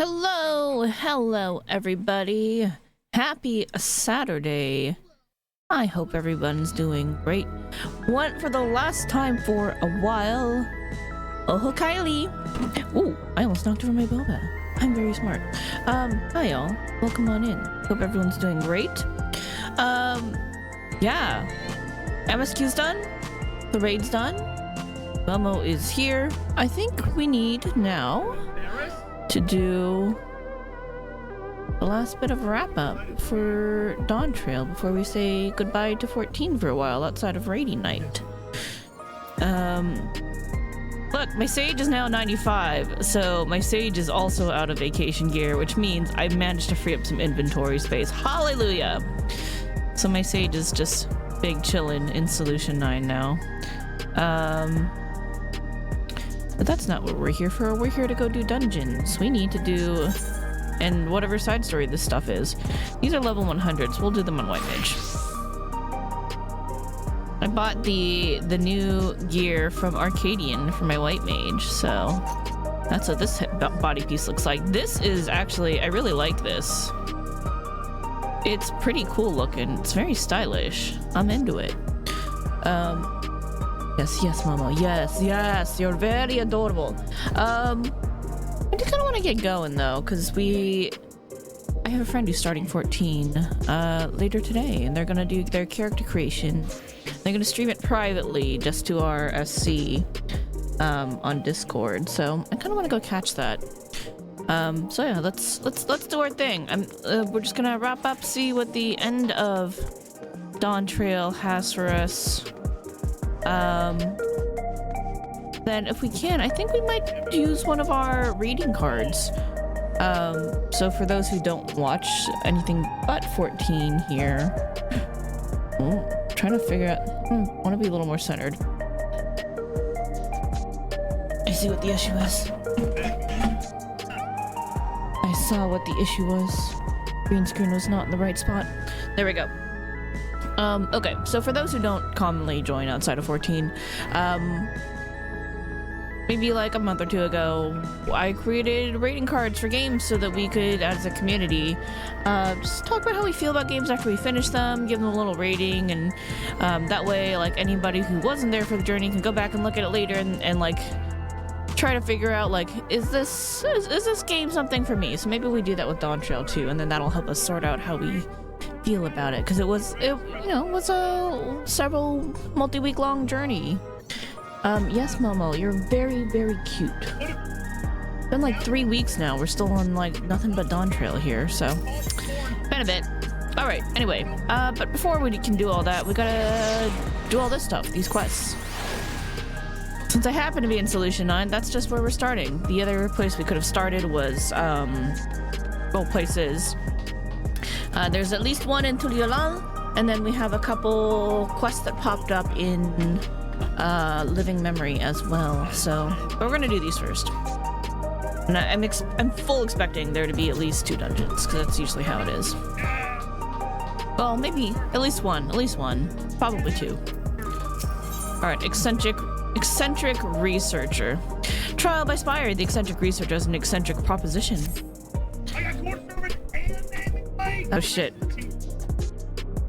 Hello everybody. Happy Saturday. I hope everyone's doing great. Went for the last time for a while. Oh, Kylie. Ooh, I almost knocked over my boba. I'm very smart. Hi y'all. Welcome on in. Hope everyone's doing great. Yeah. MSQ's done. The raid's done. Momo is here. I think we need now to do the last bit of wrap-up for Dawntrail before we say goodbye to 14 for a while outside of raiding night. Look, my sage is now 95, so my sage is also out of vacation gear, which means I managed to free up some inventory space. Hallelujah! So my sage is just big chillin' in Solution 9 now. But that's not what we're here for. We're here to go do dungeons. We need to do, and whatever side story this stuff is. These are level 100s. We'll do them on White Mage. I bought the new gear from Arcadian for my White Mage, so that's what this body piece looks like. This is actually, I really like this. It's pretty cool looking. It's very stylish. I'm into it. Yes, Momo. Yes, you're very adorable. I just kind of want to get going though, because I have a friend who's starting 14 later today, and they're gonna do their character creation. They're gonna stream it privately just to our SC on Discord. So I kind of want to go catch that. So yeah, let's do our thing. We're just gonna wrap up, see what the end of Dawntrail has for us. Then if we can, I think we might use one of our reading cards. So for those who don't watch anything but 14 here, trying to figure out, want to be a little more centered. I see what the issue is. I saw what the issue was. Green screen was not in the right spot. There we go. Okay, so for those who don't commonly join outside of 14, maybe like a month or two ago, I created rating cards for games so that we could, as a community, just talk about how we feel about games after we finish them, give them a little rating, and that way, like, anybody who wasn't there for the journey can go back and look at it later and like, try to figure out, like, is this game something for me? So maybe we do that with Dawntrail too, and then that'll help us sort out how we feel about it, because it was a several multi-week long journey. Yes, Momo, you're very, very cute. It's been like 3 weeks now. We're still on like nothing but Dawntrail here, so been a bit. All right. Anyway, but before we can do all that, we gotta do all this stuff, these quests. Since I happen to be in Solution 9, that's just where we're starting. The other place we could have started was, well, places. There's at least one in Tuliolal, and then we have a couple quests that popped up in Living Memory as well. So, but we're gonna do these first. And I'm full expecting there to be at least 2 dungeons, because that's usually how it is. Well, maybe at least one, probably 2. All right, eccentric researcher. Trial by Spire. The eccentric researcher has an eccentric proposition. Oh shit.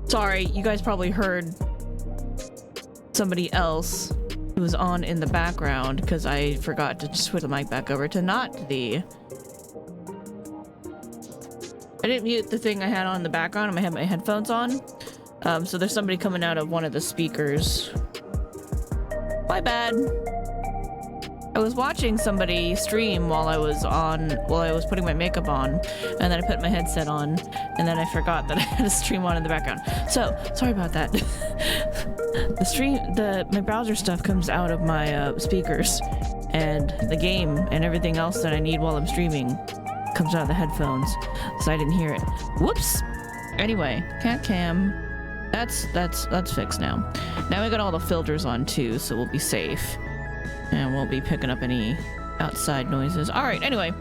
Sorry, you guys probably heard somebody else who was on in the background because I forgot to switch the mic back over to not the... I didn't mute the thing I had on in the background. I had my headphones on. So there's somebody coming out of one of the speakers. My bad. I was watching somebody stream while I was putting my makeup on, and then I put my headset on, and then I forgot that I had a stream on in the background. So, sorry about that. My browser stuff comes out of my speakers, and the game and everything else that I need while I'm streaming comes out of the headphones, so I didn't hear it. Whoops! Anyway, cat cam. That's fixed now. Now we got all the filters on too, so we'll be safe. And won't be picking up any outside noises. All right, anyway.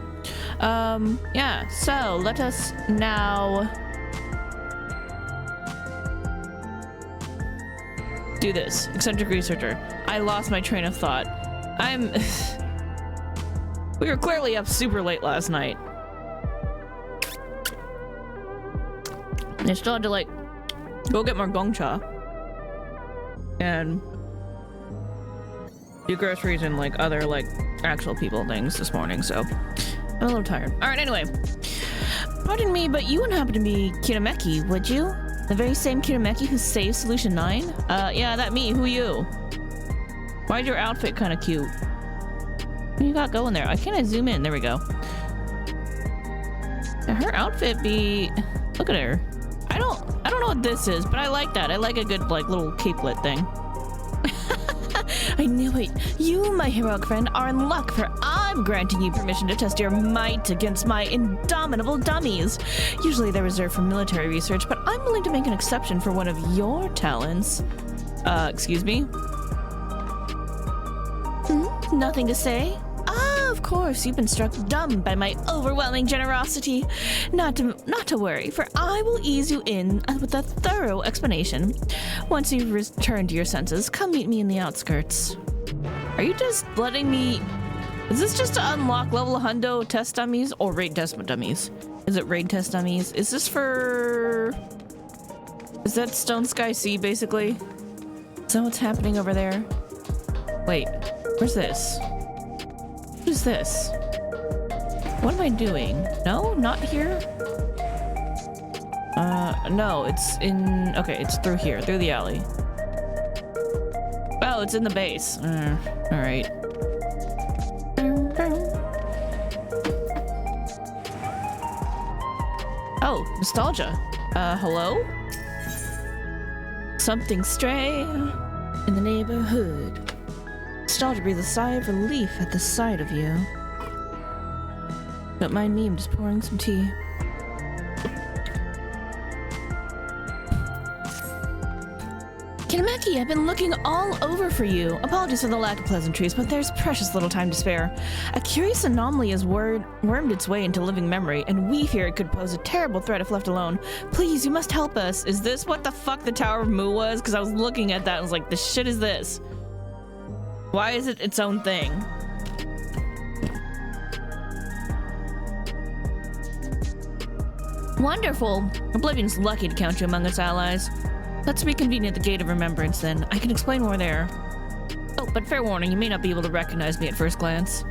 Yeah, so let us now do this. Eccentric researcher. I lost my train of thought. We were clearly up super late last night. I still had to like go get more gongcha and do groceries and like other like actual people things this morning, so I'm a little tired. All right, anyway, pardon me, but you wouldn't happen to be Kirameki, would you? The very same Kirameki who saved Solution 9? Yeah, that me. Who you? Why's your outfit kind of cute? What do you got going there? Can't I zoom in? There we go. Yeah, her outfit be... Look at her. I don't know what this is, but I like that. I like a good, like, little capelet thing. I knew it. You, my heroic friend, are in luck, for I'm granting you permission to test your might against my indomitable dummies. Usually they're reserved for military research, but I'm willing to make an exception for one of your talents. Excuse me? Nothing to say? Ah, of course, you've been struck dumb by my overwhelming generosity. Not to worry, for I will ease you in with a thorough explanation. Once you've returned to your senses, come meet me in the outskirts. Are you just letting me... Is this just to unlock level hundo test dummies or raid test dummies? Is it raid test dummies? Is this for... Is that Stone Sky Sea, basically? Is that what's happening over there? Wait, where's this? What is this? What am I doing? No, not here? No, it's in... Okay, it's through here, through the alley. Oh, it's in the base. Alright. Oh, nostalgia. Hello? Something stray in the neighborhood. Nostalgia breathes a sigh of relief at the sight of you. Don't mind me, I'm just pouring some tea. Kirameki, I've been looking all over for you. Apologies for the lack of pleasantries, but there's precious little time to spare. A curious anomaly has wormed its way into living memory, and we fear it could pose a terrible threat if left alone. Please, you must help us. Is this what the fuck the Tower of Mu was? Because I was looking at that and was like, the shit is this? Why is it its own thing? Wonderful. Oblivion's lucky to count you among its allies. Let's reconvene at the Gate of Remembrance, then. I can explain more there. Oh, but fair warning, you may not be able to recognize me at first glance.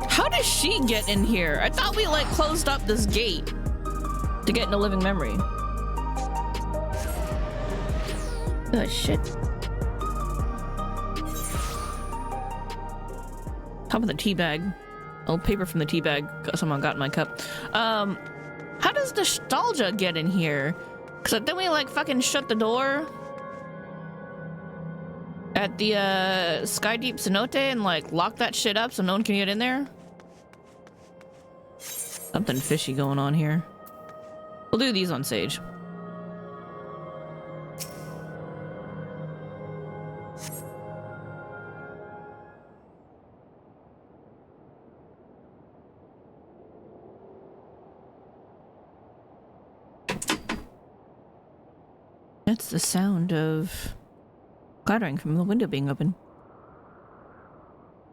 How does she get in here? I thought we, like, closed up this gate to get into living memory. Oh, shit. Top of the tea bag. Oh, paper from the tea bag. Someone got in my cup. How does nostalgia get in here? Cause then we like fucking shut the door at the Sky Deep Cenote and like lock that shit up so no one can get in there. Something fishy going on here. We'll do these on Sage. That's the sound of clattering from the window being open.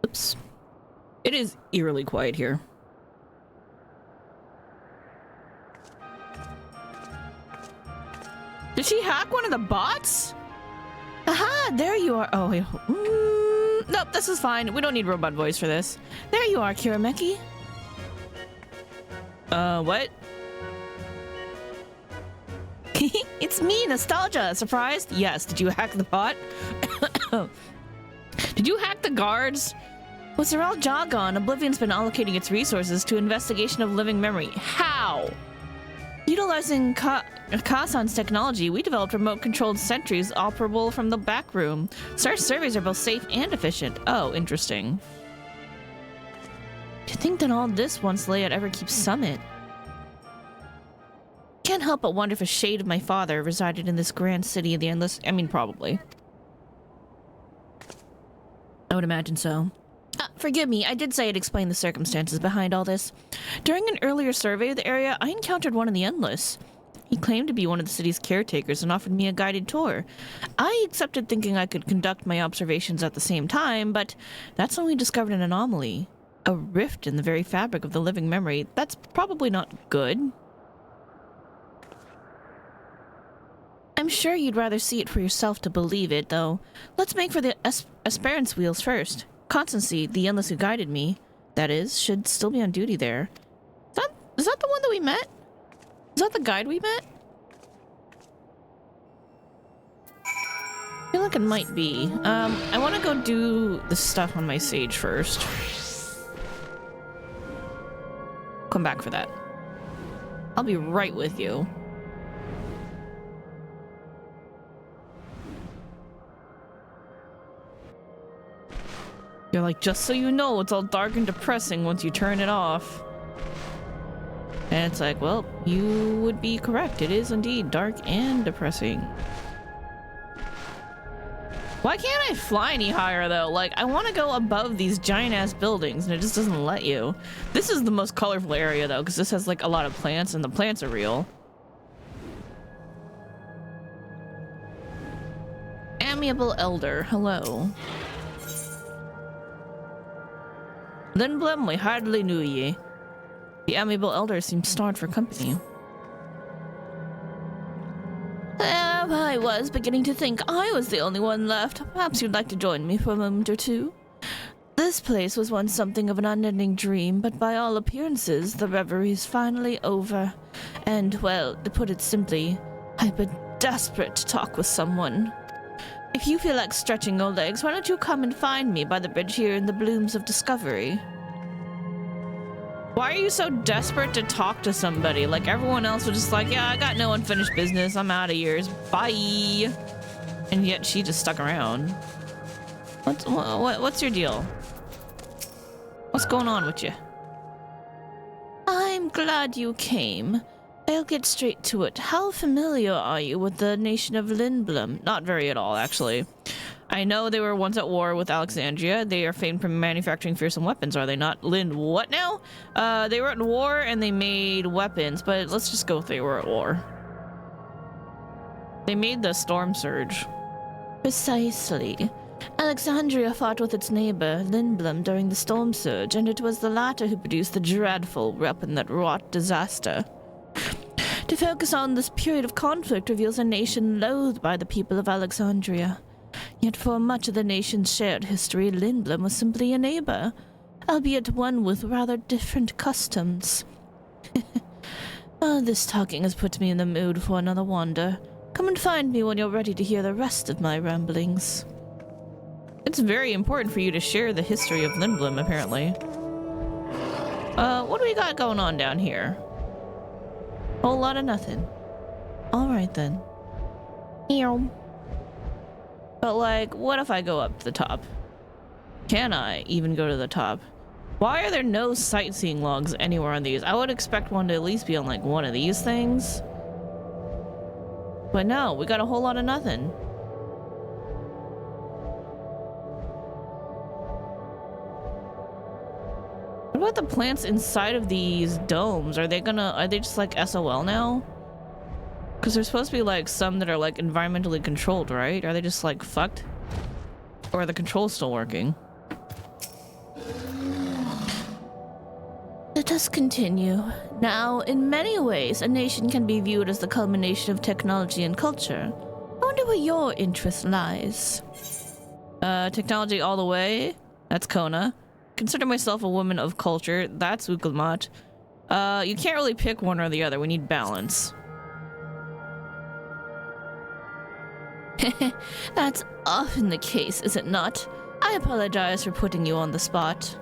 Oops. It is eerily quiet here. Did she hack one of the bots? Aha, there you are. Oh, wait. Nope, this is fine. We don't need robot voice for this. There you are, Kirameki. What? It's me, Nostalgia. Surprised? Yes. Did you hack the bot? Did you hack the guards? With Zerel Jaw gone, Oblivion's been allocating its resources to investigation of living memory. How? Utilizing Kasan's technology, we developed remote-controlled sentries operable from the back room. So our surveys are both safe and efficient. Oh, interesting. To think that all this once lay at Everkeep Summit. Can't help but wonder if a shade of my father resided in this grand city of the endless. I mean, probably. I would imagine so. Forgive me, I did say I'd explain the circumstances behind all this. During an earlier survey of the area, I encountered one of the endless. He claimed to be one of the city's caretakers and offered me a guided tour. I accepted, thinking I could conduct my observations at the same time, but that's when we discovered an anomaly. A rift in the very fabric of the living memory. That's probably not good. I'm sure you'd rather see it for yourself to believe it, though. Let's make for the Esperance wheels first. Constancy, the endless who guided me, that is, should still be on duty there. Is that the one that we met? Is that the guide we met? I feel like it might be. I want to go do the stuff on my sage first. Come back for that. I'll be right with you. You're like, just so you know, it's all dark and depressing once you turn it off. And it's like, well, you would be correct. It is indeed dark and depressing. Why can't I fly any higher, though? Like, I want to go above these giant-ass buildings, and it just doesn't let you. This is the most colorful area, though, because this has, like, a lot of plants, and the plants are real. Amiable Elder, hello. Lindblom, we hardly knew ye. The amiable elder seemed starved for company. I was beginning to think I was the only one left. Perhaps you'd like to join me for a moment or two. This place was once something of an unending dream, but by all appearances, the reverie is finally over. And, well, to put it simply, I've been desperate to talk with someone. If you feel like stretching your legs, why don't you come and find me by the bridge here in the Blooms of Discovery? Why are you so desperate to talk to somebody? Like, everyone else was just like, yeah, I got no unfinished business. I'm out of yours. Bye. And yet she just stuck around. What's your deal? What's going on with you? I'm glad you came. I'll get straight to it. How familiar are you with the nation of Lindblom? Not very at all, actually. I know they were once at war with Alexandria. They are famed for manufacturing fearsome weapons, are they not? What now? They were at war and they made weapons, but let's just go with they were at war. They made the Storm Surge. Precisely. Alexandria fought with its neighbor, Lindblom, during the Storm Surge, and it was the latter who produced the dreadful weapon that wrought disaster. To focus on this period of conflict reveals a nation loathed by the people of Alexandria. Yet for much of the nation's shared history, Lindblom was simply a neighbor, albeit one with rather different customs. This talking has put me in the mood for another wander. Come and find me when you're ready to hear the rest of my ramblings. It's very important for you to share the history of Lindblom, apparently. What do we got going on down here? Whole lot of nothing. Alright then. Ew. But like, what if I go up to the top? Can I even go to the top? Why are there no sightseeing logs anywhere on these? I would expect one to at least be on like one of these things. But no, we got a whole lot of nothing. What about the plants inside of these domes? Are they just like SOL now? Because there's supposed to be like some that are like environmentally controlled, right? Are they just like fucked? Or are the controls still working? Let us continue. Now, in many ways, a nation can be viewed as the culmination of technology and culture. I wonder where your interest lies. Technology all the way? That's Kona. Consider myself a woman of culture. That's Ukulmat. You can't really pick one or the other. We need balance. That's often the case, is it not? I apologize for putting you on the spot.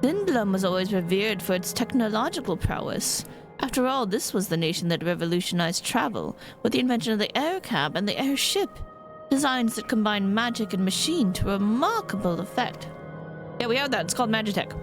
Lindblom was always revered for its technological prowess. After all, this was the nation that revolutionized travel with the invention of the air cab and the airship. Designs that combine magic and machine to remarkable effect. Yeah, we have that. It's called Magitech.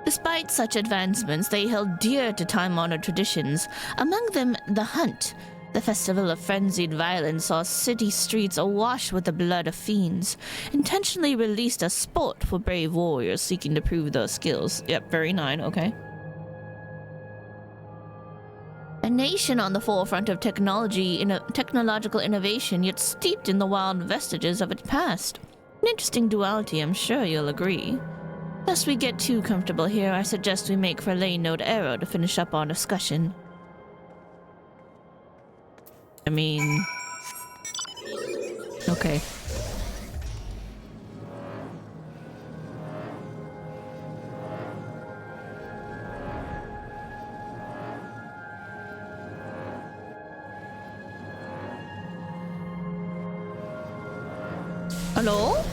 Despite such advancements, they held dear to time-honored traditions, among them the hunt. The festival of frenzied violence saw city streets awash with the blood of fiends, intentionally released as sport for brave warriors seeking to prove their skills. Yep, very nine, okay. nation on the forefront of technological innovation, yet steeped in the wild vestiges of its past. An interesting duality, I'm sure you'll agree. Lest we get too comfortable here, I suggest we make for Lane Node Arrow to finish up our discussion. I mean... okay. Hello?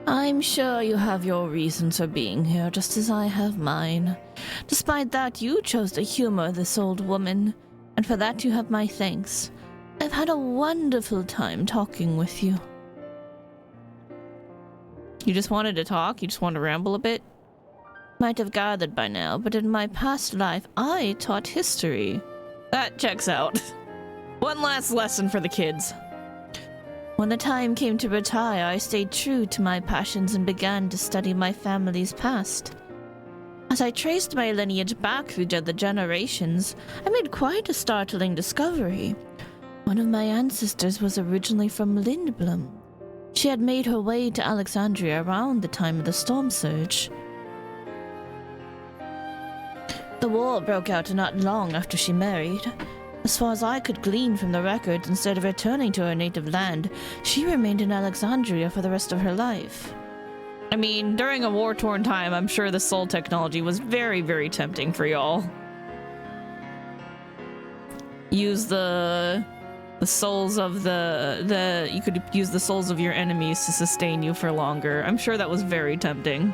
I'm sure you have your reasons for being here, just as I have mine. Despite that, you chose to humor this old woman, and for that you have my thanks. I've had a wonderful time talking with you. You just wanted to talk? You just wanted to ramble a bit? Might have gathered by now, but in my past life, I taught history. That checks out. One last lesson for the kids. When the time came to retire, I stayed true to my passions and began to study my family's past. As I traced my lineage back through the generations, I made quite a startling discovery. One of my ancestors was originally from Lindblom. She had made her way to Alexandria around the time of the storm surge. The war broke out not long after she married. As far as I could glean from the records, instead of returning to her native land, she remained in Alexandria for the rest of her life. I mean, during a war-torn time, I'm sure the soul technology was very, very tempting for y'all. Use the souls of you could use the souls of your enemies to sustain you for longer. I'm sure that was very tempting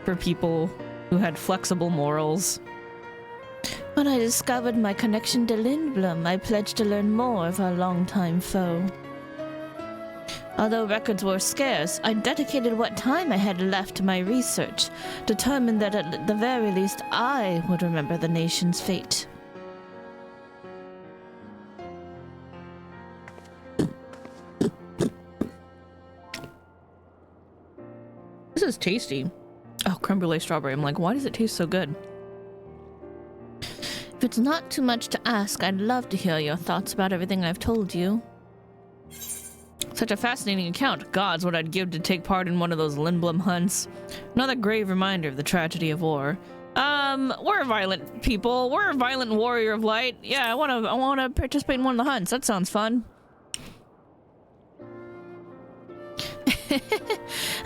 for people who had flexible morals. When I discovered my connection to Lindblom, I pledged to learn more of our longtime foe. Although records were scarce, I dedicated what time I had left to my research, determined that at the very least I would remember the nation's fate. This is tasty. Oh, creme brulee strawberry. I'm like, why does it taste so good? If it's not too much to ask, I'd love to hear your thoughts about everything I've told you. Such a fascinating account. Gods, what I'd give to take part in one of those Lindblom hunts. Another grave reminder of the tragedy of war. We're violent people. We're a violent warrior of light. Yeah, I wanna participate in one of the hunts. That sounds fun.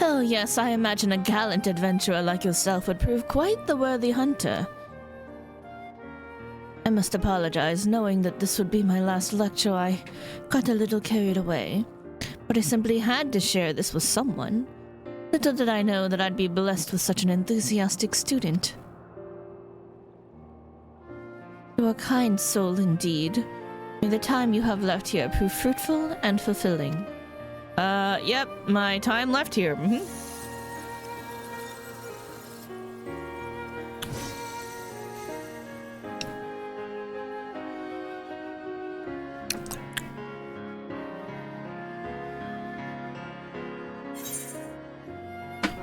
Oh yes, I imagine a gallant adventurer like yourself would prove quite the worthy hunter. I must apologize, knowing that this would be my last lecture, I got a little carried away. But I simply had to share this with someone. Little did I know that I'd be blessed with such an enthusiastic student. You are a kind soul indeed. May the time you have left here prove fruitful and fulfilling. Yep, my time left here.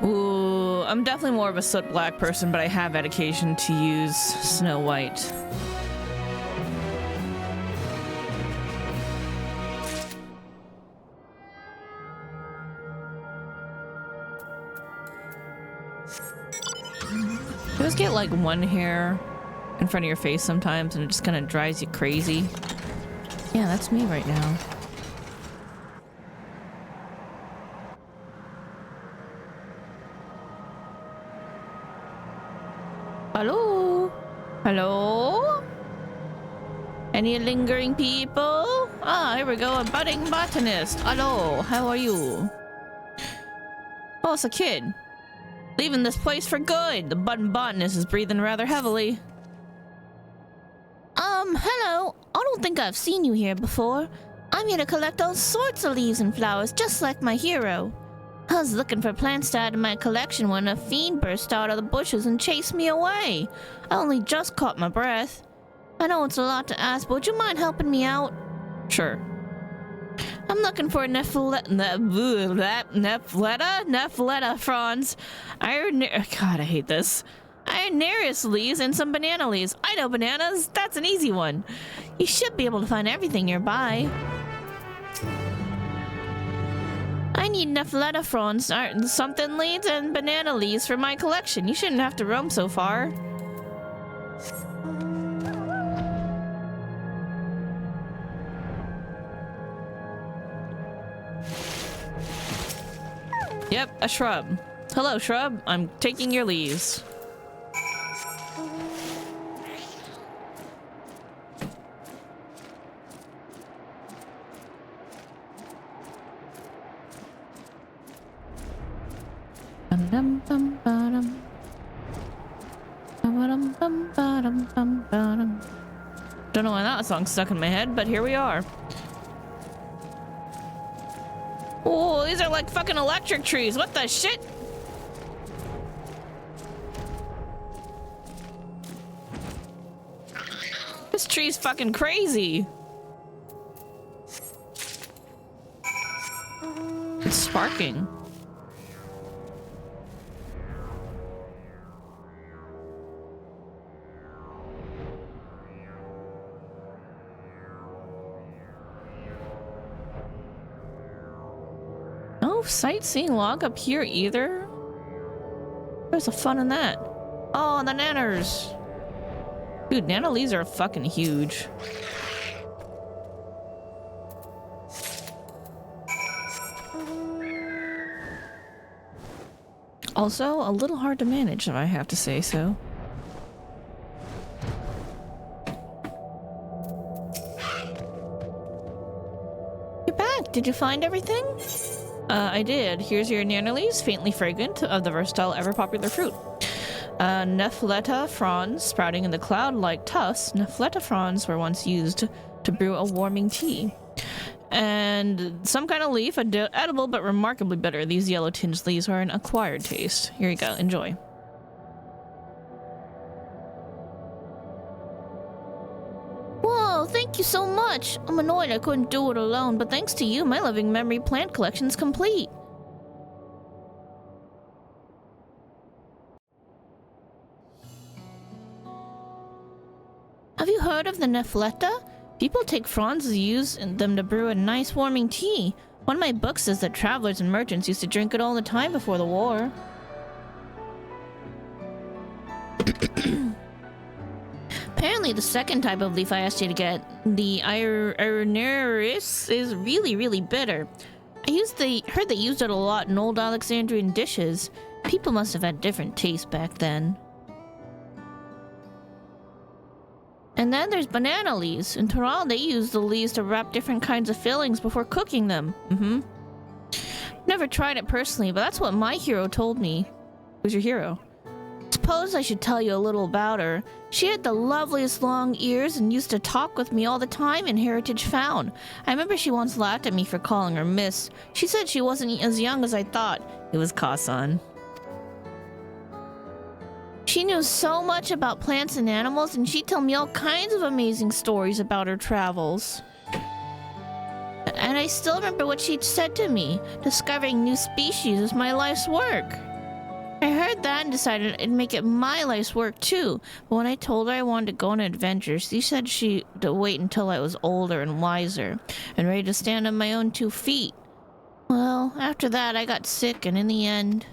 Ooh, I'm definitely more of a soot black person, but I have had occasion to use Snow White. You always get like one hair in front of your face sometimes and it just kind of drives you crazy. Yeah, that's me right now. Hello? Hello? Any lingering people? Ah, here we go, a budding botanist. Hello, how are you? Oh, it's a kid. Leaving this place for good. The budding botanist is breathing rather heavily. Hello. I don't think I've seen you here before. I'm here to collect all sorts of leaves and flowers, just like my hero. I was looking for plants to add to my collection when a fiend burst out of the bushes and chased me away. I only just caught my breath. I know it's a lot to ask, but would you mind helping me out? Sure. I'm looking for Nephleta fronds. God, I hate this. Ironarius leaves and some banana leaves. I know bananas. That's an easy one. You should be able to find everything nearby. I need Nephleta fronds, something leaves, and banana leaves for my collection. You shouldn't have to roam so far. Yep, a shrub. Hello, shrub. I'm taking your leaves. Don't know why that song's stuck in my head, but here we are. Oh, these are like fucking electric trees. What the shit? This tree's fucking crazy. It's sparking. Sightseeing log up here either? Where's the fun in that? Oh, the nanners! Dude, nano leaves are fucking huge. Also, a little hard to manage, if I have to say so. You're back! Did you find everything? I did. Here's your nano leaves, faintly fragrant, of the versatile, ever-popular fruit. Nephleta fronds sprouting in the cloud-like tufts. Nephleta fronds were once used to brew a warming tea. And some kind of leaf, edible but remarkably bitter. These yellow-tinged leaves are an acquired taste. Here you go. Enjoy. Whoa, thank you so much. I'm annoyed I couldn't do it alone, but thanks to you, my living memory plant collection's complete. Have you heard of the Nephleta? People take fronds and use them to brew a nice warming tea. One of my books says that travelers and merchants used to drink it all the time before the war. Apparently the second type of leaf I asked you to get, the Ironaris, is really, really bitter. Heard they used it a lot in old Alexandrian dishes. People must have had different tastes back then. And then there's banana leaves. In Tehran, they use the leaves to wrap different kinds of fillings before cooking them. Never tried it personally, but that's what my hero told me. Who's your hero? Suppose I should tell you a little about her. She had the loveliest long ears and used to talk with me all the time in Heritage Found. I remember she once laughed at me for calling her Miss. She said she wasn't as young as I thought. It was Kasan. She knew so much about plants and animals, and she'd tell me all kinds of amazing stories about her travels. And I still remember what she'd said to me. Discovering new species is my life's work. I heard that and decided it'd make it my life's work too. But when I told her I wanted to go on an adventure, she said she'd wait until I was older and wiser and ready to stand on my own 2 feet. Well, after that I got sick, and in the end,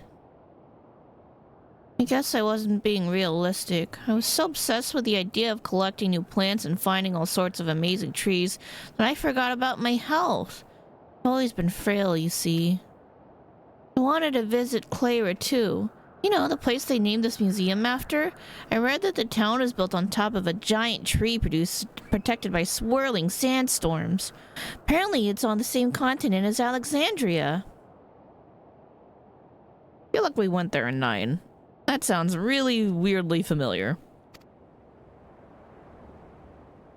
I guess I wasn't being realistic. I was so obsessed with the idea of collecting new plants and finding all sorts of amazing trees that I forgot about my health. I've always been frail, you see. I wanted to visit Clara too. You know, the place they named this museum after? I read that the town is built on top of a giant tree protected by swirling sandstorms. Apparently it's on the same continent as Alexandria. I feel like we went there in 9. That sounds really weirdly familiar.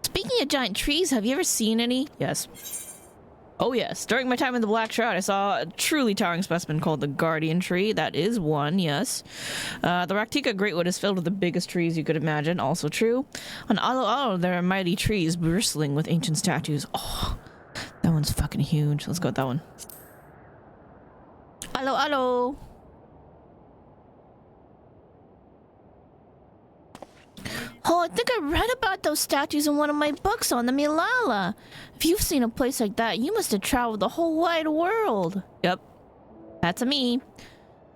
Speaking of giant trees, have you ever seen any? Yes. Oh yes, during my time in the Black Shroud, I saw a truly towering specimen called the Guardian Tree. That is one, yes. The Raktika Greatwood is filled with the biggest trees you could imagine, also true. On Alo Alo, there are mighty trees bristling with ancient statues. Oh, That one's fucking huge. Let's go with that one. Hello, hello. Oh, I think I read about those statues in one of my books on the Milala. If you've seen a place like that, you must have traveled the whole wide world. Yep. That's me.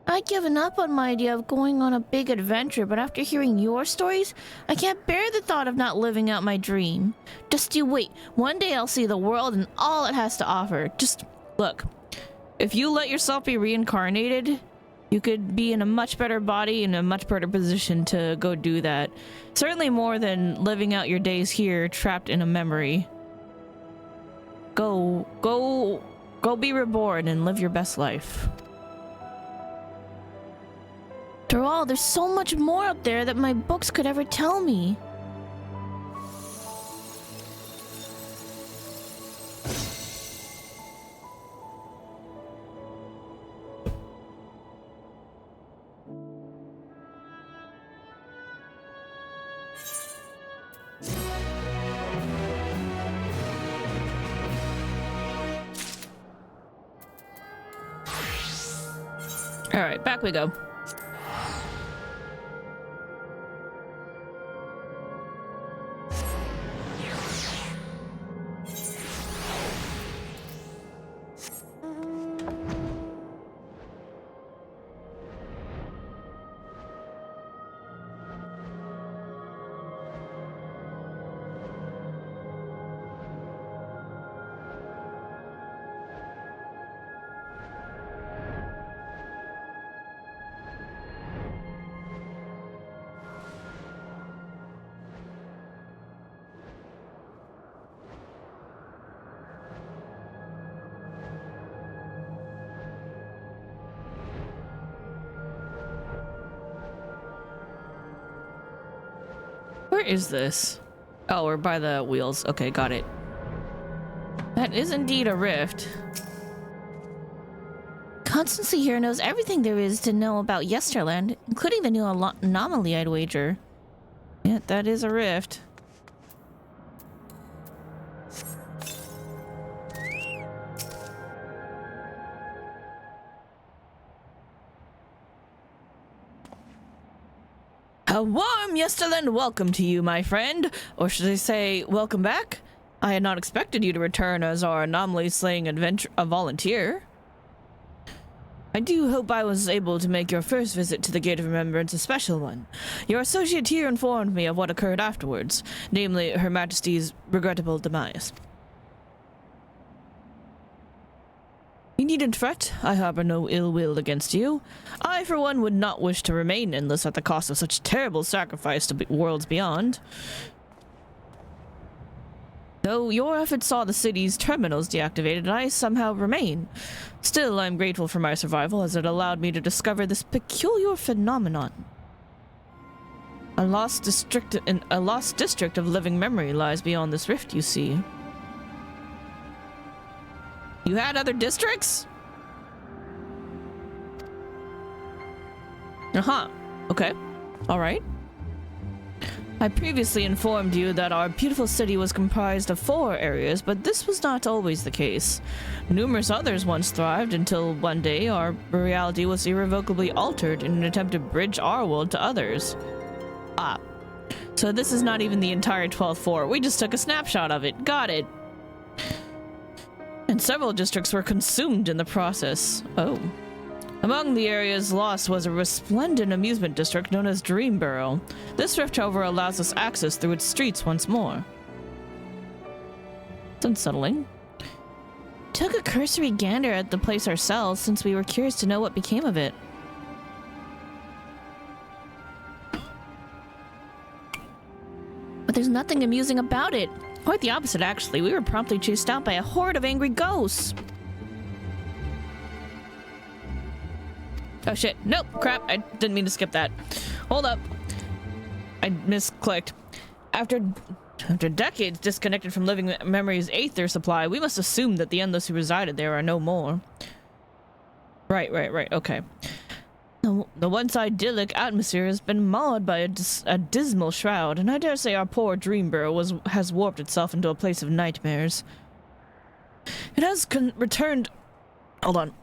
I'd given up on my idea of going on a big adventure, but after hearing your stories, I can't bear the thought of not living out my dream. Just you wait. One day I'll see the world and all it has to offer. Just look. If you let yourself be reincarnated, you could be in a much better body and a much better position to go do that. Certainly more than living out your days here trapped in a memory. Go be reborn and live your best life. After all, there's so much more up there that my books could ever tell me. All right, back we go. Where is this? Oh, we're by the wheels. Okay, got it. That is indeed a rift. Constancy here knows everything there is to know about Yesterland, including the new anomaly, I'd wager. Yeah, that is a rift. A warm Yesterland welcome to you, my friend. Or should I say, welcome back? I had not expected you to return as our anomaly-slaying volunteer. I do hope I was able to make your first visit to the Gate of Remembrance a special one. Your associate here informed me of what occurred afterwards, namely Her Majesty's regrettable demise. You needn't fret. I harbor no ill will against you. I, for one, would not wish to remain endless at the cost of such terrible sacrifice to worlds beyond. Though your efforts saw the city's terminals deactivated, I somehow remain. Still, I'm grateful for my survival, as it allowed me to discover this peculiar phenomenon. A lost district of living memory lies beyond this rift, you see. You had other districts? Uh-huh. Okay. All right. I previously informed you that our beautiful city was comprised of 4 areas, but this was not always the case. Numerous others once thrived until one day our reality was irrevocably altered in an attempt to bridge our world to others. Ah. So this is not even the entire 12th floor. We just took a snapshot of it. Got it. And several districts were consumed in the process. Oh. Among the areas lost was a resplendent amusement district known as Dreamborough. This rift, however, allows us access through its streets once more. It's unsettling. Took a cursory gander at the place ourselves since we were curious to know what became of it. But there's nothing amusing about it. Quite the opposite, actually. We were promptly chased out by a horde of angry ghosts. Oh shit. Nope. Crap. I didn't mean to skip that. Hold up. I misclicked. After decades disconnected from living memory's aether supply, we must assume that the endless who resided there are no more. Right. Okay. The once idyllic atmosphere has been marred by a dismal shroud, and I dare say our poor Dreamborough has warped itself into a place of nightmares. It has returned. Hold on.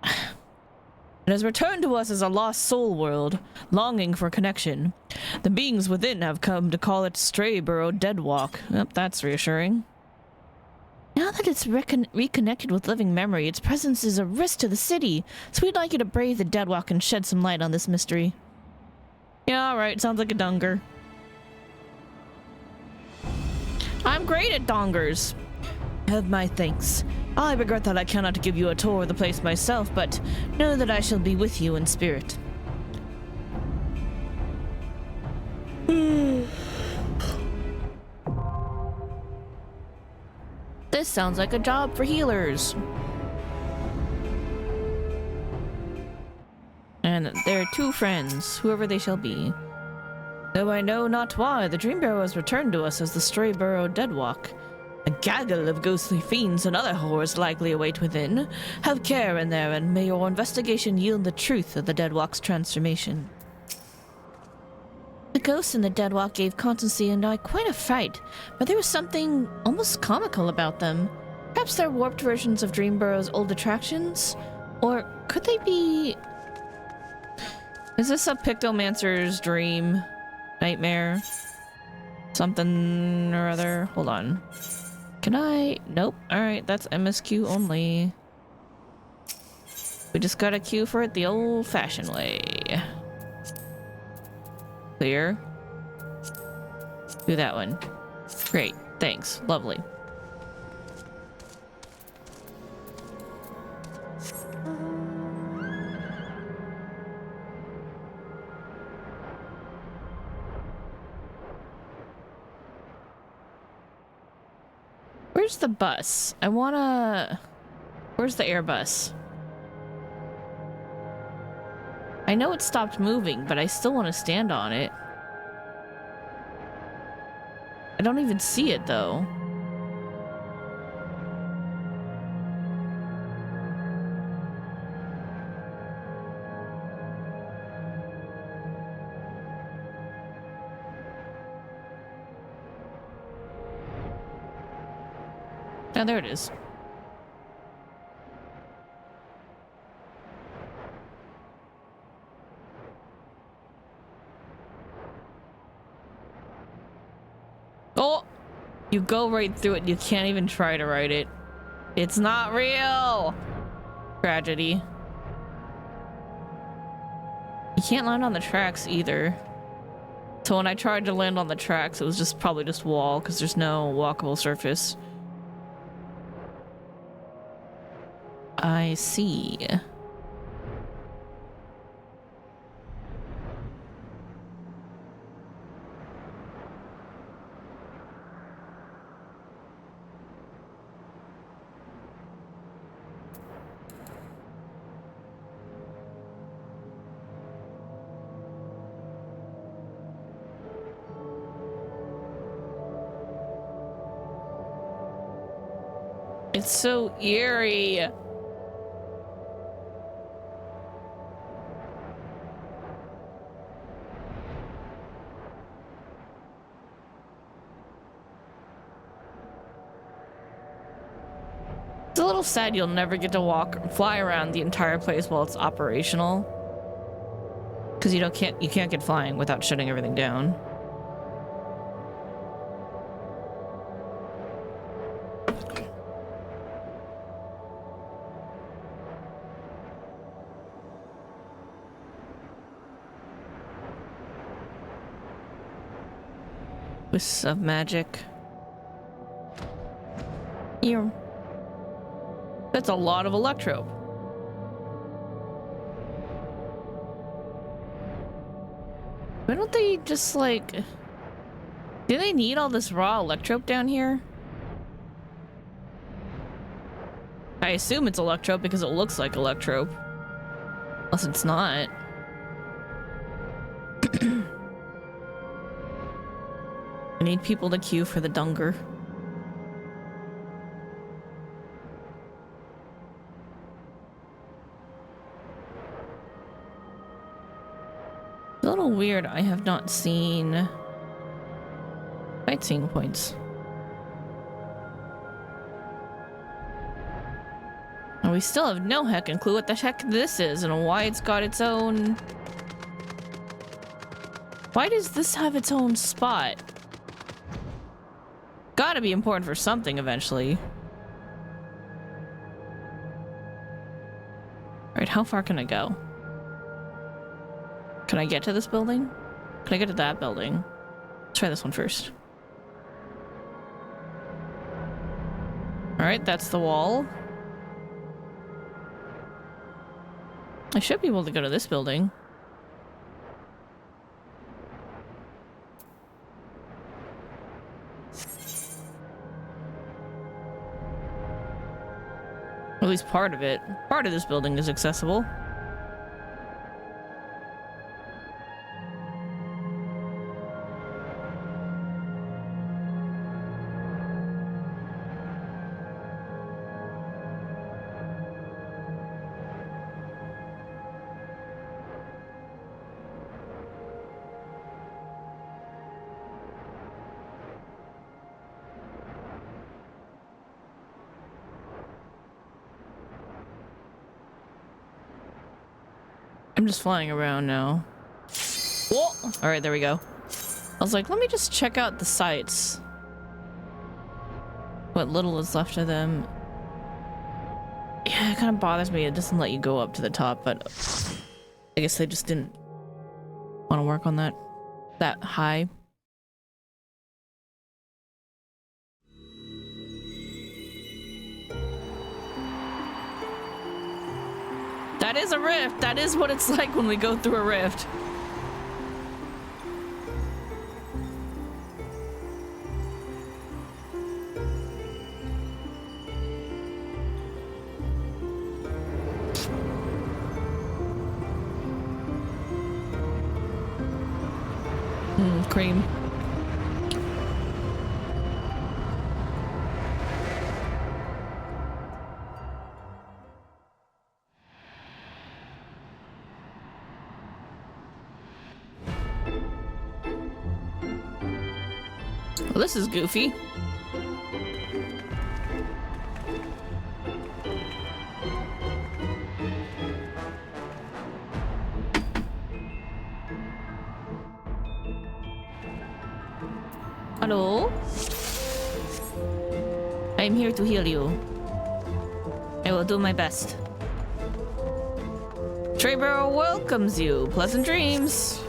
It has returned to us as a lost soul world, longing for connection. The beings within have come to call it Stray Burrow Deadwalk. Yep, that's reassuring. Now that it's reconnected with living memory, its presence is a risk to the city, so we'd like you to brave the Deadwalk and shed some light on this mystery. Yeah, alright, sounds like a donger. I'm great at dongers. Have my thanks. I regret that I cannot give you a tour of the place myself, but know that I shall be with you in spirit. This sounds like a job for healers. And there are two friends, whoever they shall be. Though I know not why, the Dream Barrow has returned to us as the Stray Burrow Deadwalk. A gaggle of ghostly fiends and other horrors likely await within. Have care in there, and may your investigation yield the truth of the Deadwalk's transformation. The ghosts in the Deadwalk gave Constancy and I quite a fright, but there was something almost comical about them. Perhaps they're warped versions of Dream Burrow's old attractions? Or could they be... Is this a Pictomancer's dream? Nightmare? Something or other? Hold on. Can I? Nope. Alright, that's MSQ only. We just gotta queue for it the old-fashioned way. Clear. Do that one. Great. Thanks. Lovely. Where's the bus? I wanna... Where's the Airbus? I know it stopped moving, but I still want to stand on it. I don't even see it, though. Oh, there it is. Oh! You go right through it. You can't even try to ride it. It's not real! Tragedy. You can't land on the tracks either. So when I tried to land on the tracks, it was just probably just wall, because there's no walkable surface. I see. It's so eerie. It's a little sad you'll never get to fly around the entire place while it's operational. Because you can't get flying without shutting everything down. Wisps of magic. Here. That's a lot of electro. Why don't they just like... Do they need all this raw electrope down here? I assume it's electrope because it looks like electrope. Unless it's not. I need people to queue for the dunger. It's a little weird. I have not seen sightseeing points. we still have no heckin' clue what the heck this is and why it's got its own... Why does this have its own spot? Gotta be important for something eventually. Alright, how far can I go? Can I get to this building? Can I get to that building? Let's try this one first. Alright, that's the wall. I should be able to go to this building. At least part of it. Part of this building is accessible. I'm just flying around now. Whoa! All right, there we go. I was like, let me just check out the sites. What little is left of them. Yeah, it kind of bothers me. It doesn't let you go up to the top, but I guess they just didn't want to work on that high. That is a rift. That is what it's like when we go through a rift. Cream. Well, this is goofy. Hello? I'm here to heal you. I will do my best. Trevor welcomes you. Pleasant dreams.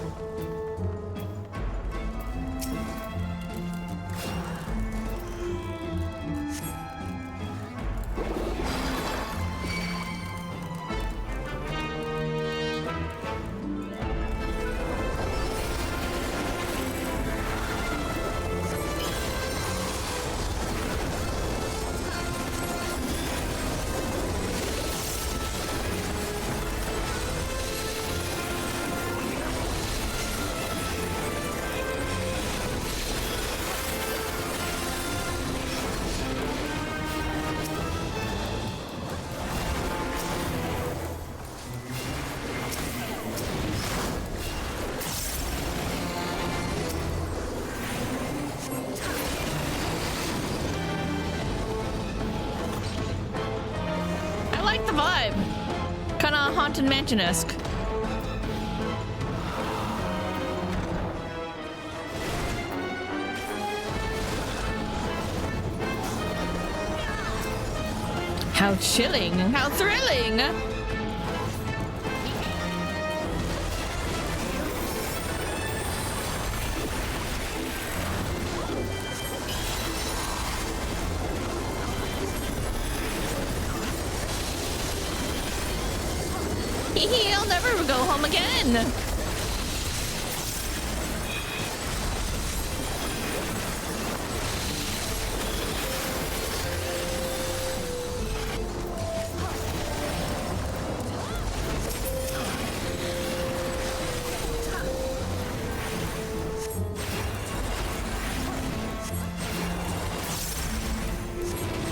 Haunted Mansion-esque. How chilling! How thrilling! He'll never go home again.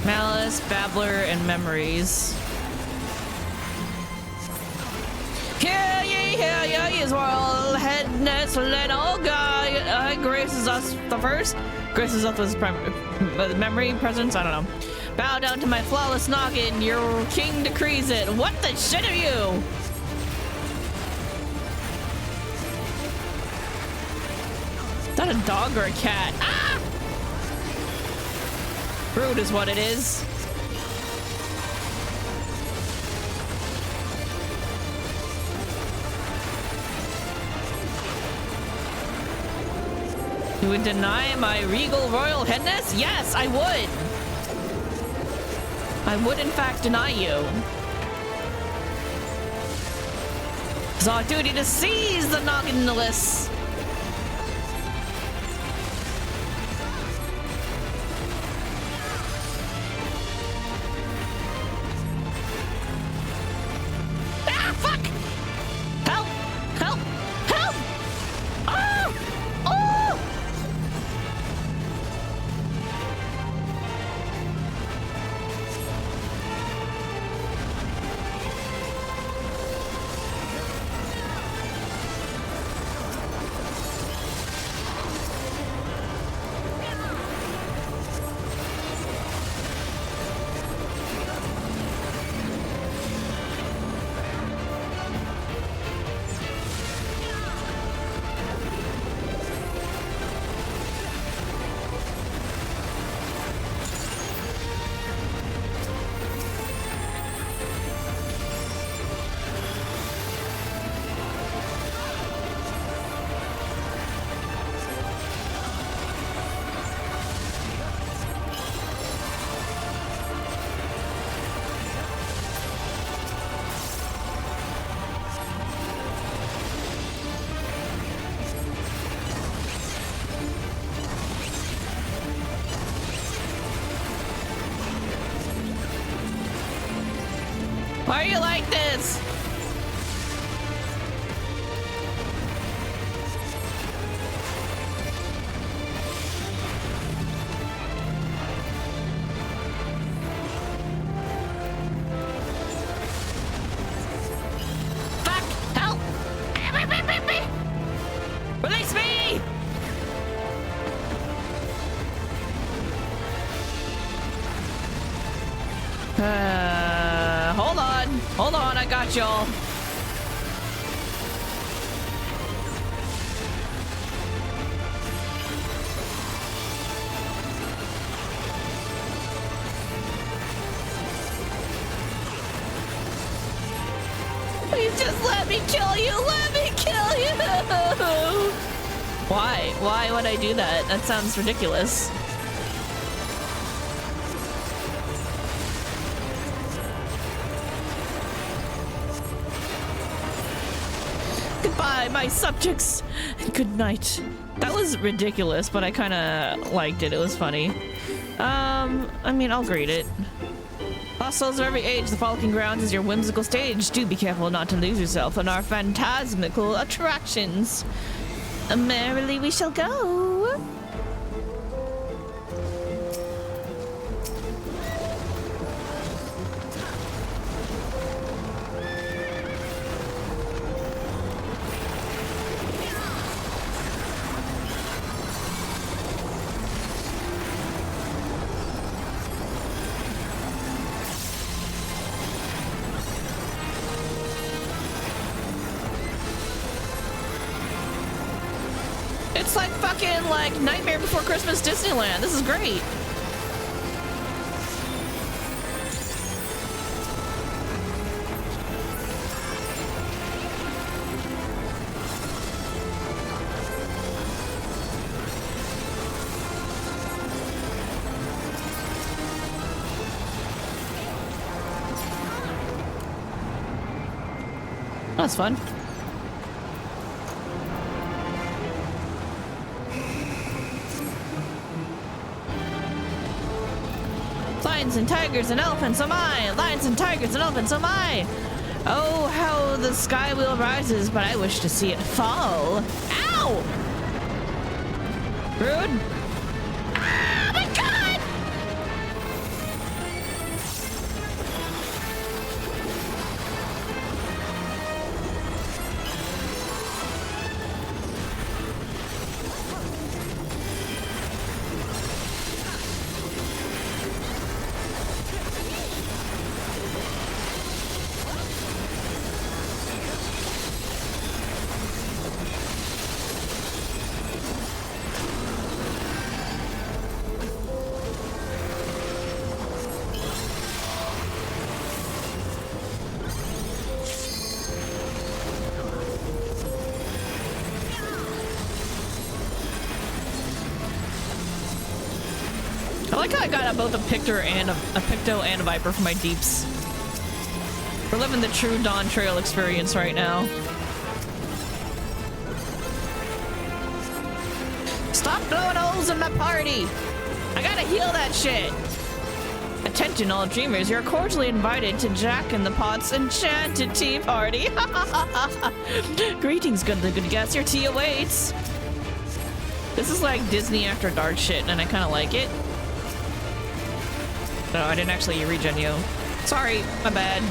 Malice, Babbler, and Memories. Hear ye, Israel, headness, let all God graces us the first, graces us with memory, presence, I don't know. Bow down to my flawless noggin. Your king decrees it. What the shit are you? Is that a dog or a cat? Ah! Rude is what it is. You would deny my regal royal highness? Yes, I would. I would in fact deny you. It's our duty to seize the Nogginless. Ah, fuck! Help! Help! Help! Oh! Oh! Why are you like this? Fuck! Help! Release me! Hold on, I got y'all. Please just let me kill you! Let me kill you! Why? Why would I do that? That sounds ridiculous. Goodbye, my subjects, and good night. That was ridiculous, but I kind of liked it. It was funny. I mean, I'll grade it. Lost souls of every age, the Frolicking Grounds is your whimsical stage. Do be careful not to lose yourself in our phantasmical attractions. Merrily we shall go. It's like fucking like Nightmare Before Christmas Disneyland. This is great. That's fun. Lions and tigers and elephants, oh my! Lions and tigers and elephants, oh my! Oh, how the sky wheel rises, but I wish to see it fall. Ow! Rude. Oh my god! I like how I got both a Pictor and a Picto and a Viper for my deeps. We're living the true Dawntrail experience right now. Stop blowing holes in my party! I gotta heal that shit! Attention all dreamers, you're cordially invited to Jack in the Pot's enchanted tea party! Greetings, good guests, your tea awaits! This is like Disney After Dark shit, and I kinda like it. No, I didn't actually regen you. Sorry, my bad.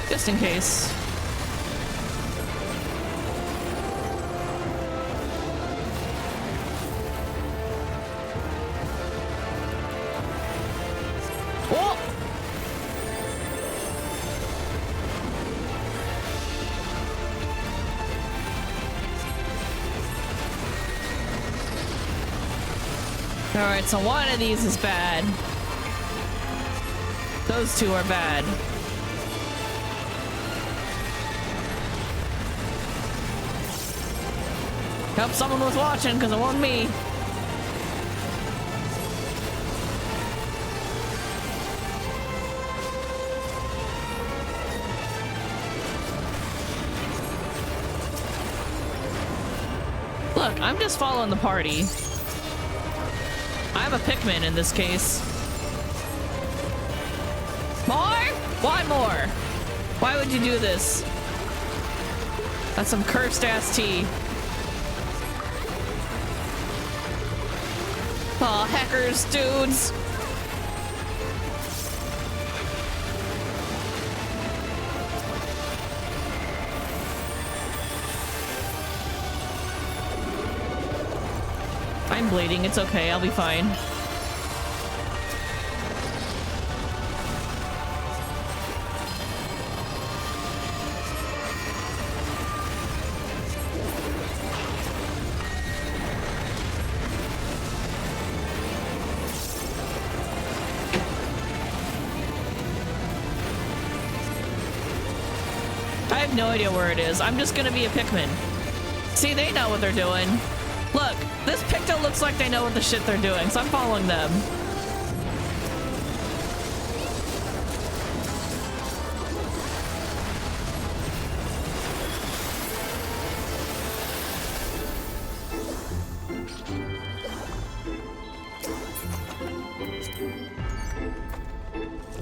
Just in case. Oh! Alright, so one of these is bad. Those two are bad. Hope someone was watching, because it wasn't me. Look, I'm just following the party. I'm a Pikmin in this case. More? Why more? Why would you do this? That's some cursed ass tea. Aw, hackers, dudes. I'm bleeding, it's okay, I'll be fine. I have no idea where it is. I'm just gonna be a Pikmin. See, they know what they're doing. Look, this Picto looks like they know what the shit they're doing, so I'm following them.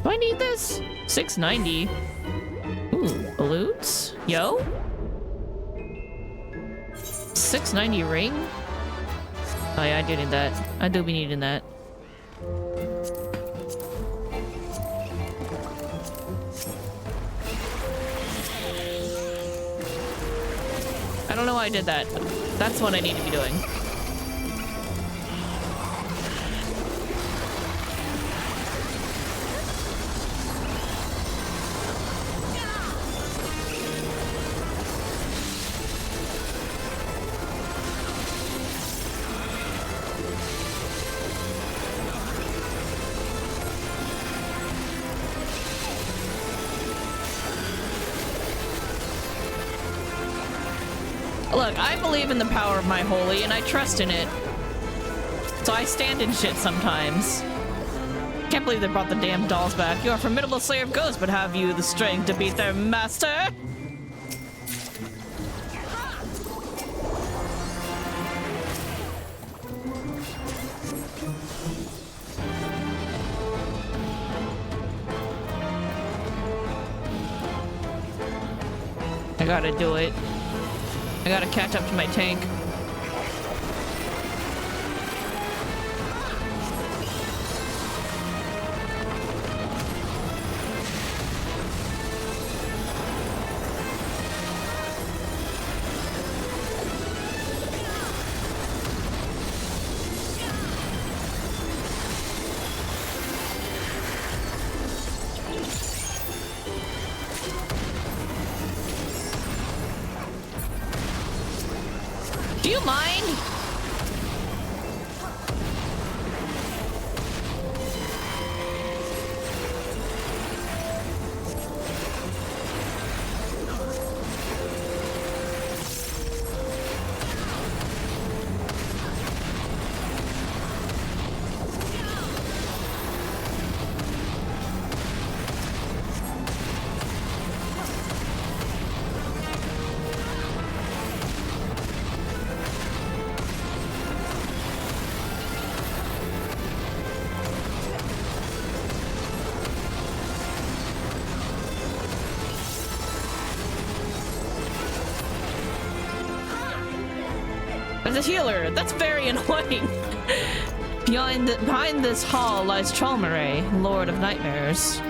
Do I need this? 690. Ooh, balloons? Yo? 690 ring? Oh yeah, I do need that. I do be needing that. I don't know why I did that, but that's what I need to be doing. Look, I believe in the power of my holy, and I trust in it. So I stand in shit sometimes. Can't believe they brought the damn dolls back. You are a formidable slayer of ghosts, but have you the strength to beat their master? I gotta do it. I gotta catch up to my tank. As a healer, that's very annoying. Behind this hall lies Cholmere, Lord of Nightmares.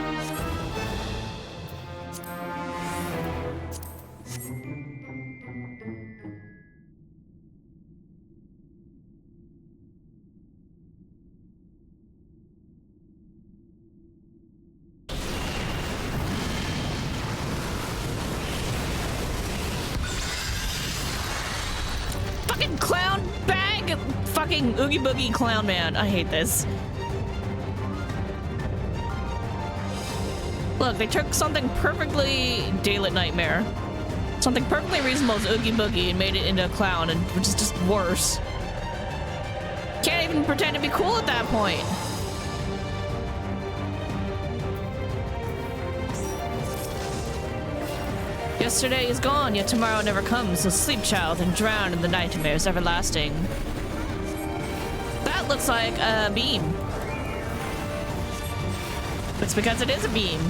Fucking clown bag! Fucking Oogie Boogie Clown Man. I hate this. Look, they took something perfectly Daylit Nightmare, something perfectly reasonable as Oogie Boogie, and made it into a clown, and which is just worse. Can't even pretend to be cool at that point. Yesterday is gone, yet tomorrow never comes, so sleep, child, and drown in the nightmares everlasting. That looks like a beam. It's because it is a beam.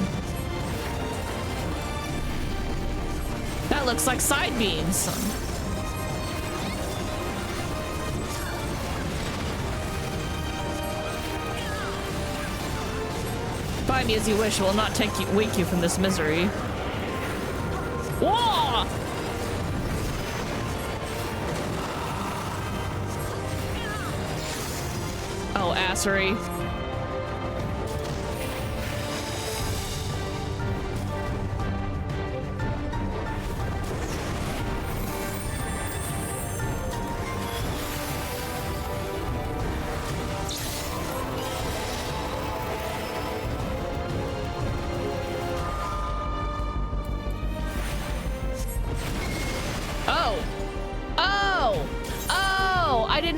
That looks like side beams. Buy me as you wish, will not wake you from this misery. Whoa! Oh, assery.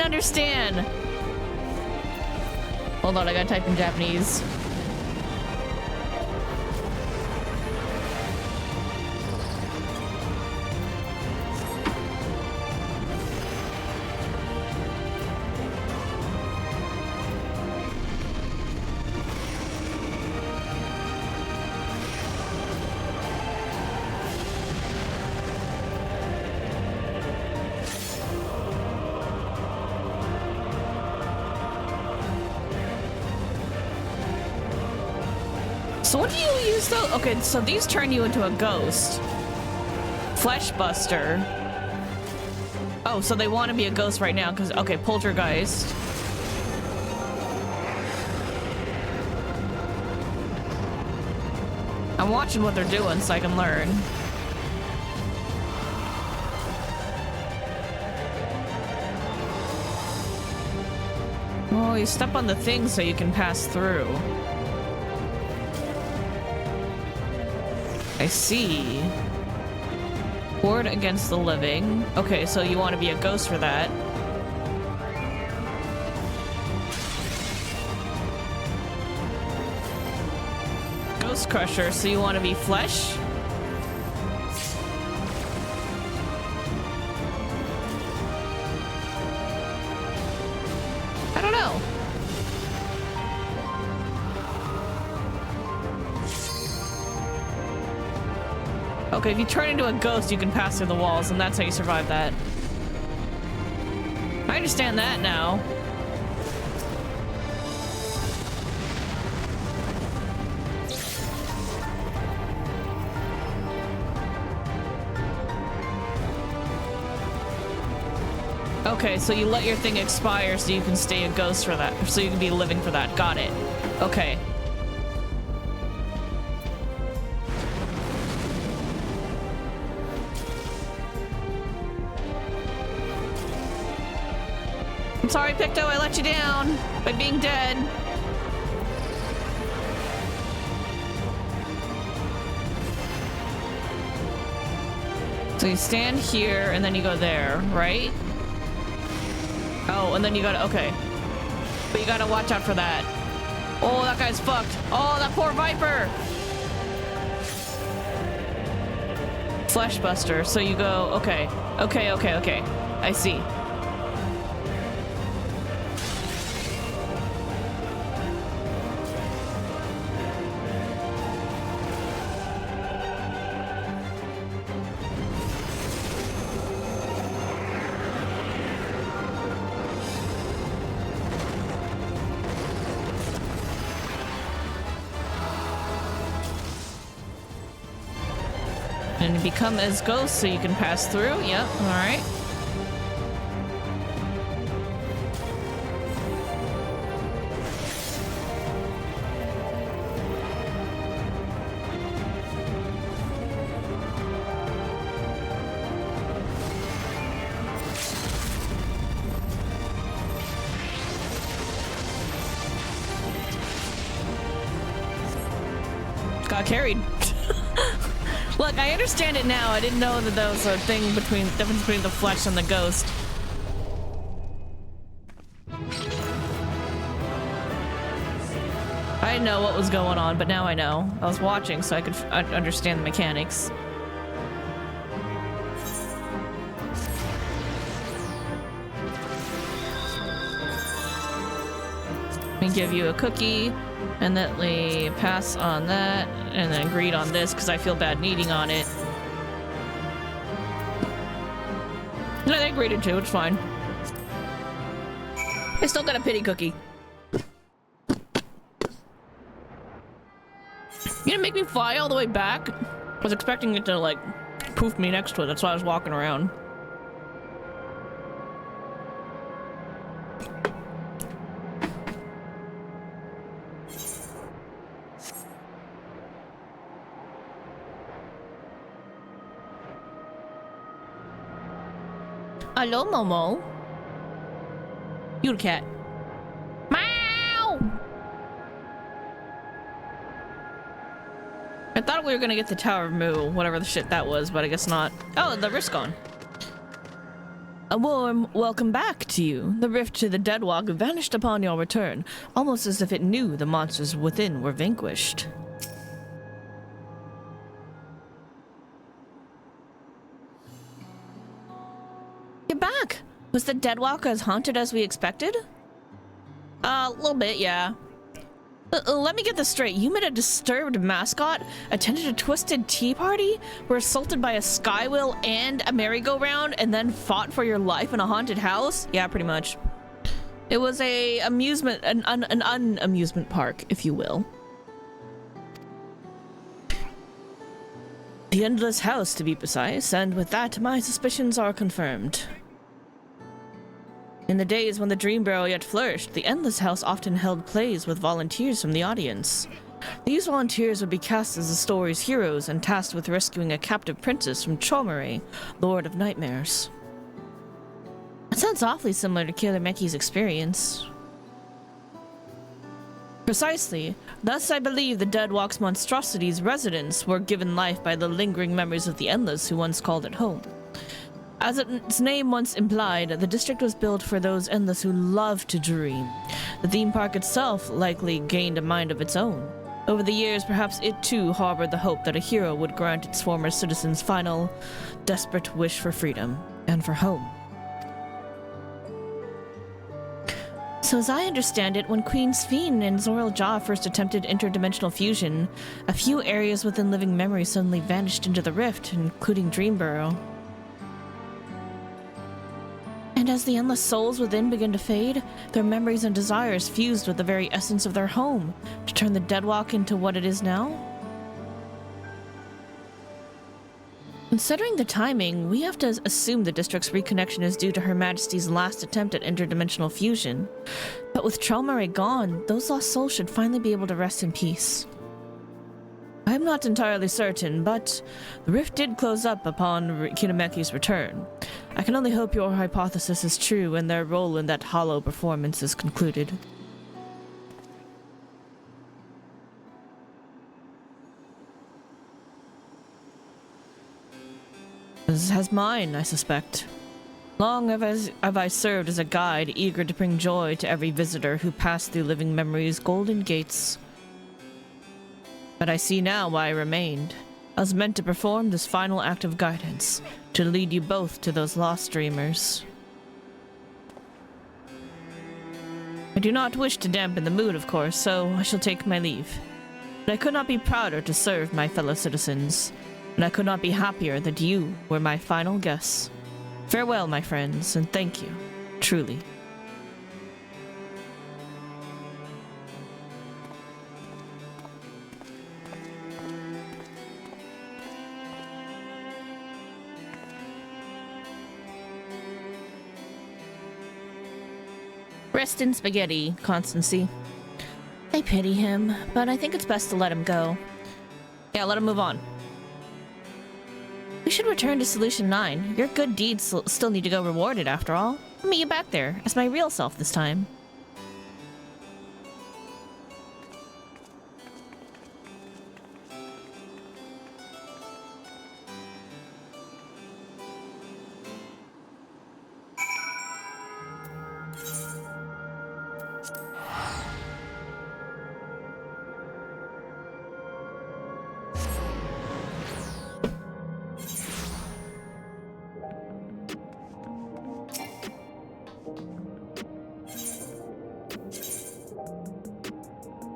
Understand. Hold on, I gotta type in Japanese. So what do you use though? Okay, so these turn you into a ghost. Fleshbuster. Oh, so they want to be a ghost right now because, okay, poltergeist. I'm watching what they're doing so I can learn. Oh, you step on the thing so you can pass through. I see. Ward against the living. Okay, so you want to be a ghost for that. Ghost Crusher, so you want to be flesh? I don't know. Okay, if you turn into a ghost, you can pass through the walls, and that's how you survive that. I understand that now. Okay, so you let your thing expire so you can stay a ghost for that, so you can be living for that. Got it. Okay. I'm sorry, Picto, I let you down by being dead. So you stand here and then you go there, right? Oh, and then you gotta, okay. But you gotta watch out for that. Oh, that guy's fucked. Oh, that poor Viper. Fleshbuster, so you go, okay. Okay. I see. And become as ghosts so you can pass through. Yep, alright. Got carried. Look, I understand it now. I didn't know that there was a thing between difference between the flesh and the ghost. I didn't know what was going on, but now I know. I was watching so I could understand the mechanics. Let me give you a cookie. And then we pass on that, and then greed on this because I feel bad needing on it. No, they greeted too, it's fine. I still got a pity cookie. You gonna make me fly all the way back? I was expecting it to like poof me next to it, that's why I was walking around. Hello, Momo. You the cat. Meow! I thought we were gonna get the Tower of Moo, whatever the shit that was, but I guess not. Oh, the rift's gone. A warm welcome back to you. The rift to the Deadwalk vanished upon your return, almost as if it knew the monsters within were vanquished. You're back! Was the Deadwalk as haunted as we expected? A little bit, yeah. Let me get this straight. You met a disturbed mascot, attended a twisted tea party, were assaulted by a skywheel and a merry-go-round, and then fought for your life in a haunted house? Yeah, pretty much. It was a amusement, an un-amusement park, if you will. The Endless House, to be precise, and with that, my suspicions are confirmed. In the days when the Dream Barrel yet flourished, the Endless House often held plays with volunteers from the audience. These volunteers would be cast as the story's heroes and tasked with rescuing a captive princess from Chomare, Lord of Nightmares. That sounds awfully similar to Killer Meki's experience. Precisely. Thus I believe the Deadwalk's monstrosity's residents were given life by the lingering memories of the Endless who once called it home. As its name once implied, the district was built for those Endless who love to dream. The theme park itself likely gained a mind of its own. Over the years, perhaps it too harbored the hope that a hero would grant its former citizens' final, desperate wish for freedom and for home. So as I understand it, when Queen Sphene and Zoral Ja first attempted interdimensional fusion, a few areas within living memory suddenly vanished into the rift, including Dreamburrow. And as the endless souls within began to fade, their memories and desires fused with the very essence of their home, to turn the Deadwalk into what it is now? Considering the timing, we have to assume the district's reconnection is due to Her Majesty's last attempt at interdimensional fusion. But with Chomare gone, those lost souls should finally be able to rest in peace. I'm not entirely certain, but the rift did close up upon Kinameki's return. I can only hope your hypothesis is true and their role in that hollow performance is concluded. As has mine, I suspect. Long have I served as a guide, eager to bring joy to every visitor who passed through living memory's golden gates. But I see now why I remained. I was meant to perform this final act of guidance, to lead you both to those lost dreamers. I do not wish to dampen the mood, of course, so I shall take my leave. But I could not be prouder to serve my fellow citizens, and I could not be happier that you were my final guests. Farewell, my friends, and thank you, truly. Rest in spaghetti, Constancy. I pity him, but I think it's best to let him go. Yeah, let him move on. We should return to Solution 9. Your good deeds still need to go rewarded, after all. I'll meet you back there, as my real self this time.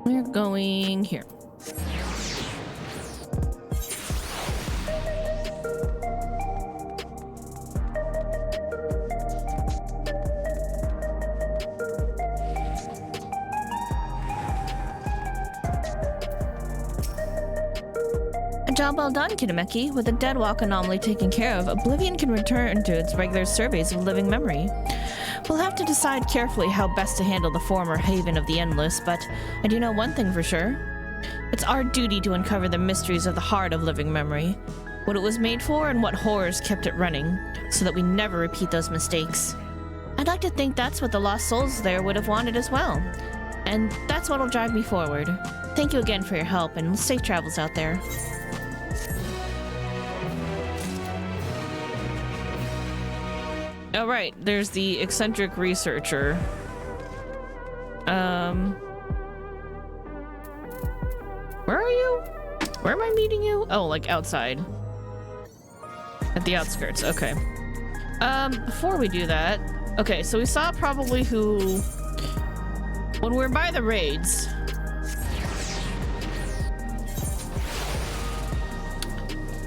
We're going here. A job well done, Kitameki. With the Deadwalk anomaly taken care of, Oblivion can return to its regular surveys of living memory. We'll have to decide carefully how best to handle the former haven of the Endless, but I do know one thing for sure. It's our duty to uncover the mysteries of the heart of living memory, what it was made for and what horrors kept it running, so that we never repeat those mistakes. I'd like to think that's what the lost souls there would have wanted as well, and that's what'll drive me forward. Thank you again for your help, and safe travels out there. Oh, right, there's the eccentric researcher. Where are you? Where am I meeting you? Oh, like outside. At the outskirts, okay. Before we do that... Okay, so we saw probably who... When we're by the raids...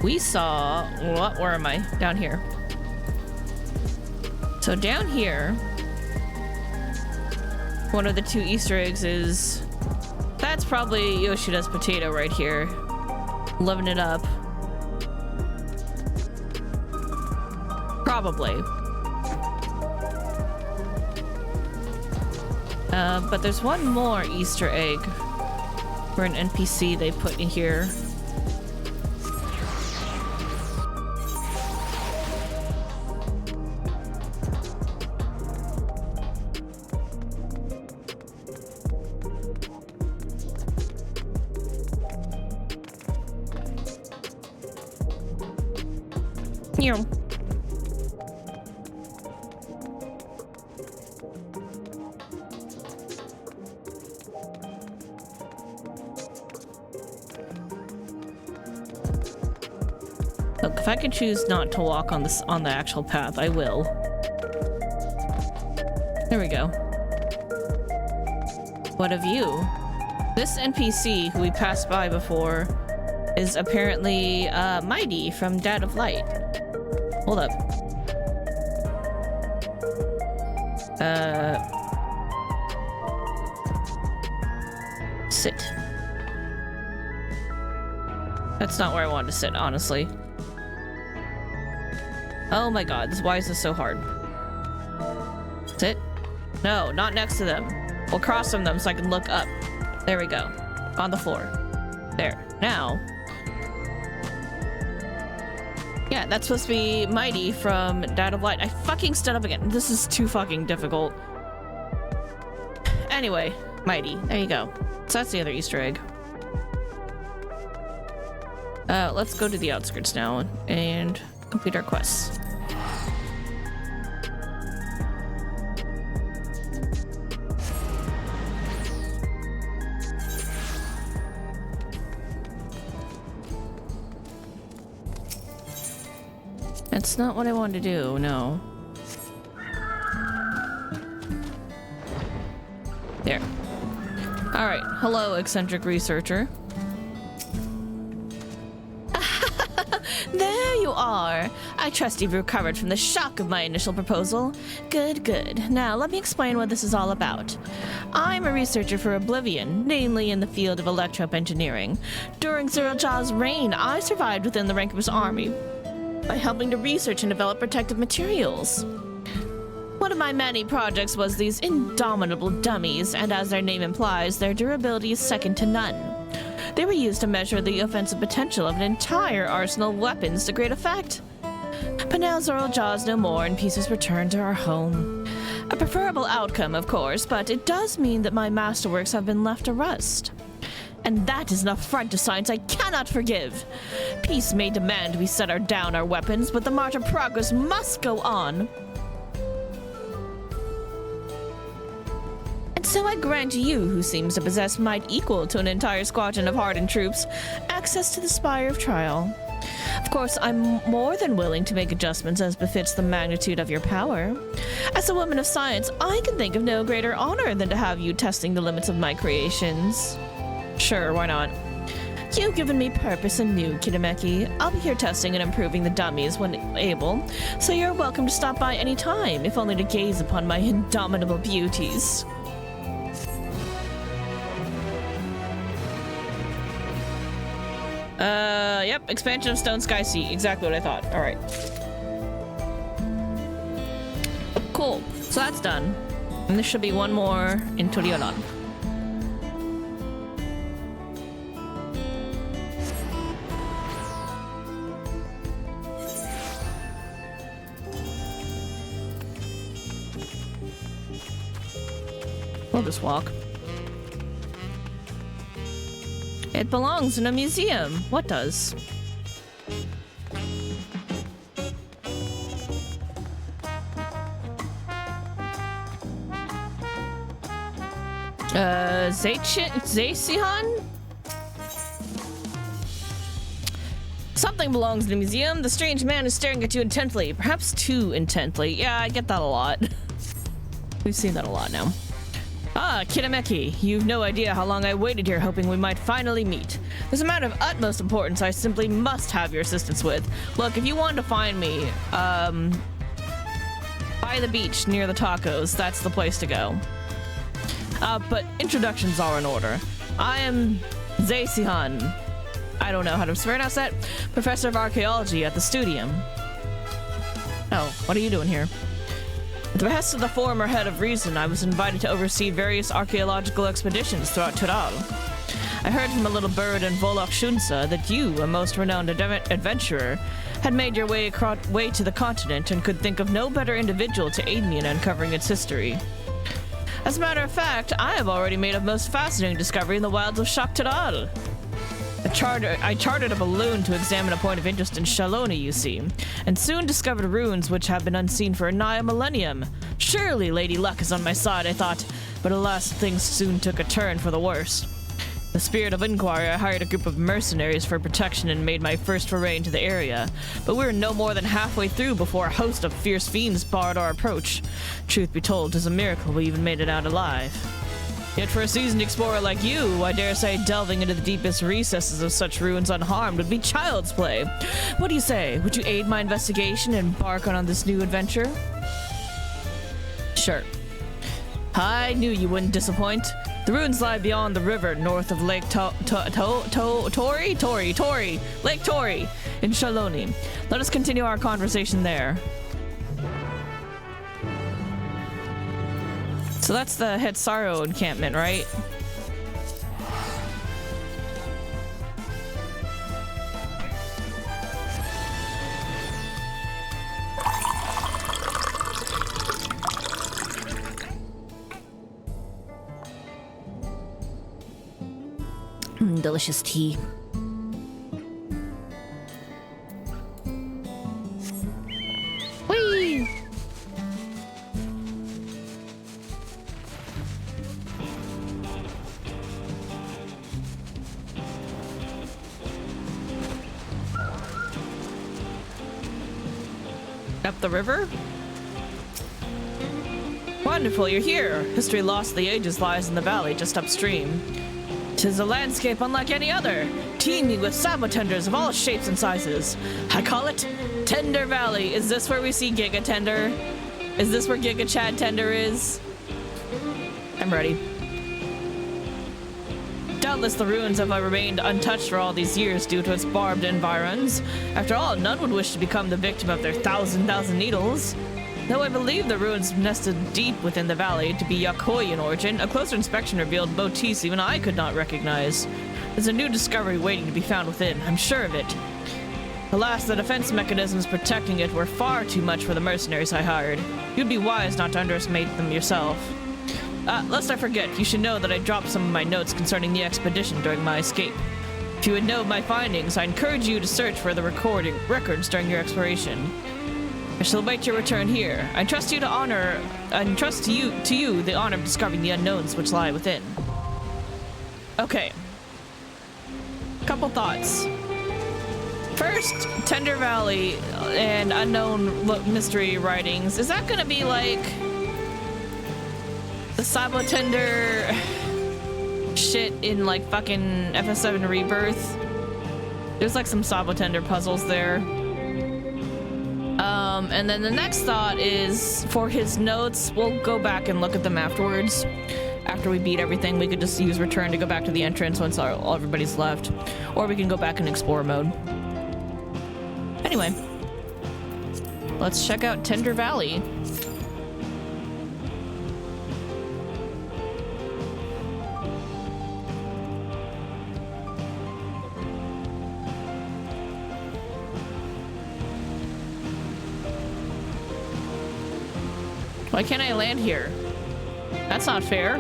We saw... What? Where am I? Down here. So down here, one of the two Easter eggs is... That's probably Yoshida's potato right here. Loving it up. Probably. But there's one more Easter egg for an NPC they put in here. Here. Look, if I could choose not to walk on the actual path, I will. There we go. What of you? This NPC who we passed by before is apparently Mighty from Dad of Light. Hold up. Sit. That's not where I wanted to sit, honestly. Oh my god, why is this so hard? Sit? No, not next to them. We'll cross from them so I can look up. There we go. On the floor. There. Now... Yeah, that's supposed to be Mighty from Dad of Light. I fucking stood up again. This is too fucking difficult. Anyway, Mighty. There you go. So that's the other Easter egg. Let's go to the outskirts now and complete our quests. That's not what I wanted to do, no. There. Alright, hello, eccentric researcher. There you are! I trust you've recovered from the shock of my initial proposal. Good, good. Now, let me explain what this is all about. I'm a researcher for Oblivion, namely in the field of electrop engineering. During Zero Jaw's reign, I survived within the rank of his army by helping to research and develop protective materials. One of my many projects was these indomitable dummies, and as their name implies, their durability is second to none. They were used to measure the offensive potential of an entire arsenal of weapons to great effect. But now Zoral Jaw's no more, and pieces return to our home. A preferable outcome, of course, but it does mean that my masterworks have been left to rust. And that is an affront to science I cannot forgive. Peace may demand we set down our weapons, but the march of progress must go on. And so I grant you, who seems to possess might equal to an entire squadron of hardened troops, access to the Spire of Trial. Of course, I'm more than willing to make adjustments as befits the magnitude of your power. As a woman of science, I can think of no greater honor than to have you testing the limits of my creations. Sure, why not? You've given me purpose anew, Kidameki. I'll be here testing and improving the dummies when able, so you're welcome to stop by any time, if only to gaze upon my indomitable beauties. Yep, expansion of Stone Sky Sea. Exactly what I thought. Alright. Cool. So that's done. And there should be one more in Toriolan. We'll just walk. It belongs in a museum. What does? Zacihan? Something belongs in a museum. The strange man is staring at you intently. Perhaps too intently. Yeah, I get that a lot. We've seen that a lot now. Ah, Kidameki, you've no idea how long I waited here hoping we might finally meet. There's a matter of utmost importance I simply must have your assistance with. Look, if you want to find me, by the beach near the tacos, that's the place to go. But introductions are in order. I am Zacihan. I don't know how to pronounce that. Professor of Archaeology at the Studium. Oh, what are you doing here? At the behest of the former head of Reason, I was invited to oversee various archaeological expeditions throughout Tural. I heard from a little bird in Volok Shunsa that you, a most renowned adventurer, had made your way to the continent and could think of no better individual to aid me in uncovering its history. As a matter of fact, I have already made a most fascinating discovery in the wilds of Shak Tural. I chartered a balloon to examine a point of interest in Shaloni, you see, and soon discovered ruins which have been unseen for nigh a millennium. Surely Lady Luck is on my side, I thought, but alas, things soon took a turn for the worse. In the spirit of inquiry, I hired a group of mercenaries for protection and made my first foray into the area, but we were no more than halfway through before a host of fierce fiends barred our approach. Truth be told, 'tis a miracle we even made it out alive. Yet for a seasoned explorer like you, I dare say delving into the deepest recesses of such ruins unharmed would be child's play. What do you say? Would you aid my investigation and embark on this new adventure? Sure. I knew you wouldn't disappoint. The ruins lie beyond the river, north of Lake Lake Tori in Shaloni. Let us continue our conversation there. So that's the Hetsaro encampment, right? Delicious tea. Whee! Up the river? Wonderful, you're here. History lost to the ages lies in the valley just upstream. 'Tis a landscape unlike any other, teeming with Samo tenders of all shapes and sizes. I call it Tender Valley. Is this where we see Giga Tender? Is this where Giga Chad Tender is? I'm ready. Doubtless the ruins have remained untouched for all these years due to its barbed environs. After all, none would wish to become the victim of their thousand needles. Though I believe the ruins nested deep within the valley to be Yakoi in origin, a closer inspection revealed motifs even I could not recognize. There's a new discovery waiting to be found within, I'm sure of it. Alas, the defense mechanisms protecting it were far too much for the mercenaries I hired. You'd be wise not to underestimate them yourself. Lest I forget, you should know that I dropped some of my notes concerning the expedition during my escape. If you would know my findings, I encourage you to search for the records during your exploration. I shall await your return here. I entrust to you the honor of discovering the unknowns which lie within. Okay. Couple thoughts. First, Tender Valley and unknown mystery writings. Is that gonna be like the Sabo Tender shit in like fucking FF7 Rebirth? There's like some Sabo Tender puzzles there. And then the next thought is for his notes, we'll go back and look at them afterwards. After we beat everything, we could just use return to go back to the entrance once everybody's left. Or we can go back in explore mode. Anyway, let's check out Tender Valley. Why can't I land here? That's not fair.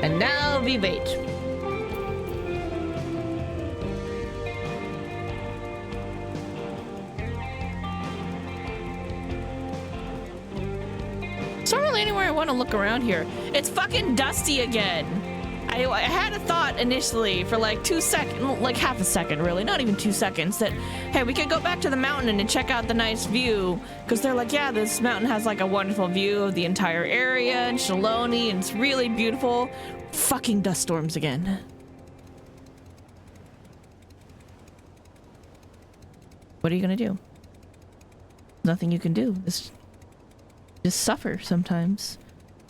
And now we wait. It's not really anywhere I want to look around here. It's fucking dusty again. I had a thought initially for like 2 seconds, like half a second really, not even 2 seconds, that, hey, we could go back to the mountain and check out the nice view. Because they're like, yeah, this mountain has like a wonderful view of the entire area and Shaloni, and it's really beautiful. Fucking dust storms again. What are you gonna do? Nothing you can do. Just suffer sometimes.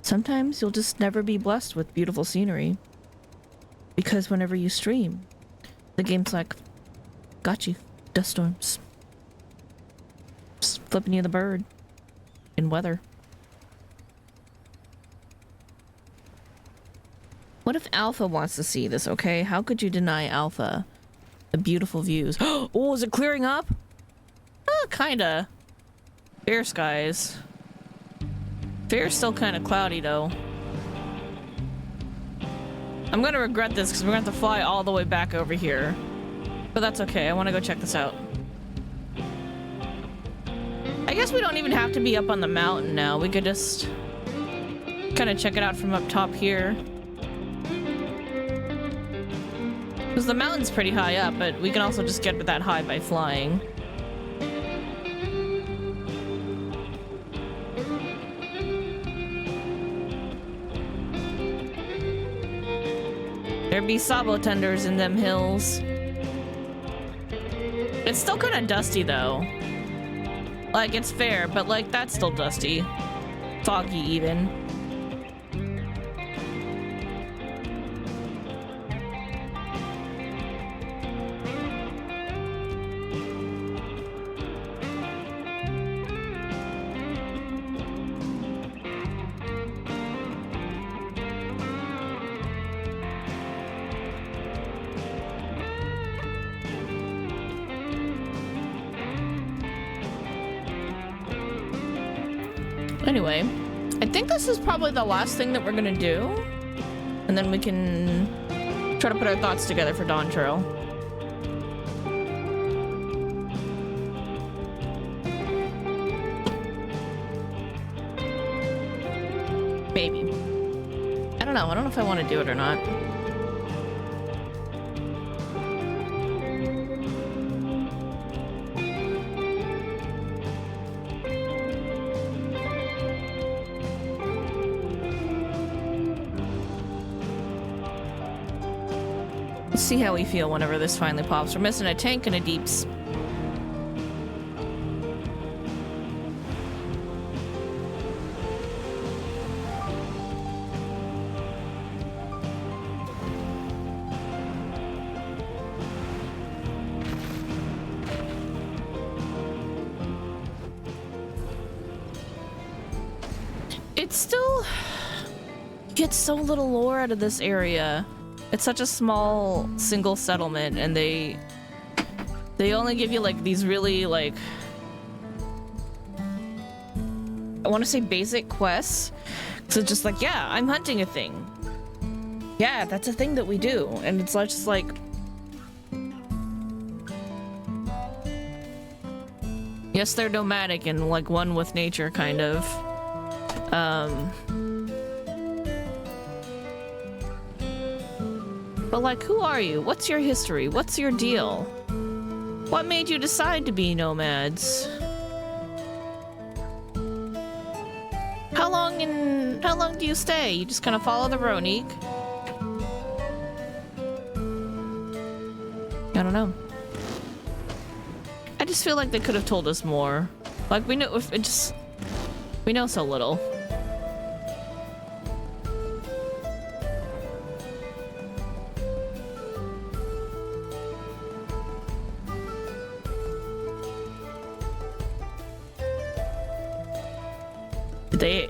Sometimes you'll just never be blessed with beautiful scenery. Because whenever you stream, the game's like, got you, dust storms. Just flipping you the bird in weather. What if Alpha wants to see this, okay? How could you deny Alpha the beautiful views? Oh, is it clearing up? Kinda. Fair skies. Fair's still kind of cloudy, though. I'm gonna regret this because we're gonna have to fly all the way back over here. But that's okay. I want to go check this out. I guess we don't even have to be up on the mountain now. We could just kind of check it out from up top here. Because the mountain's pretty high up, but we can also just get that high by flying. There be Sabo Tenders in them hills. It's still kind of dusty though. Like, it's fair, but like, that's still dusty. Foggy even. Anyway, I think this is probably the last thing that we're gonna do. And then we can try to put our thoughts together for Dawntrail. Maybe. I don't know. I don't know if I want to do it or not. Let's see how we feel whenever this finally pops. We're missing a tank and a deeps. It still gets so little lore out of this area. It's such a small single settlement, and they only give you like these really like, I want to say basic quests. So just like, yeah, I'm hunting a thing. Yeah, that's a thing that we do, and it's just like, yes, they're nomadic and like one with nature, kind of. But like, who are you? What's your history? What's your deal? What made you decide to be nomads? How long do you stay? You just kind of follow the Ronik? I don't know. I just feel like they could have told us more. Like, we know if it just, we know so little.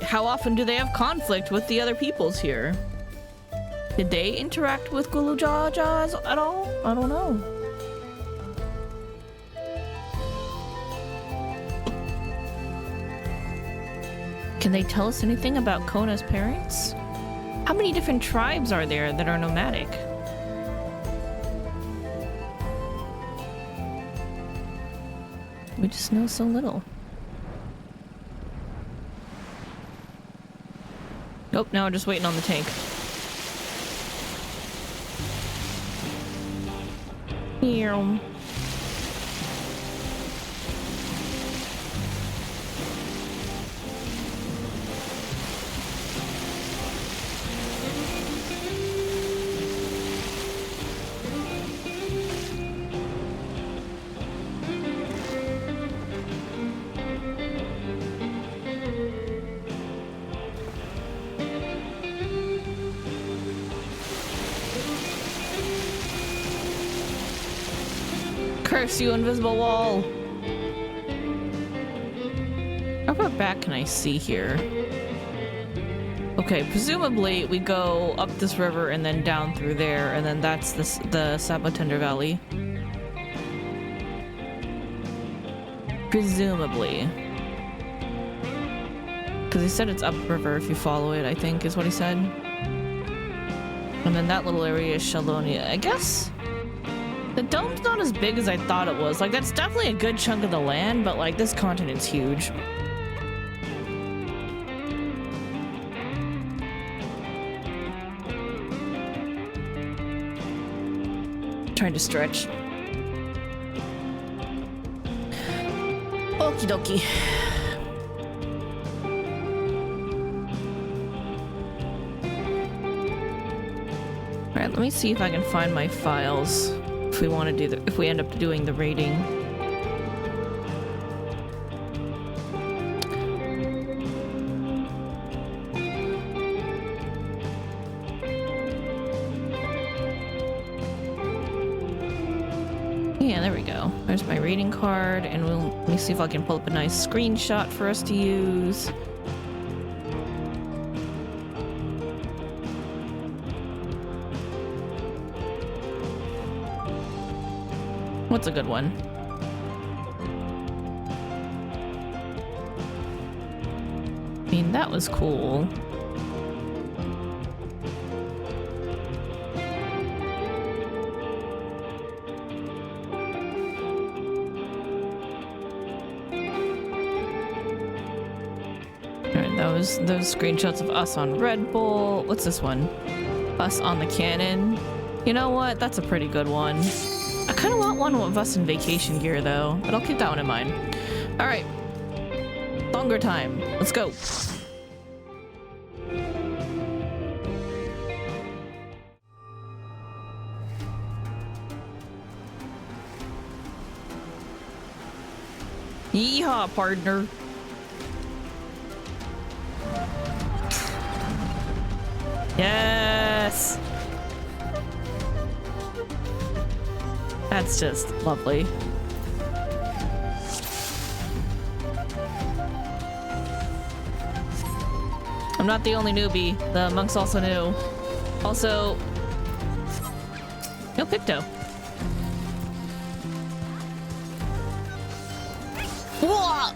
How often do they have conflict with the other peoples here? Did they interact with Gulujajas at all? I don't know. Can they tell us anything about Kona's parents? How many different tribes are there that are nomadic? We just know so little. Nope, now we're just waiting on the tank. Here. Curse you, invisible wall! How far back can I see here? Okay, presumably we go up this river and then down through there, and then that's the Sabotender Valley. Presumably. Because he said it's upriver if you follow it, I think, is what he said. And then that little area is Shalonia. I guess the dome's not as big as I thought it was. Like, that's definitely a good chunk of the land, but like, this continent's huge. Trying to stretch. Okie dokie. Alright, let me see if I can find my files if we want to do if we end up doing the raiding. Yeah, there we go. There's my raiding card, and let me see if I can pull up a nice screenshot for us to use. What's a good one? I mean, that was cool. Alright, those screenshots of us on Red Bull. What's this one? Us on the cannon. You know what? That's a pretty good one. I kind of want one of us in vacation gear, though, but I'll keep that one in mind. All right. Longer time. Let's go. Yeehaw, partner. Yes. That's just lovely. I'm not the only newbie. The monk's also new. Also, no Picto. Whoa!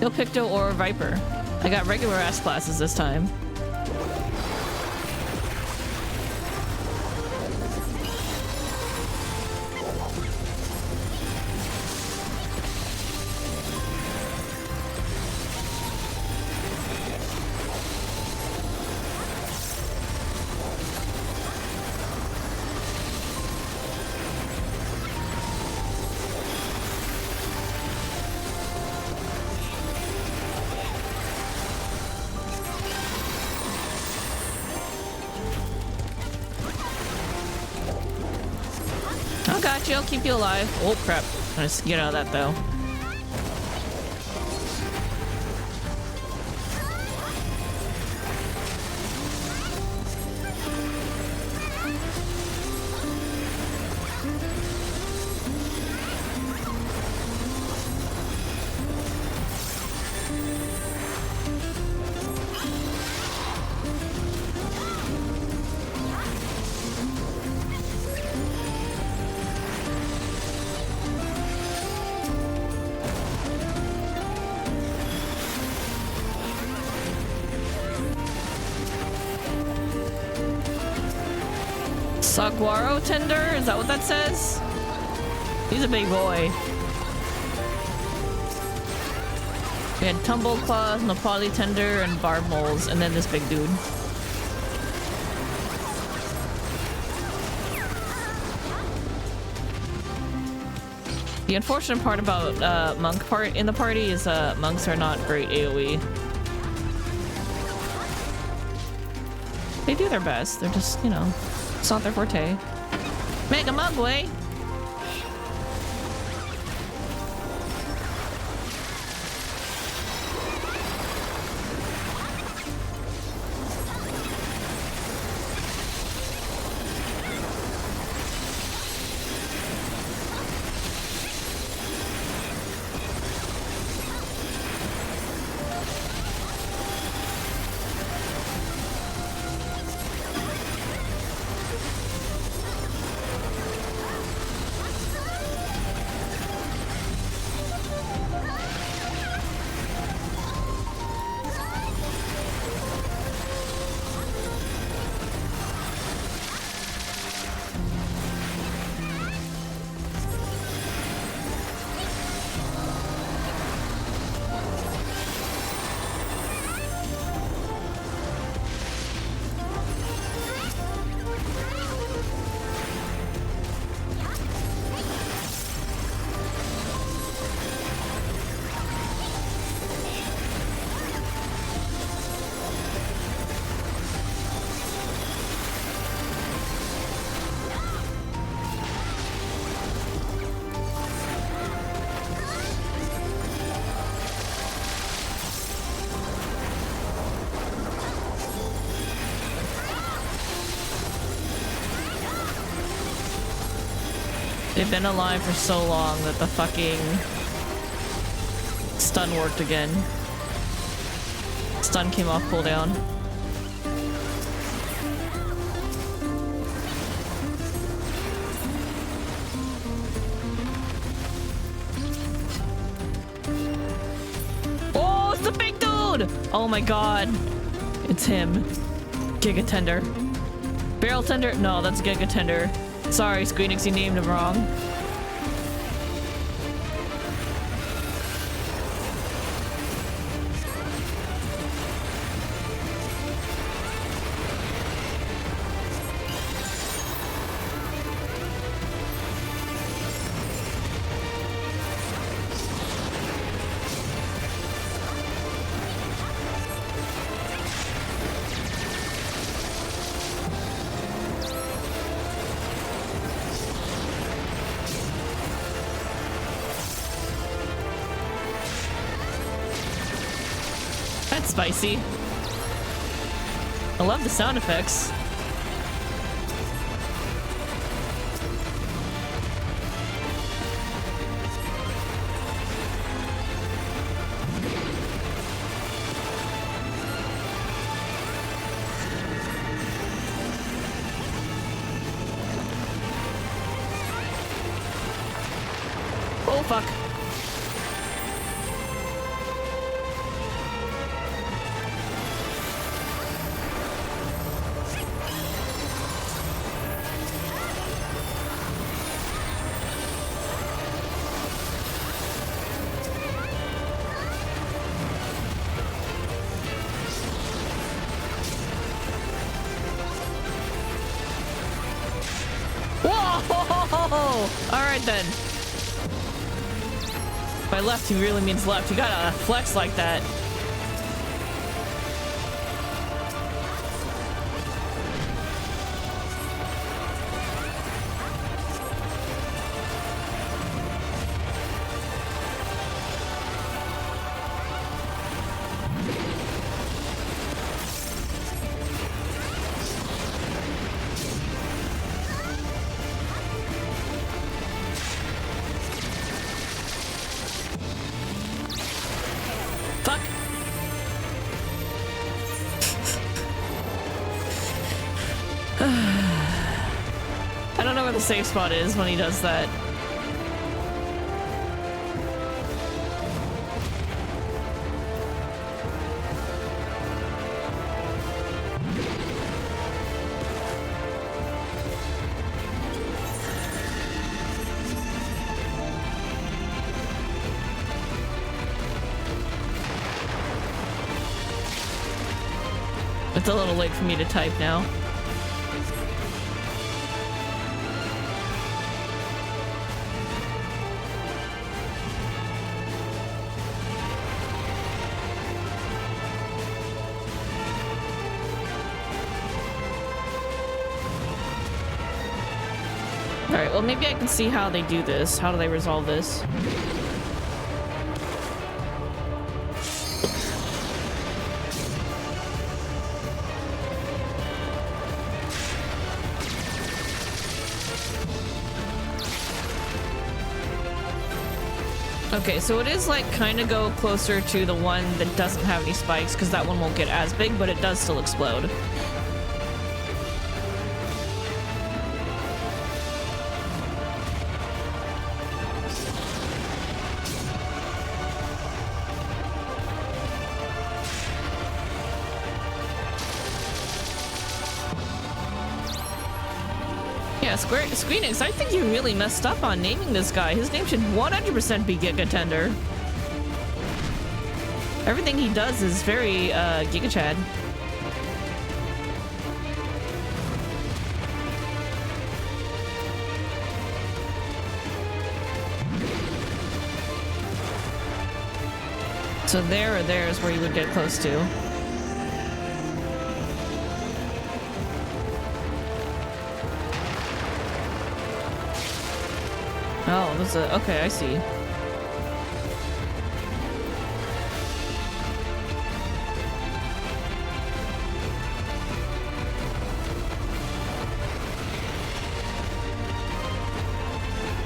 No Picto or Viper. I got regular ass classes this time. I'll keep you alive. Oh crap. Let's get out of that though. Saguaro tender? Is that what that says? He's a big boy. We had tumble claws, Nepali tender, and barb moles, and then this big dude. The unfortunate part about monk part in the party is monks are not great AoE. They do their best. They're just, you know, it's not their forte. Mega Mugway! They've been alive for so long that the fucking stun worked again. Stun came off cooldown. Oh, it's the big dude! Oh my god. It's him. Giga Tender. Barrel Tender? No, that's Giga Tender. Sorry, Squeenix, you named him wrong. That's spicy. I love the sound effects. Oh, fuck. Whoa! Alright then. By left, he really means left. You gotta flex like that. I don't know where the safe spot is when he does that. It's a little late for me to type now. Alright, well maybe I can see how they do this. How do they resolve this? Okay, so it is like kind of go closer to the one that doesn't have any spikes, because that one won't get as big, but it does still explode. Square Enix, I think you really messed up on naming this guy. His name should 100% be Giga Tender. Everything he does is very Giga Chad. So there or there is where you would get close to. Oh, that's a... okay, I see.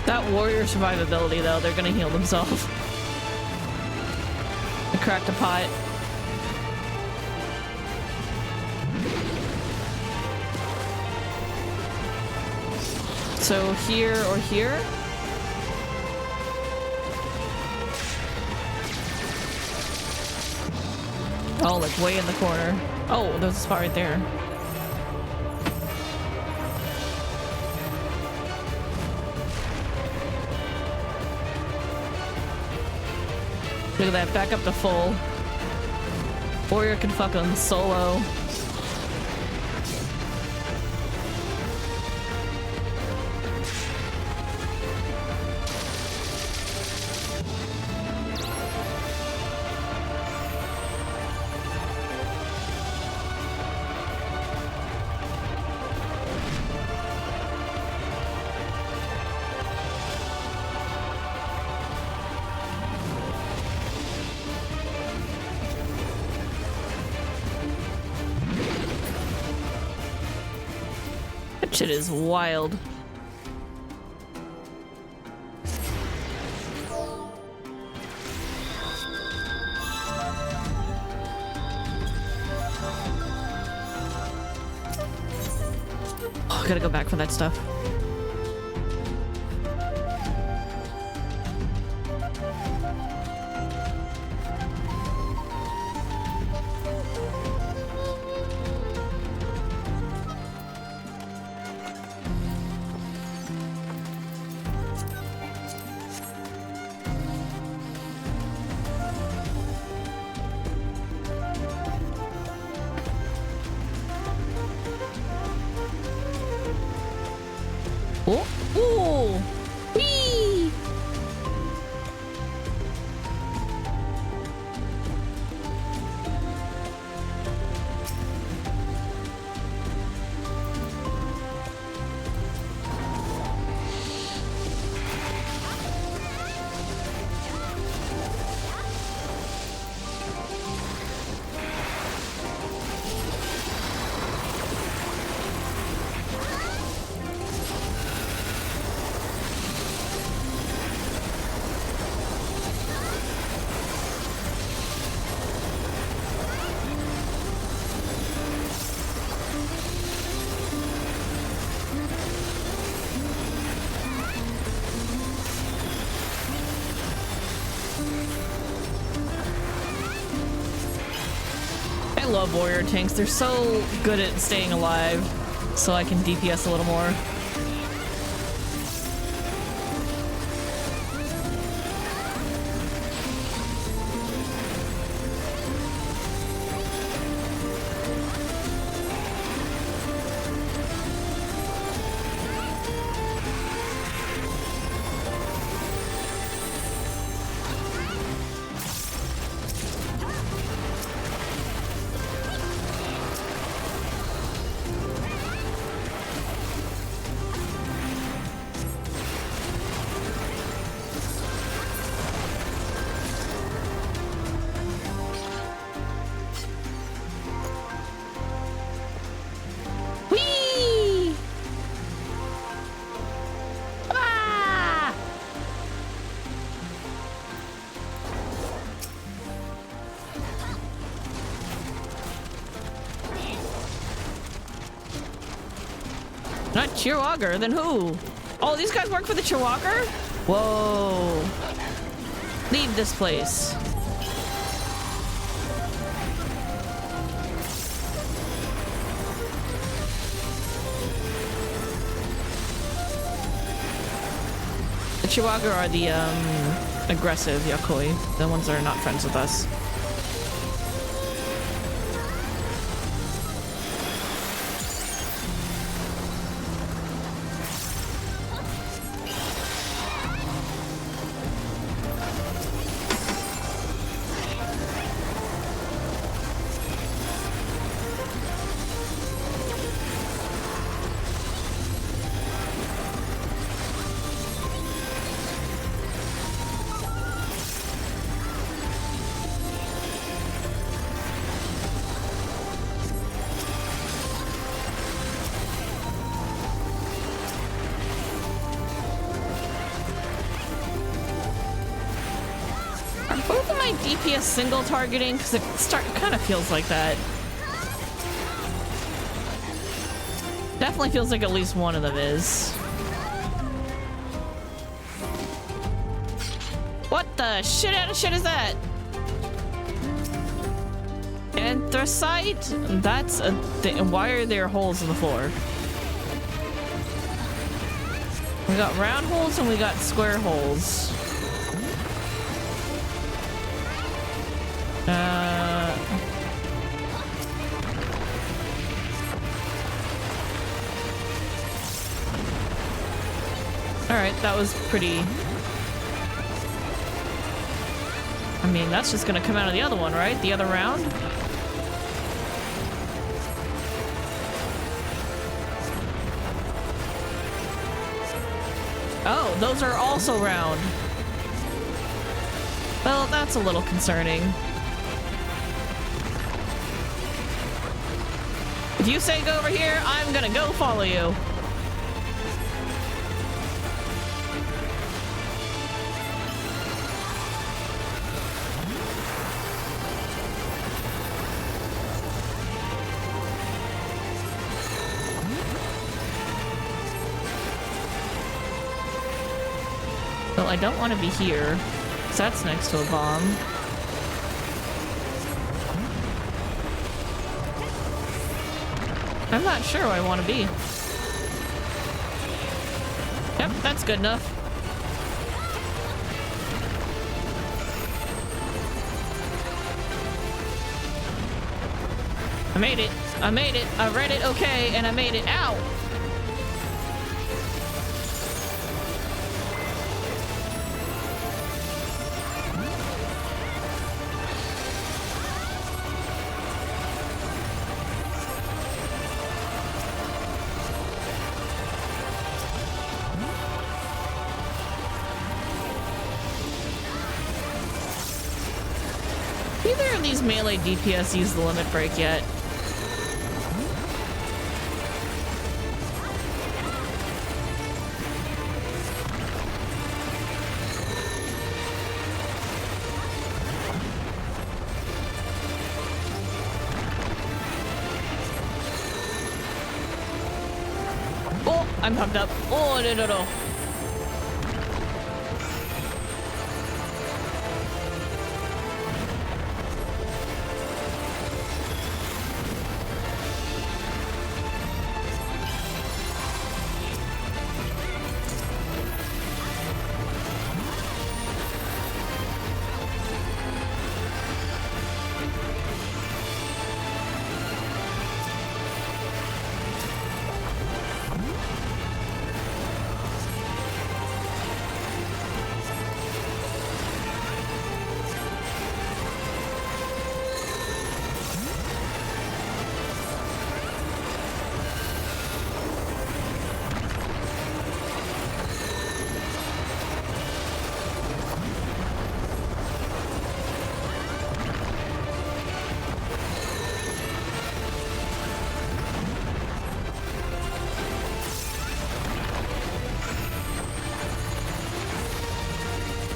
That warrior survivability, though, they're gonna heal themselves. I cracked a pot. So here or here? Oh, like way in the corner. Oh, there's a spot right there. Look at that, back up to full. Warrior can fucking solo. That shit is wild. Oh, I gotta go back for that stuff. Oh, ooh, whee! I love warrior tanks. They're so good at staying alive, so I can DPS a little more. Whee! Ah! Not Cheerwalker, then who? Oh, these guys work for the Cheerwalker? Whoa. Leave this place. The Cheerwalker are the aggressive Yakoi, the ones that are not friends with us. Both of my DPS single targeting, because it kind of feels like that. Definitely feels like at least one of them is. What the shit out of shit is that? Anthracite? That's a thing. Why are there holes in the floor? We got round holes and we got square holes. Alright, that was pretty... I mean, that's just gonna come out of the other one, right? The other round? Oh, those are also round. Well, that's a little concerning. If you say go over here, I'm gonna go follow you. Well, I don't want to be here, because that's next to a bomb. I'm not sure where I want to be. Yep, that's good enough. I made it. I made it. I read it okay, and I made it. Ow! Neither of these melee DPS use the limit break yet. Oh, I'm pumped up. Oh, no.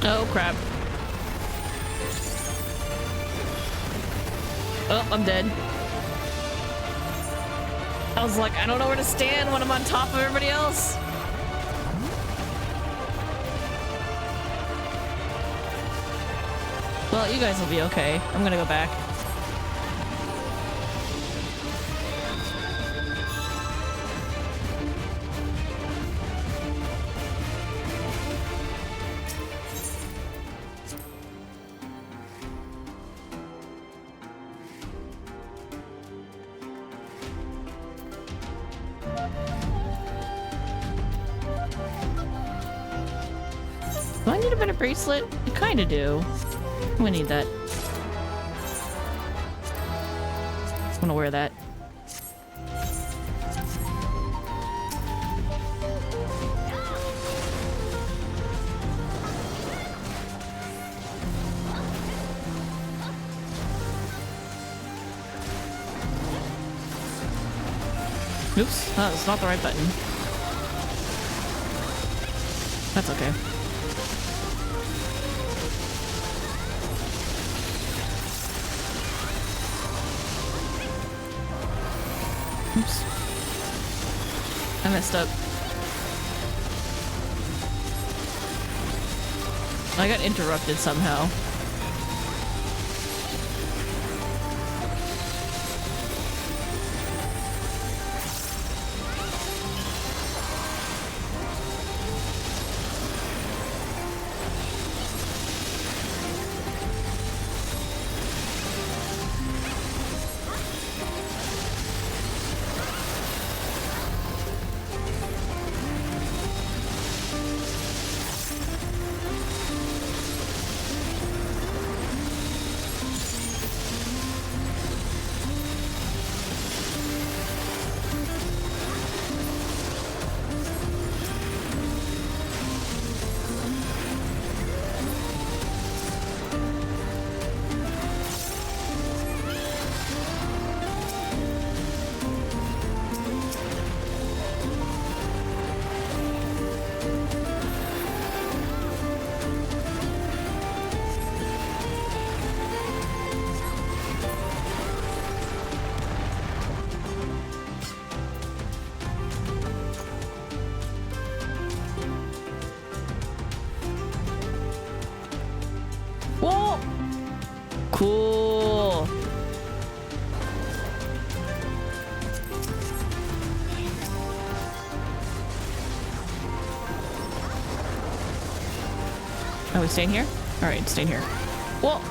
Oh, crap. Oh, I'm dead. I was like, I don't know where to stand when I'm on top of everybody else. Well, you guys will be okay. I'm gonna go back. Do I need a better bracelet? I kinda do. We need that. I'm gonna wear that. Oops, that was not the right button. That's okay. Oops. I messed up. I got interrupted somehow. Cool. Are we staying here? All right, staying here. Well.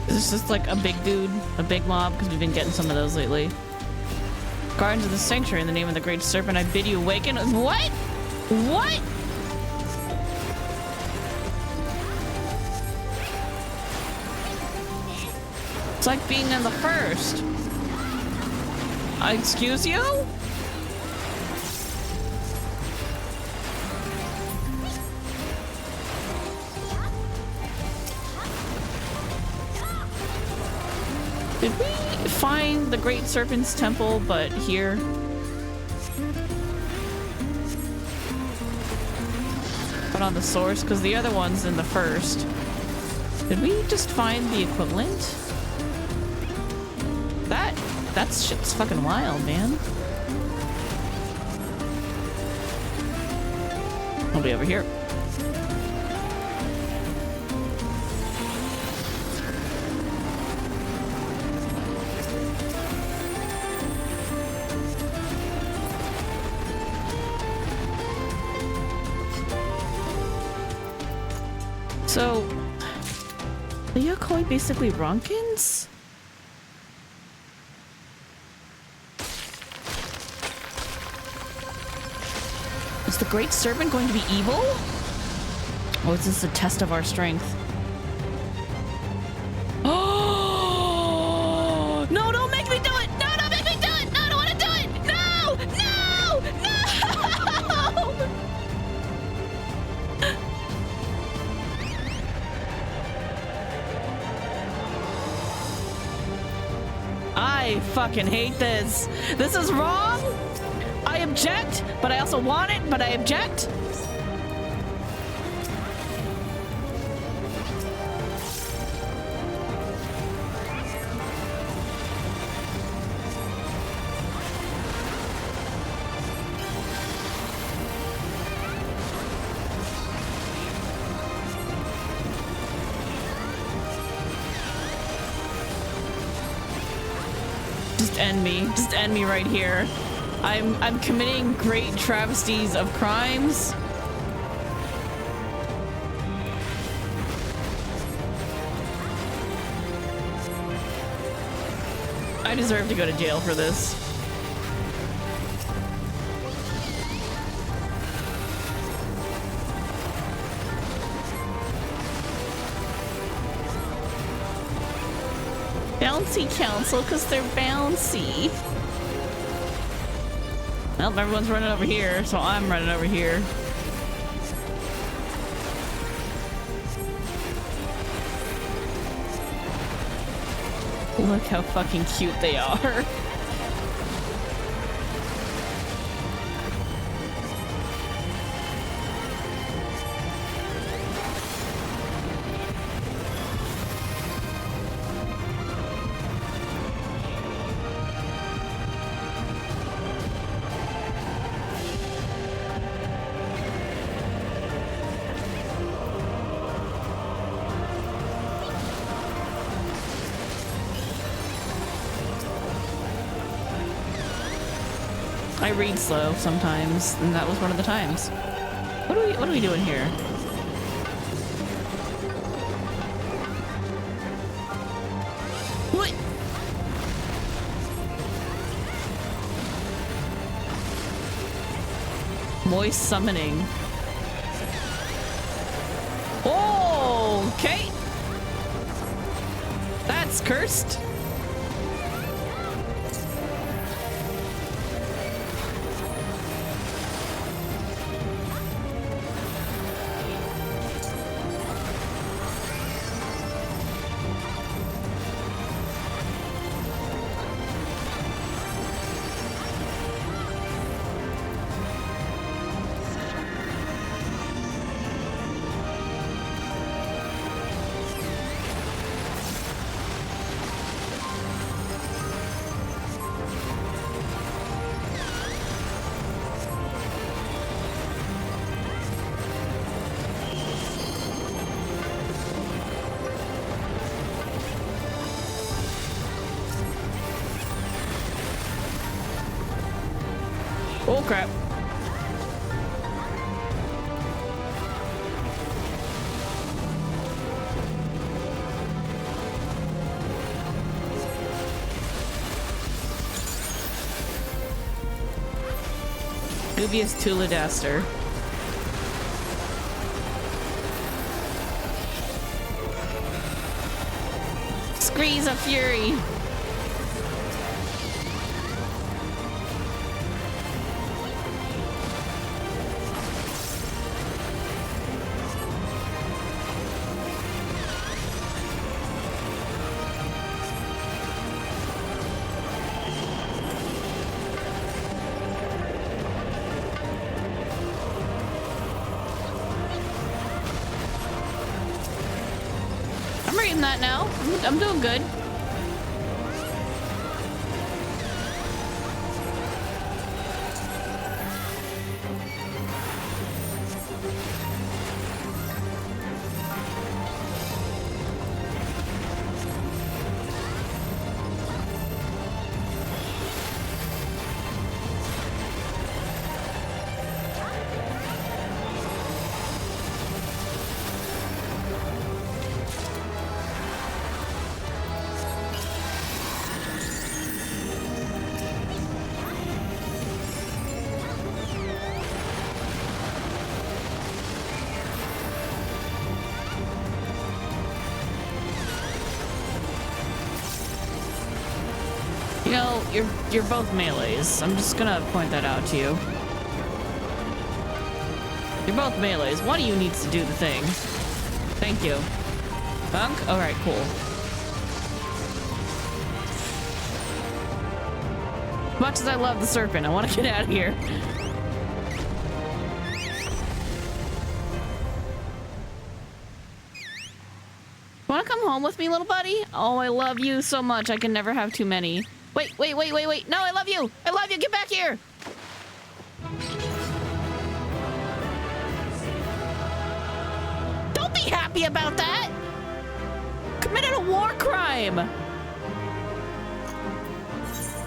Is this just like a big dude, a big mob? Because we've been getting some of those lately. Guardians of the Sanctuary, in the name of the Great Serpent, I bid you awaken. What? What? It's like being in the first. Excuse you? Did we find the Great Serpent's temple, but here? But on the source, because the other one's in the first. Did we just find the equivalent? That shit's fucking wild, man. I'll be over here. So, the Yokoi basically Ronkins? Is the Great Serpent going to be evil? Or is this a test of our strength? Oh! No, don't make me do it! No, don't make me do it! No, I don't want to do it! No! No! No! I fucking hate this. This is wrong. I object, but I also want it, but I object. Just end me. Just end me right here. I'm committing great travesties of crimes. I deserve to go to jail for this. Bouncy council, because they're bouncy. Well, everyone's running over here, so I'm running over here. Look how fucking cute they are. I read slow sometimes, and that was one of the times. What What are we doing here? What? Moist summoning. Okay. That's cursed. Oh crap. Dubious Tulidaster. Screeze of Fury. That now. I'm doing good. You know, you're both melees. I'm just gonna point that out to you. You're both melees. One of you needs to do the thing. Thank you. Bunk? Alright, cool. As much as I love the serpent, I want to get out of here. Want to come home with me, little buddy? Oh, I love you so much. I can never have too many. Wait. No, I love you. I love you. Get back here. Don't be happy about that. Committed a war crime.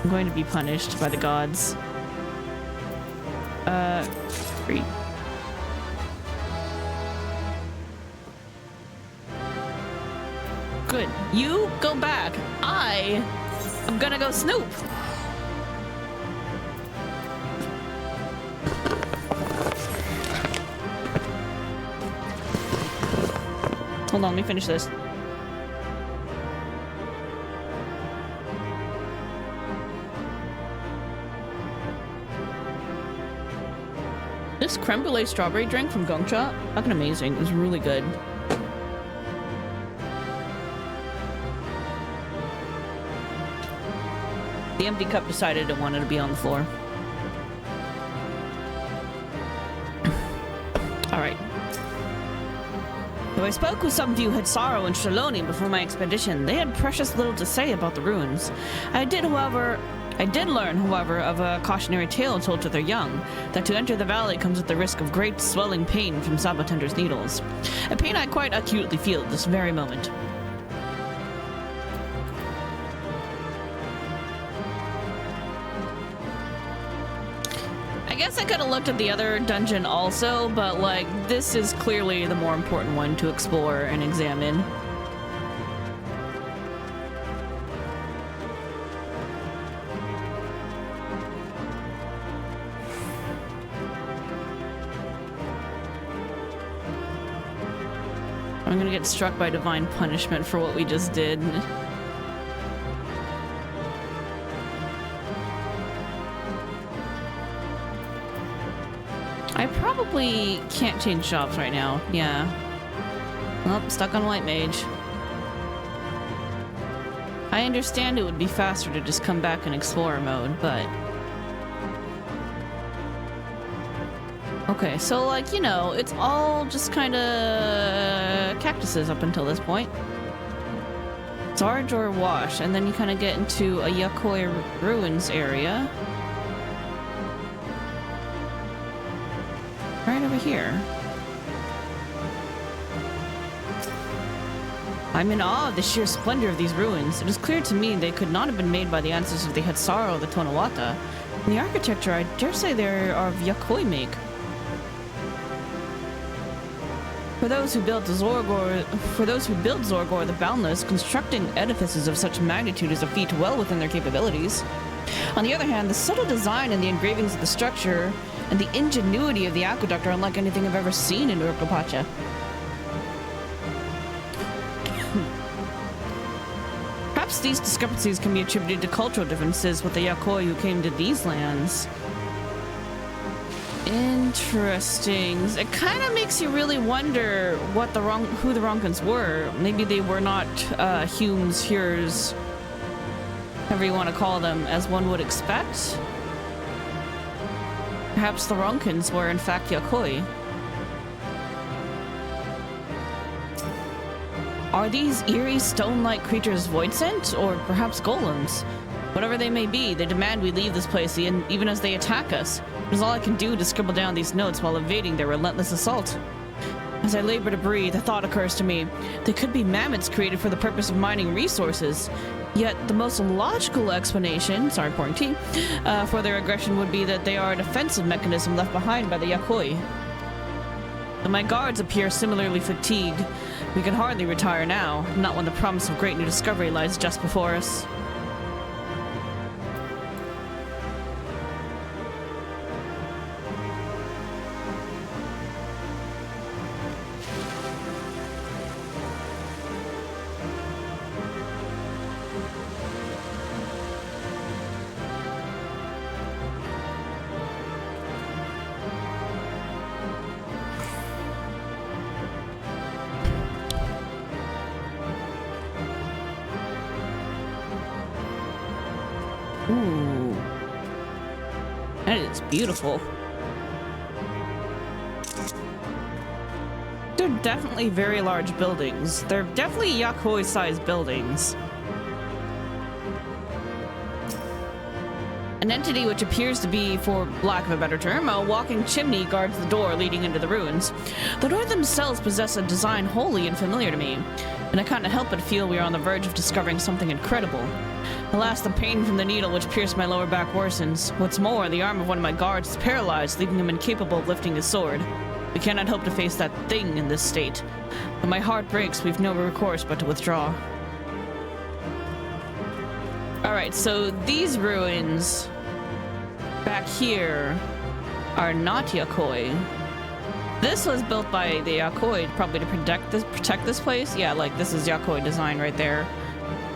I'm going to be punished by the gods. Free. Good. You go back. I'm gonna go snoop. Hold on, let me finish this. This creme brulee strawberry drink from Gongcha, fucking amazing. It was really good. The empty cup decided it wanted to be on the floor. Alright. Though I spoke with some of you had sorrow and Shaloni before my expedition, they had precious little to say about the ruins. I did learn, however, of a cautionary tale told to their young, that to enter the valley comes at the risk of great swelling pain from Sabatender's needles. A pain I quite acutely feel at this very moment. guess I could have looked at the other dungeon also, but like this is clearly the more important one to explore and examine. I'm gonna get struck by divine punishment for what we just did. I probably can't change jobs right now. Yeah. Well, stuck on white mage. I understand it would be faster to just come back in explorer mode, but... Okay, so like, you know, it's all just kind of cactuses up until this point. Zarge or Wash, and then you kind of get into a Yakoi ruins area. Right over here. I'm in awe of the sheer splendor of these ruins. It is clear to me they could not have been made by the ancestors of the Hetsaru or the Tonawata. In the architecture, I dare say they are of Yakoi make. For those who built Zorgor the Boundless, constructing edifices of such magnitude is a feat well within their capabilities. On the other hand, the subtle design and the engravings of the structure and the ingenuity of the aqueduct are unlike anything I've ever seen in Urquapacha. Perhaps these discrepancies can be attributed to cultural differences with the Yakoi who came to these lands. Interesting. It kind of makes you really wonder what who the Ronkins were. Maybe they were not Humes, Hures, whatever you want to call them, as one would expect. Perhaps the Ronkins were in fact Yakoi. Are these eerie stone-like creatures void sent, or perhaps golems? Whatever they may be, they demand we leave this place even as they attack us. It is all I can do to scribble down these notes while evading their relentless assault. As I labor to breathe, a thought occurs to me. They could be mammoths created for the purpose of mining resources. Yet the most logical explanation, pouring tea, for their aggression would be that they are a defensive mechanism left behind by the Yakoi. But my guards appear similarly fatigued. We can hardly retire now, not when the promise of great new discovery lies just before us. Ooh. That is beautiful. They're definitely very large buildings. They're definitely Yakoi-sized buildings. An entity which appears to be, for lack of a better term, a walking chimney guards the door leading into the ruins. The doors themselves possess a design wholly unfamiliar to me, and I can't help but feel we are on the verge of discovering something incredible. Alas, the pain from the needle which pierced my lower back worsens. What's more, the arm of one of my guards is paralyzed, leaving him incapable of lifting his sword. We cannot hope to face that thing in this state. When my heart breaks, we've no recourse but to withdraw. Alright, so these ruins back here are not Yakoi. This was built by the Yakoi probably to protect this place. Yeah, like this is Yakoi design right there.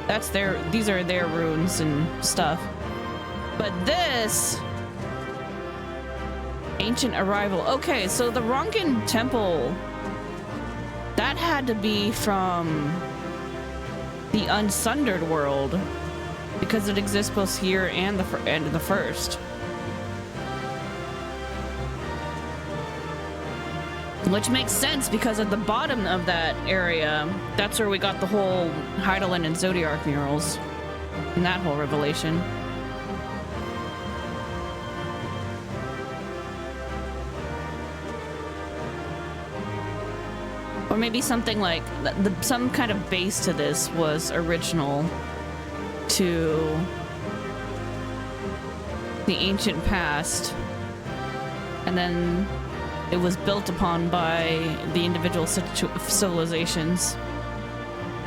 That's these are their ruins and stuff. But this ancient arrival. Okay, so the Ronkin Temple, that had to be from the Unsundered world because it exists both here and in the first. Which makes sense because at the bottom of that area, that's where we got the whole Heidelin and Zodiac murals and that whole revelation. Or maybe something like some kind of base to this was original to the ancient past. and then it was built upon by the individual civilizations.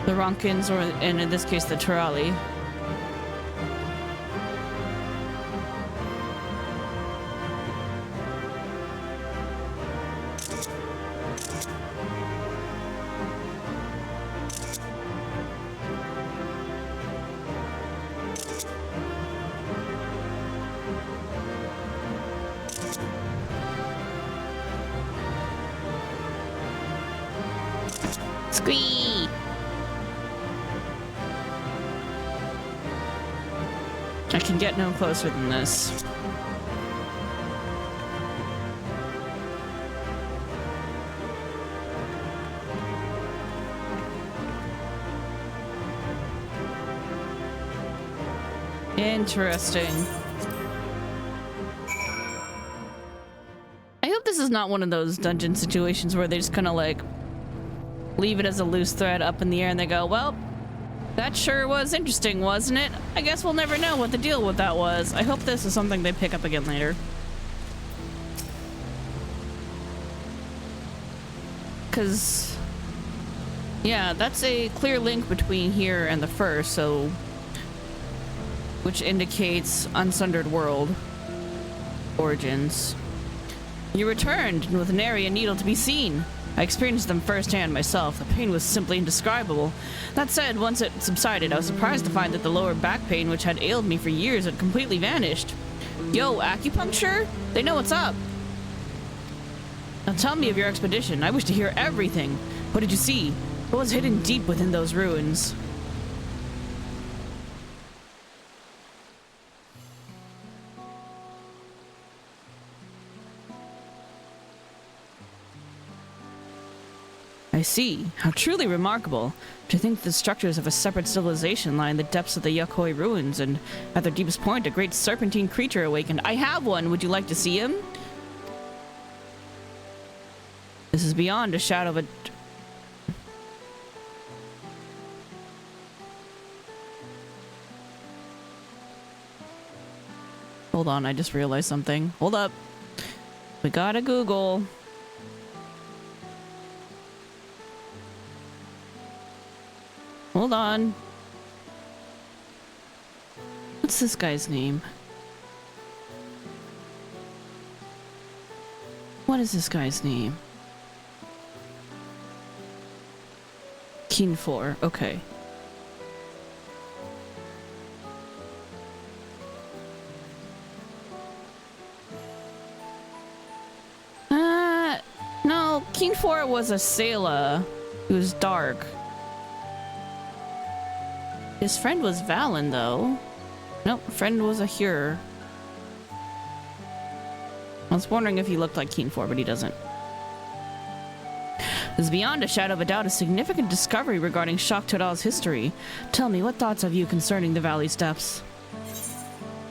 The Ronkins, or and in this case the Turali. Squee! I can get no closer than this. Interesting. I hope this is not one of those dungeon situations where they just kind of like leave it as a loose thread up in the air and they go, well, that sure was interesting, wasn't it? I guess we'll never know what the deal with that was. I hope this is something they pick up again later. Because, yeah, that's a clear link between here and the first, so... which indicates Unsundered World origins. You returned, with nary a needle to be seen. I experienced them firsthand myself. The pain was simply indescribable. That said, once it subsided, I was surprised to find that the lower back pain, which had ailed me for years, had completely vanished. Yo, acupuncture? They know what's up. Now tell me of your expedition. I wish to hear everything. What did you see? What was hidden deep within those ruins? I see. How truly remarkable. To think the structures of a separate civilization lie in the depths of the Yakoi ruins, and at their deepest point, a great serpentine creature awakened. I have one! Would you like to see him? This is beyond a shadow of a... Hold on, I just realized something. Hold up. We gotta Google. Hold on. What's this guy's name? What is this guy's name? Kinfor. Okay. No, Kinfor was a sailor. He was dark. His friend was Valen, though. Nope, friend was a Hure. I was wondering if he looked like Kinfor, but he doesn't. There's beyond a shadow of a doubt a significant discovery regarding Shok Todal's history. Tell me, what thoughts have you concerning the Valley Steppes?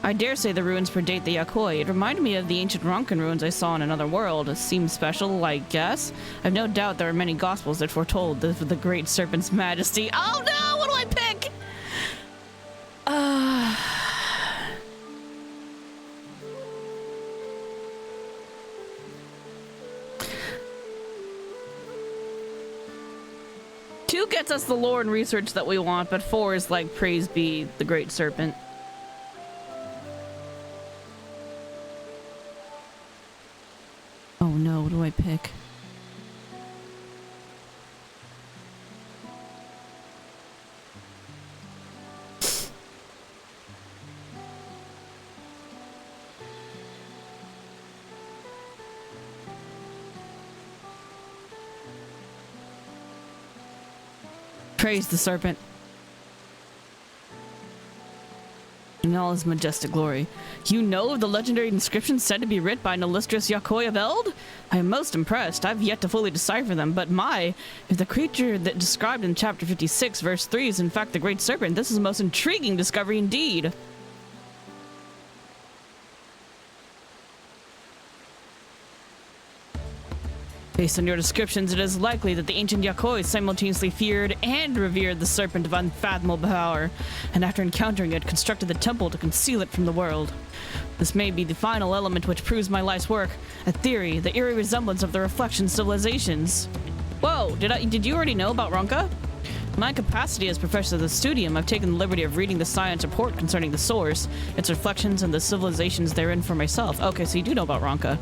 I dare say the ruins predate the Yakoi. It reminded me of the ancient Ronkan ruins I saw in another world. It seems special, I guess. I've no doubt there are many gospels that foretold the great serpent's majesty. Oh no! What do I pick? Two gets us the lore and research that we want, but 4 is like, praise be the great serpent. Oh no, what do I pick? Praise the serpent in all his majestic glory. You know of the legendary inscriptions said to be writ by an illustrious Yakoi of Eld? I am most impressed. I've yet to fully decipher them, but my, if the creature that described in chapter 56, verse 3 is in fact the great serpent, this is a most intriguing discovery indeed. Based on your descriptions, it is likely that the ancient Yakoi simultaneously feared and revered the serpent of unfathomable power, and after encountering it, constructed the temple to conceal it from the world. This may be the final element which proves my life's work, a theory, the eerie resemblance of the reflection civilizations. Whoa, did you already know about Ronka? In my capacity as professor of the studium, I've taken the liberty of reading the science report concerning the source, its reflections, and the civilizations therein for myself. Okay, so you do know about Ronka.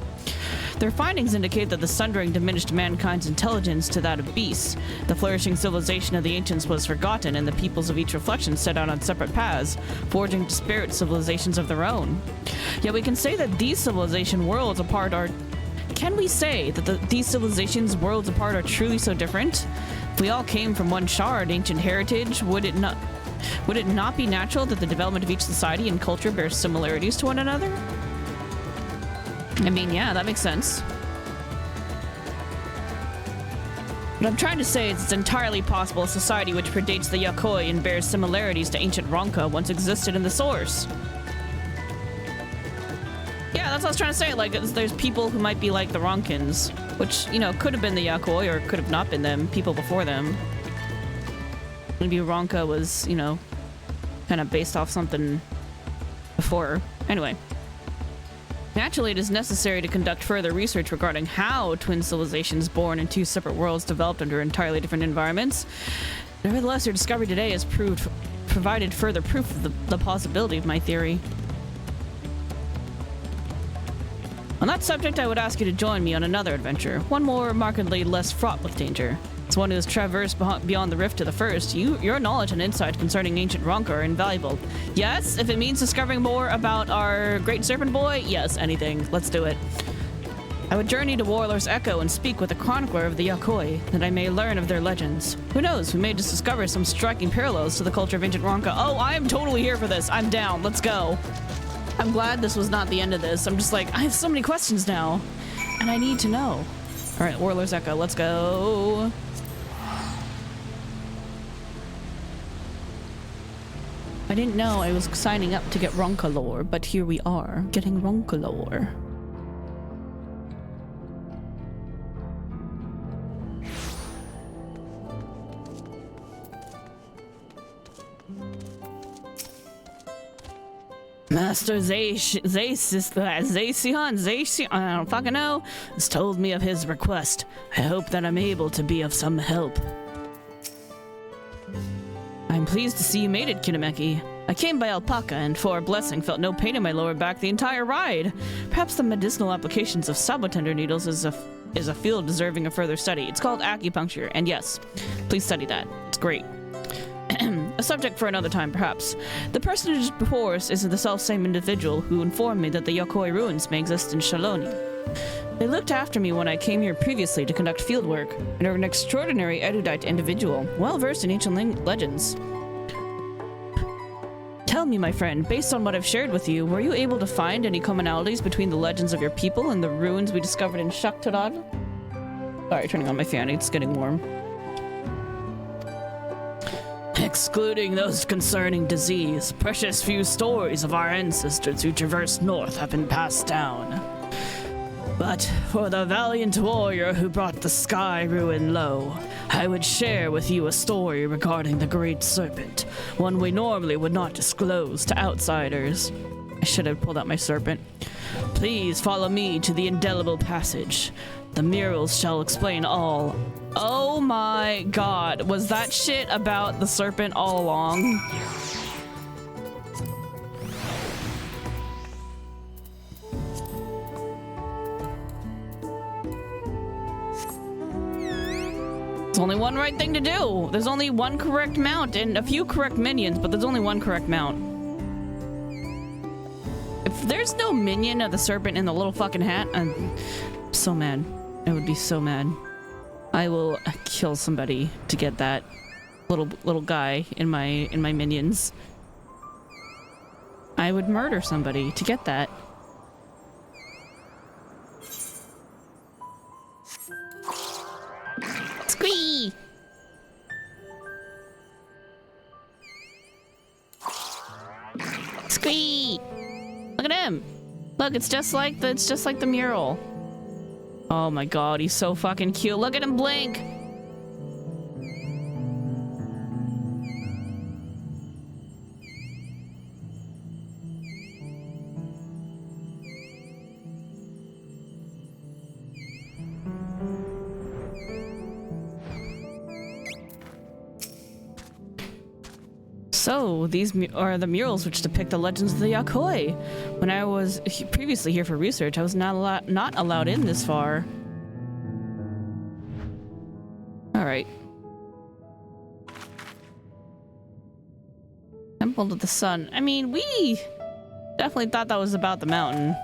Their findings indicate that the sundering diminished mankind's intelligence to that of beasts. The flourishing civilization of the ancients was forgotten, and the peoples of each reflection set out on separate paths, forging disparate civilizations of their own. Yet we can say that these civilization worlds apart are... Can we say that these civilizations worlds apart are truly so different? If we all came from one shard ancient heritage, would it not be natural that the development of each society and culture bears similarities to one another? I mean, yeah, that makes sense. What I'm trying to say is it's entirely possible a society which predates the Yakoi and bears similarities to ancient Ronka once existed in the source. Yeah, that's what I was trying to say. Like, there's people who might be like the Ronkins, which, you know, could have been the Yakoi or could have not been them, people before them. Maybe Ronka was, you know, kind of based off something before. Anyway. Naturally, it is necessary to conduct further research regarding how twin civilizations born in two separate worlds developed under entirely different environments. Nevertheless, your discovery today has provided further proof of the possibility of my theory. On that subject, I would ask you to join me on another adventure, one more markedly less fraught with danger. As one who has traversed beyond the rift to the first, your knowledge and insight concerning ancient Ronka are invaluable. Yes, if it means discovering more about our great serpent boy, yes, anything. Let's do it. I would journey to Warlord's Echo and speak with the chronicler of the Yakoi, that I may learn of their legends. Who knows, we may just discover some striking parallels to the culture of ancient Ronka. Oh, I am totally here for this. I'm down. Let's go. I'm glad this was not the end of this. I'm just like, I have so many questions now, and I need to know. All right, Warlord's Echo, let's go. I didn't know I was signing up to get Ronka lore, but here we are, getting Ronka lore. Master Zacian, I don't fucking know, has told me of his request. I hope that I'm able to be of some help. I'm pleased to see you made it, Kinameki. I came by alpaca and for a blessing felt no pain in my lower back the entire ride. Perhaps the medicinal applications of sabotender needles is a field deserving of further study. It's called acupuncture, and yes, please study that. It's great. A subject for another time, perhaps. The personage before us is the self-same individual who informed me that the Yakoi ruins may exist in Shaloni. They looked after me when I came here previously to conduct field work, and are an extraordinary erudite individual, well-versed in ancient legends. Tell me, my friend, based on what I've shared with you, were you able to find any commonalities between the legends of your people and the ruins we discovered in Shaktorad? Sorry, turning on my fan, it's getting warm. Excluding those concerning disease, precious few stories of our ancestors who traversed north have been passed down. But for the valiant warrior who brought the sky ruin low, I would share with you a story regarding the Great Serpent, one we normally would not disclose to outsiders. I should have pulled out my serpent. Please follow me to the indelible passage. The murals shall explain all. Oh my god, was that shit about the serpent all along? There's only one right thing to do. There's only one correct mount and a few correct minions, but there's only one correct mount. If there's no minion of the serpent in the little fucking hat, I'm so mad. I would be so mad. I will kill somebody to get that little guy in my minions. I would murder somebody to get that. Squee! Squee! Look at him. Look, it's just like the mural. Oh my god, he's so fucking cute. Look at him blink! So, these are the murals which depict the legends of the Yakoi. When I was previously here for research, I was not allowed in this far. Alright. Temple of the Sun. I mean, we definitely thought that was about the mountain.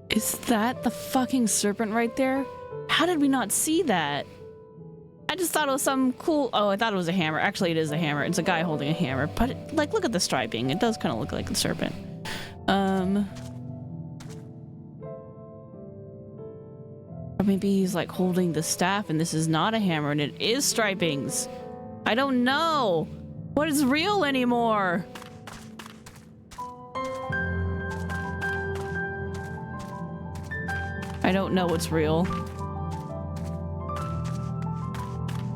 Is that the fucking serpent right there? How did we not see that? I just thought it was some cool... Oh, I thought it was a hammer. Actually, it is a hammer. It's a guy holding a hammer. But, like, look at the striping. It does kind of look like a serpent. Or maybe he's, like, holding the staff and this is not a hammer and it is stripings. I don't know. What is real anymore? I don't know what's real.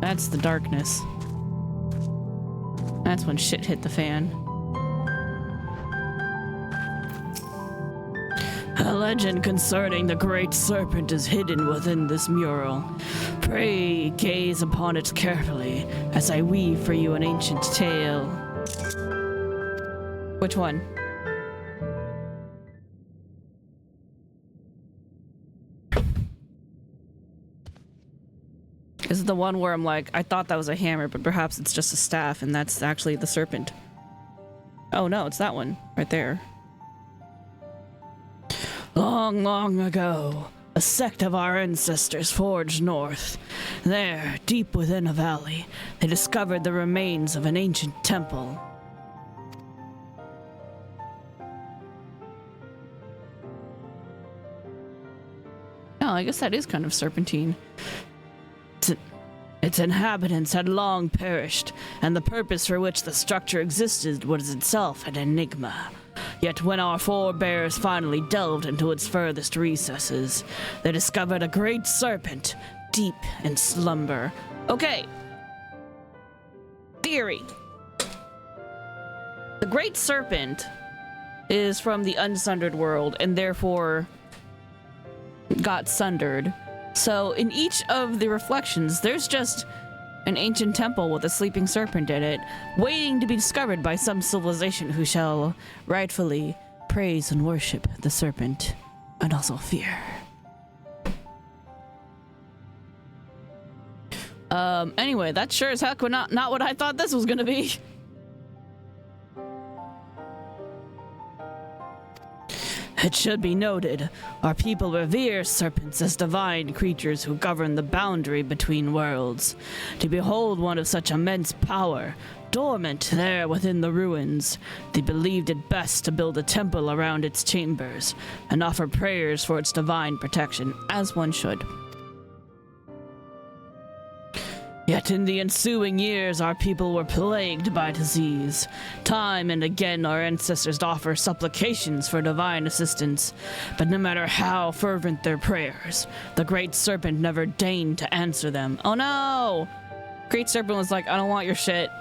That's the darkness. That's when shit hit the fan. A legend concerning the great serpent is hidden within this mural. Pray gaze upon it carefully as I weave for you an ancient tale. Which one? This is the one where I'm like, I thought that was a hammer, but perhaps it's just a staff, and that's actually the serpent. Oh no, it's that one, right there. Long, long ago, a sect of our ancestors forged north. There, deep within a valley, they discovered the remains of an ancient temple. Oh, I guess that is kind of serpentine. Its inhabitants had long perished, and the purpose for which the structure existed was itself an enigma. Yet when our forebears finally delved into its furthest recesses, they discovered a great serpent deep in slumber. Okay. Theory. The great serpent is from the unsundered world, and therefore got sundered. So in each of the reflections, there's just an ancient temple with a sleeping serpent in it, waiting to be discovered by some civilization who shall rightfully praise and worship the serpent, and also fear. Anyway, that sure as heck was not what I thought this was gonna be. It should be noted, our people revere serpents as divine creatures who govern the boundary between worlds. To behold one of such immense power, dormant there within the ruins, they believed it best to build a temple around its chambers, and offer prayers for its divine protection, as one should. Yet in the ensuing years, our people were plagued by disease. Time and again, our ancestors offer supplications for divine assistance, but no matter how fervent their prayers, the Great Serpent never deigned to answer them. Oh no! Great Serpent was like, I don't want your shit.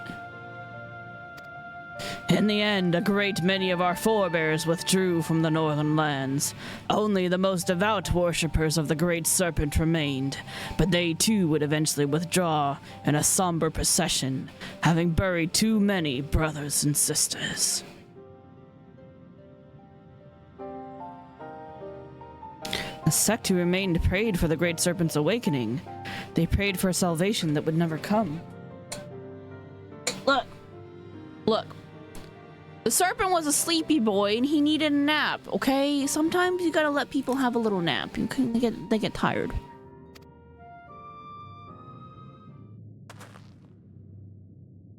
In the end, a great many of our forebears withdrew from the northern lands. Only the most devout worshippers of the Great Serpent remained, but they too would eventually withdraw in a somber procession, having buried too many brothers and sisters. The sect who remained prayed for the Great Serpent's awakening. They prayed for salvation that would never come. Look. The serpent was a sleepy boy and he needed a nap, okay? Sometimes you gotta let people have a little nap. They get tired.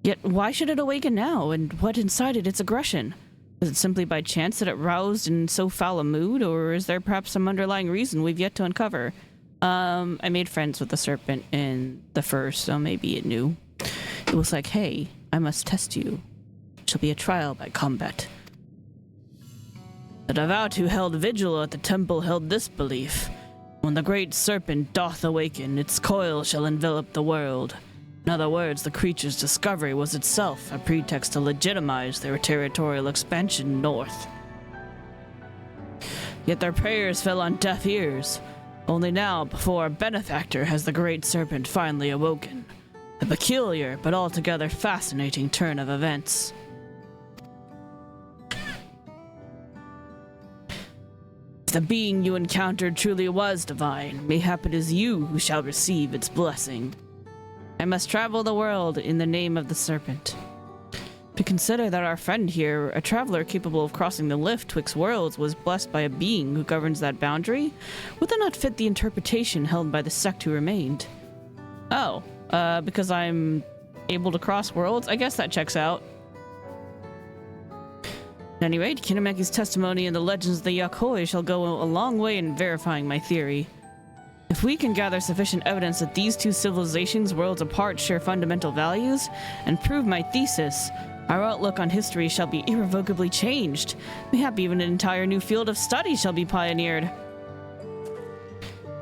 Yet why should it awaken now, and what incited its aggression? Was it simply by chance that it roused in so foul a mood, or is there perhaps some underlying reason we've yet to uncover? I made friends with the serpent in the first, so maybe it knew. It was like, hey, I must test you. Shall be a trial by combat. The devout who held vigil at the temple held this belief. When the great serpent doth awaken, its coil shall envelop the world. In other words, the creature's discovery was itself a pretext to legitimize their territorial expansion north. Yet their prayers fell on deaf ears. Only now, before our benefactor, has the great serpent finally awoken. A peculiar but altogether fascinating turn of events. If the being you encountered truly was divine, mayhap it is you who shall receive its blessing. I must travel the world in the name of the serpent. To consider that our friend here, a traveler capable of crossing the lift twixt worlds, was blessed by a being who governs that boundary, would that not fit the interpretation held by the sect who remained? Oh, because I'm able to cross worlds? I guess that checks out. At any rate, Kinameki's testimony and the legends of the Yakoi shall go a long way in verifying my theory. If we can gather sufficient evidence that these two civilizations worlds apart share fundamental values, and prove my thesis, our outlook on history shall be irrevocably changed. Mayhap even an entire new field of study shall be pioneered.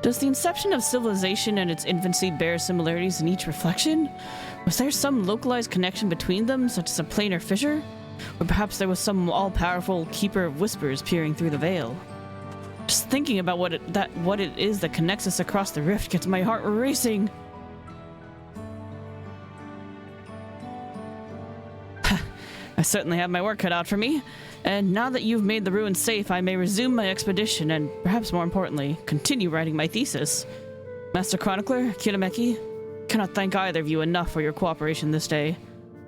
Does the inception of civilization and its infancy bear similarities in each reflection? Was there some localized connection between them, such as a planar fissure? Or perhaps there was some all-powerful keeper of whispers peering through the veil? Just thinking about what it is that connects us across the rift gets my heart racing. I certainly have my work cut out for me, and now that you've made the ruins safe, I may resume my expedition and, perhaps more importantly, continue writing my thesis. Master Chronicler, Kinameki, cannot thank either of you enough for your cooperation this day.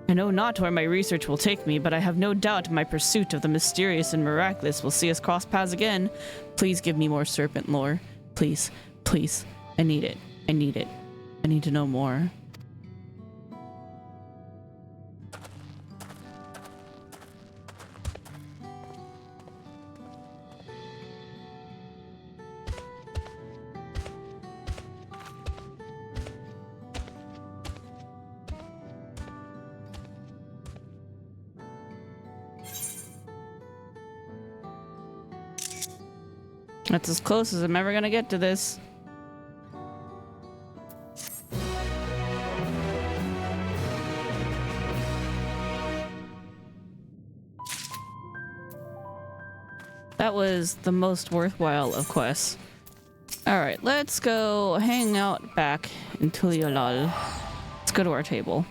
I know not where my research will take me, but I have no doubt my pursuit of the mysterious and miraculous will see us cross paths again. Please give me more serpent lore. Please, please. I need it. I need it. I need to know more. That's as close as I'm ever gonna get to this. That was the most worthwhile of quests. Alright, let's go hang out back in Tuliolal. Let's go to our table.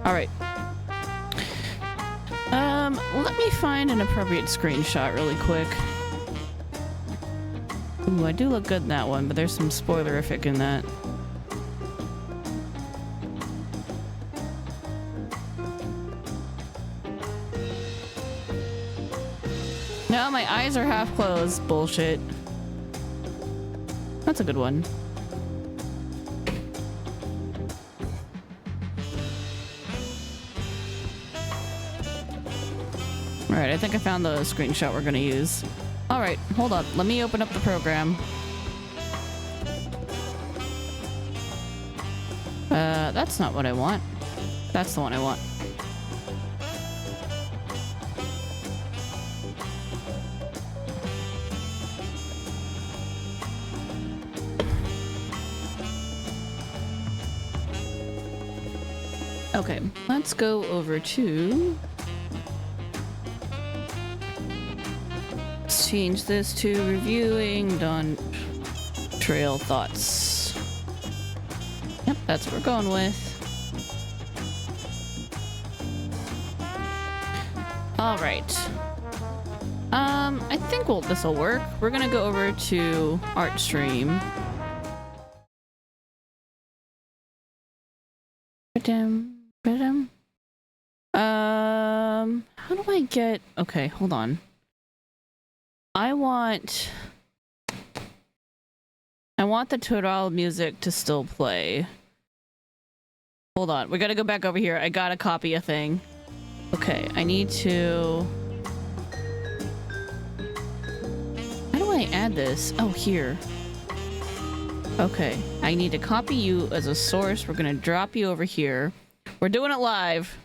Alright. Let me find an appropriate screenshot really quick. Ooh, I do look good in that one, but there's some spoilerific in that. No, my eyes are half closed. Bullshit. That's a good one. Alright, I think I found the screenshot we're gonna use. Alright, hold up. Let me open up the program. That's not what I want. That's the one I want. Okay, let's go over to... Let's change this to reviewing Dawntrail thoughts. Yep, that's what we're going with. Alright. I think this'll work. We're gonna go over to art stream. How do I get... Okay, hold on. I want the tutorial music to still play. Hold on, we gotta go back over here. I gotta copy a thing. Okay, I need to... How do I add this? Oh, here. Okay, I need to copy you as a source. We're gonna drop you over here. We're doing it live.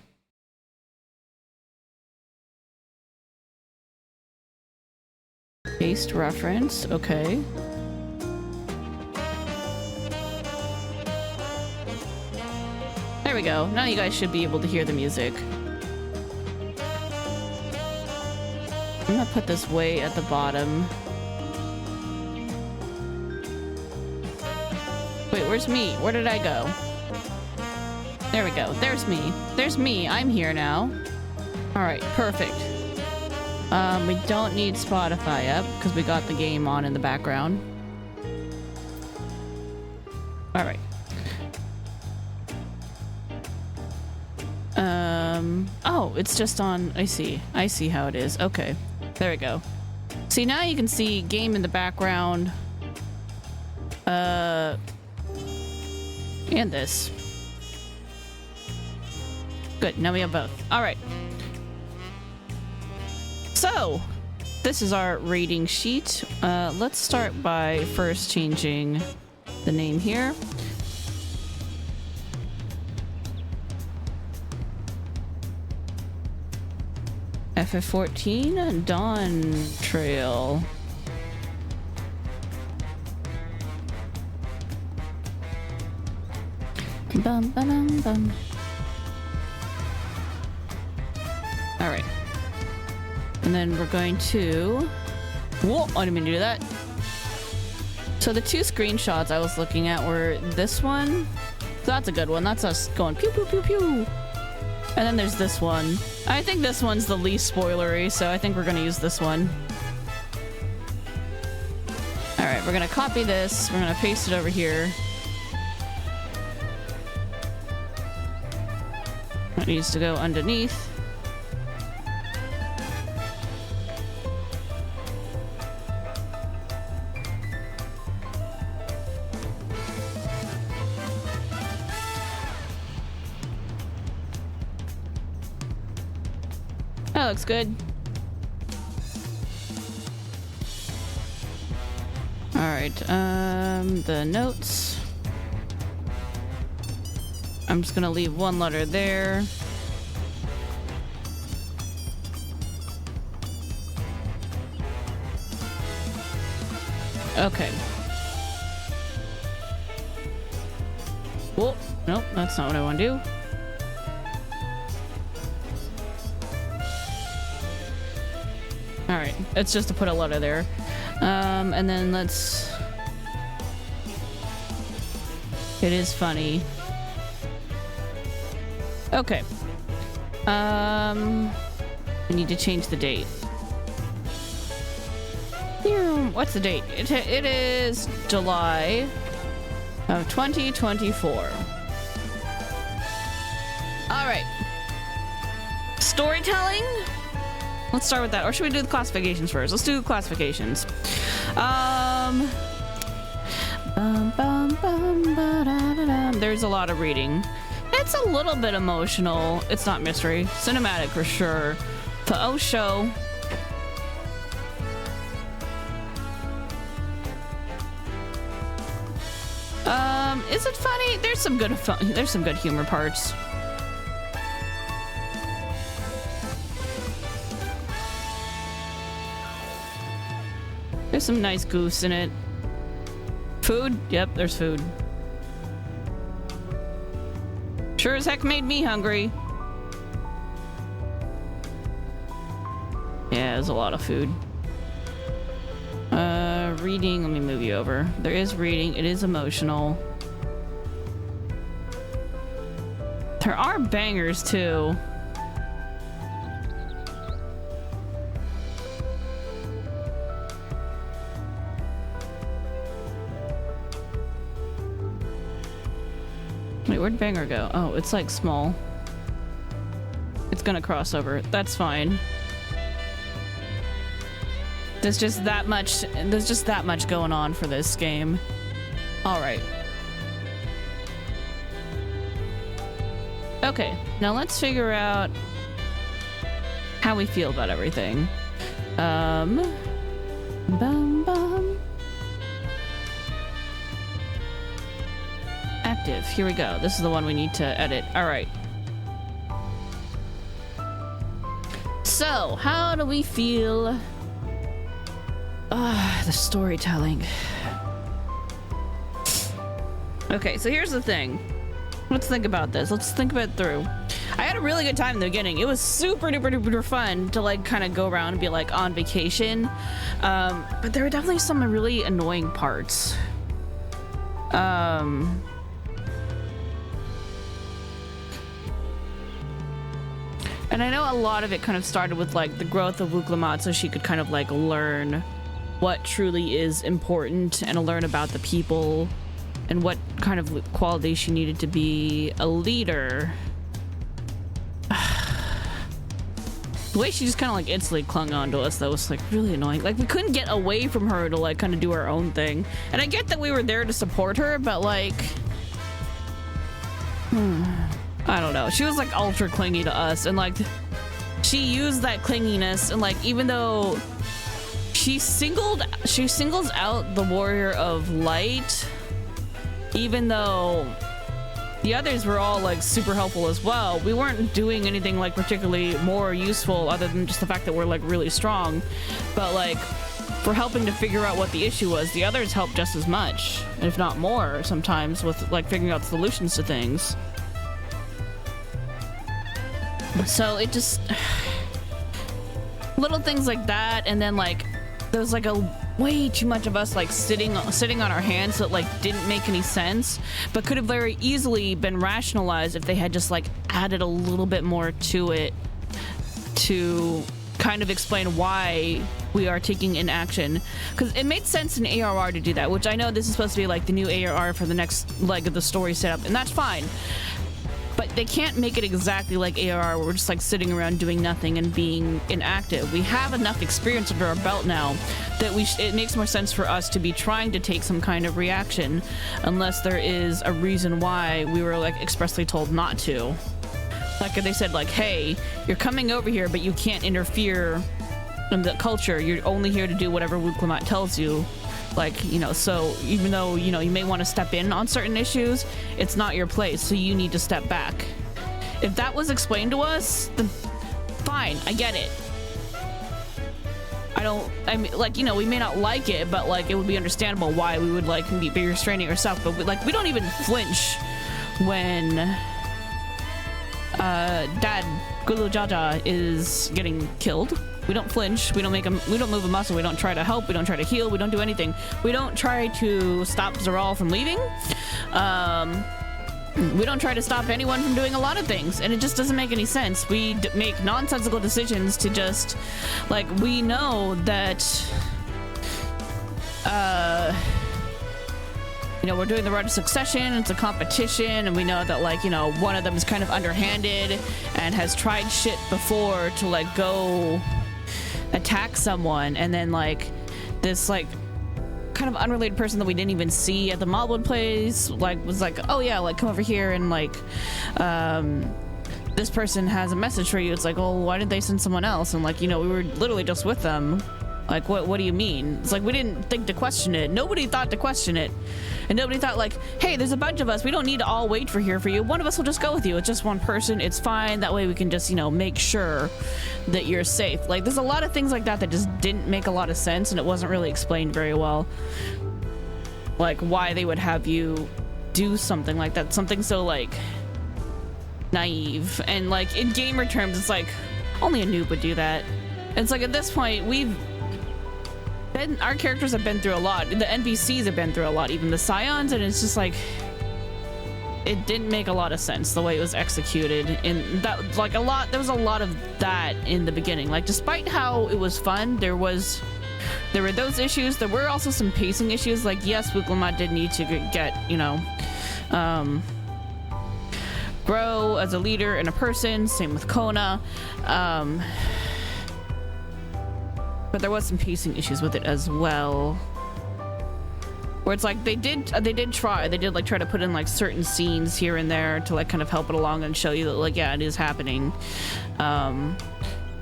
Paste reference, okay. There we go. Now you guys should be able to hear the music. I'm gonna put this way at the bottom. Wait, where's me? Where did I go? There we go. There's me. There's me. I'm here now. Alright, perfect. We don't need Spotify up because we got the game on in the background. Alright. Oh, it's just on... I see. I see how it is. Okay. There we go. See, now you can see game in the background. And this. Good. Now we have both. Alright. So, this is our rating sheet. Let's start by first changing the name here. FF14 Dawntrail. Bum, bum, bum. All right. And then we're going to... Whoa, I didn't mean to do that. So the two screenshots I was looking at were this one. So that's a good one. That's us going pew, pew, pew, pew. And then there's this one. I think this one's the least spoilery, so I think we're going to use this one. All right, we're going to copy this. We're going to paste it over here. It needs to go underneath. That looks good. All right, the notes. I'm just gonna leave one letter there. Okay. Whoa, nope, that's not what I want to do. Alright, it's just to put a letter there. And then let's... It is funny. Okay. We need to change the date. What's the date? It is July of 2024. Alright. Storytelling? Let's start with that. Or should we do the classifications first? Let's do classifications. There's a lot of reading. It's a little bit emotional. It's not mystery. Cinematic for sure. The show. Is it funny? There's some good fun. There's some good humor parts. There's some nice goofs in it. Food? Yep, there's food. Sure as heck made me hungry. Yeah, there's a lot of food. Reading, let me move you over. There is reading, it is emotional. There are bangers too. Wait, where'd banger go? Oh, it's like small. It's gonna cross over. That's fine. There's just that much going on for this game. All right. Okay, now let's figure out how we feel about everything. Bum bum. Active, here we go. This is the one we need to edit. All right. So, how do we feel? The storytelling. Okay, so here's the thing. Let's think about this. Let's think about it through. I had a really good time in the beginning. It was super duper duper fun to like kind of go around and be like on vacation. But there were definitely some really annoying parts. And I know a lot of it kind of started with like the growth of Wuklamot, so she could kind of like learn what truly is important and learn about the people and what kind of qualities she needed to be a leader. The way she just kind of like instantly clung on to us, that was like really annoying. Like we couldn't get away from her to like kind of do our own thing. And I get that we were there to support her, but like, I don't know. She was like ultra clingy to us, and like she used that clinginess, and like even though she singles out the warrior of light, even though the others were all like super helpful as well, we weren't doing anything like particularly more useful other than just the fact that we're like really strong. But like for helping to figure out what the issue was, the others helped just as much, if not more sometimes, with like figuring out solutions to things. So it just little things like that, and then like there was like a way too much of us like sitting on our hands that like didn't make any sense, but could have very easily been rationalized if they had just like added a little bit more to it to kind of explain why we are taking in action. Because it made sense in ARR to do that, which I know this is supposed to be like the new ARR for the next leg of the story setup, and that's fine. But they can't make it exactly like ARR where we're just like sitting around doing nothing and being inactive. We have enough experience under our belt now that it makes more sense for us to be trying to take some kind of reaction, unless there is a reason why we were like expressly told not to. Like if they said like, hey, you're coming over here, but you can't interfere in the culture. You're only here to do whatever Wuklamot tells you. Like, you know, so even though, you know, you may want to step in on certain issues, it's not your place, so you need to step back. If that was explained to us, then fine, I get it. I mean, like, you know, we may not like it, but like it would be understandable why we would like be restraining ourselves. But we don't even flinch when Dad Gulu Jaja is getting killed. We don't flinch. We don't move a muscle. We don't try to help. We don't try to heal. We don't do anything. We don't try to stop Zeral from leaving. We don't try to stop anyone from doing a lot of things, and it just doesn't make any sense. We make nonsensical decisions to just, like, we know that, you know, we're doing the Road to Succession. It's a competition, and we know that, like, you know, one of them is kind of underhanded and has tried shit before to, like, go attack someone, and then like this like kind of unrelated person that we didn't even see at the Mobwood place like was like, oh yeah, like come over here, and like this person has a message for you. It's like, oh, why did they send someone else? And like, you know, we were literally just with them. Like, what do you mean? It's like we didn't think to question it. Nobody thought to question it. And nobody thought like, hey, there's a bunch of us. We don't need to all wait for you. One of us will just go with you. It's just one person. It's fine. That way we can just, you know, make sure that you're safe. Like, there's a lot of things like that that just didn't make a lot of sense, and it wasn't really explained very well. Like, why they would have you do something like that. Something so, like, naive. And, like, in gamer terms, it's like, only a noob would do that. And it's like, at this point, our characters have been through a lot. The NPCs have been through a lot, even the Scions, and it's just like it didn't make a lot of sense the way it was executed. And that, like, there was a lot of that in the beginning. Like, despite how it was fun, there were those issues. There were also some pacing issues. Like, yes, Wuklamot did need to get, you know, grow as a leader and a person. Same with Kona. But there was some pacing issues with it as well, where it's like they did try to put in like certain scenes here and there to like kind of help it along and show you that like, yeah, it is happening. And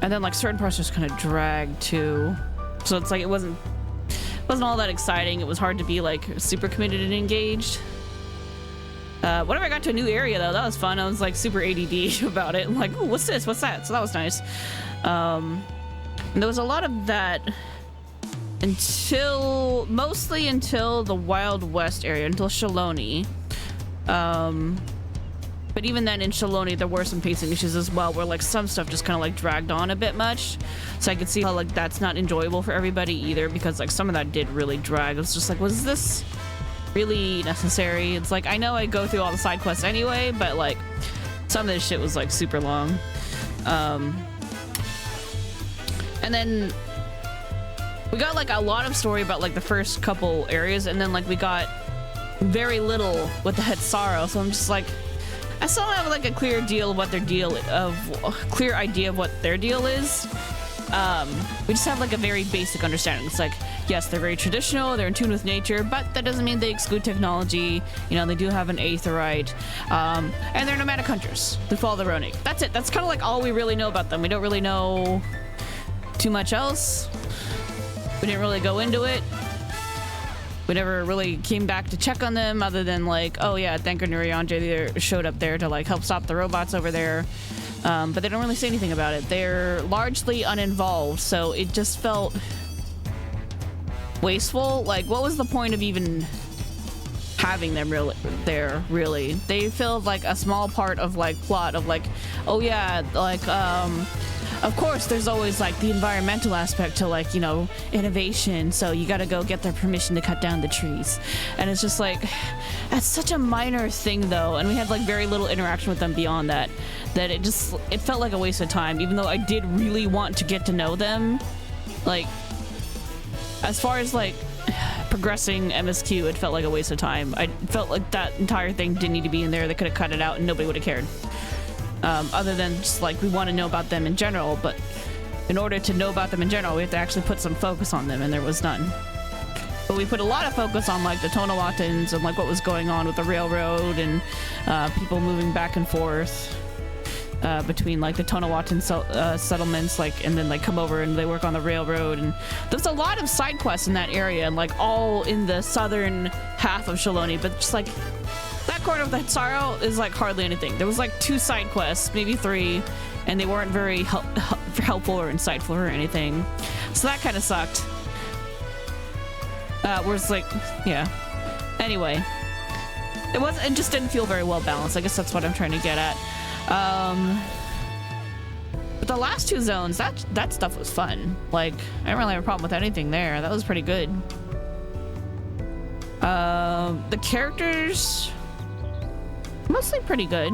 then like certain parts just kind of dragged too, so it's like it wasn't all that exciting. It was hard to be like super committed and engaged. Whenever I got to a new area though, that was fun. I was like super ADD about it. I'm like, oh, what's this? What's that? So that was nice. And there was a lot of that mostly until the Wild West area, until Shaloni. But even then in Shaloni, there were some pacing issues as well, where like some stuff just kind of like dragged on a bit much. So I could see how like that's not enjoyable for everybody either, because like some of that did really drag. It was just like, was this really necessary? It's like, I know I go through all the side quests anyway, but like some of this shit was like super long. And then we got like a lot of story about like the first couple areas, and then like we got very little with the Hetsaro. So I'm just like, I still don't have like a clear idea of what their deal is. We just have like a very basic understanding. It's like, yes, they're very traditional, they're in tune with nature, but that doesn't mean they exclude technology. You know, they do have an aetheryte, and they're nomadic hunters. They follow the Ronig. That's it. That's kind of like all we really know about them. We don't really know too much else. We didn't really go into it. We never really came back to check on them, other than like, oh yeah, Thanker Nurionja showed up there to like help stop the robots over there. But they don't really say anything about it. They're largely uninvolved, so it just felt wasteful. Like, what was the point of even having them really? They filled like a small part of like plot of like, oh yeah, like of course there's always like the environmental aspect to like, you know, innovation, so you gotta go get their permission to cut down the trees. And it's just like, that's such a minor thing though, and we had like very little interaction with them beyond that it felt like a waste of time, even though I did really want to get to know them. Like, as far as like progressing MSQ, it felt like a waste of time. I felt like that entire thing didn't need to be in there. They could have cut it out and nobody would have cared. Other than just like, we want to know about them in general, but in order to know about them in general, we have to actually put some focus on them, and there was none. But we put a lot of focus on like the Tonawatans and like what was going on with the railroad and people moving back and forth between like the Tonawatan settlements, like, and then like come over and they work on the railroad. And there's a lot of side quests in that area, and like all in the southern half of Shaloni, but just like that corner of the Hetsaro is like hardly anything. There was like 2 side quests, maybe 3, and they weren't very helpful or insightful or anything. So that kind of sucked. Whereas like, yeah. Anyway, it just didn't feel very well balanced. I guess that's what I'm trying to get at. But the last 2 zones, that stuff was fun. Like, I don't really have a problem with anything there. That was pretty good. The characters, mostly pretty good.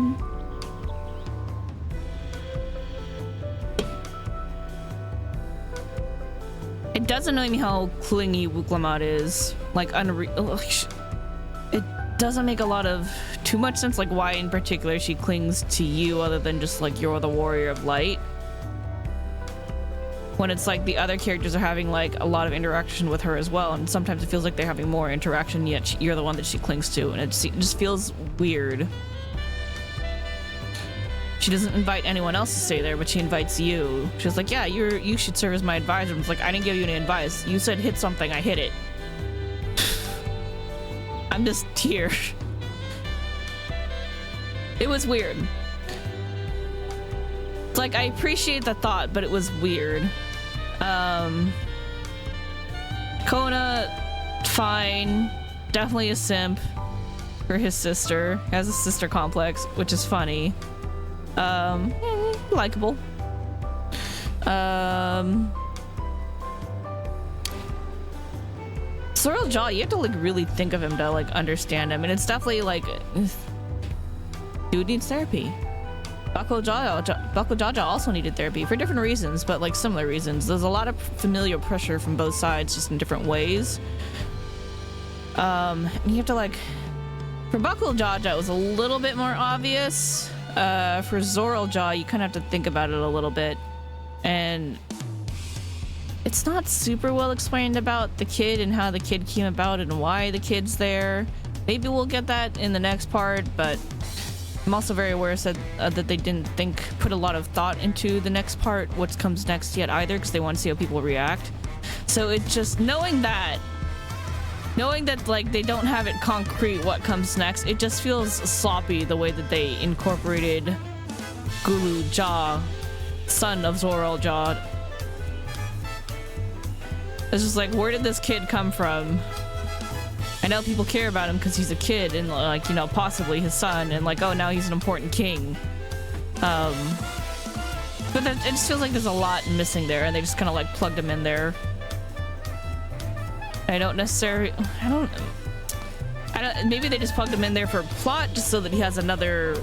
It does annoy me how clingy Wuklamad is. Like, it doesn't make too much sense, like why in particular she clings to you, other than just like you're the warrior of light. When it's like the other characters are having like a lot of interaction with her as well, and sometimes it feels like they're having more interaction, yet you're the one that she clings to, and it just feels weird. She doesn't invite anyone else to stay there, but she invites you. She's like, yeah, you should serve as my advisor. It's like, I didn't give you any advice. You said hit something, I hit it. I'm just here. It was weird. It's like, I appreciate the thought, but it was weird. Kona, fine. Definitely a simp for his sister. Has a sister complex, which is funny. Likeable. Sorrel Jaw, you have to like really think of him to like understand him, and it's definitely like, dude needs therapy. Bako Jaja also needed therapy for different reasons, but like similar reasons. There's a lot of familial pressure from both sides, just in different ways. And you have to like, for Bako Jaja, it was a little bit more obvious. for Zoraljaw, you kind of have to think about it a little bit, and it's not super well explained about the kid and how the kid came about and why the kid's there. Maybe we'll get that in the next part, but I'm also very aware that they didn't put a lot of thought into the next part, what comes next yet either, because they want to see how people react. So it's just knowing that like they don't have it concrete what comes next, it just feels sloppy the way that they incorporated Gulu Jaw, son of Zoraljaw. It's just like, where did this kid come from? I know people care about him because he's a kid and, like, you know, possibly his son, and like, oh, now he's an important king. But it just feels like there's a lot missing there, and they just kind of like plugged him in there. I don't, maybe they just plugged him in there for plot, just so that he has another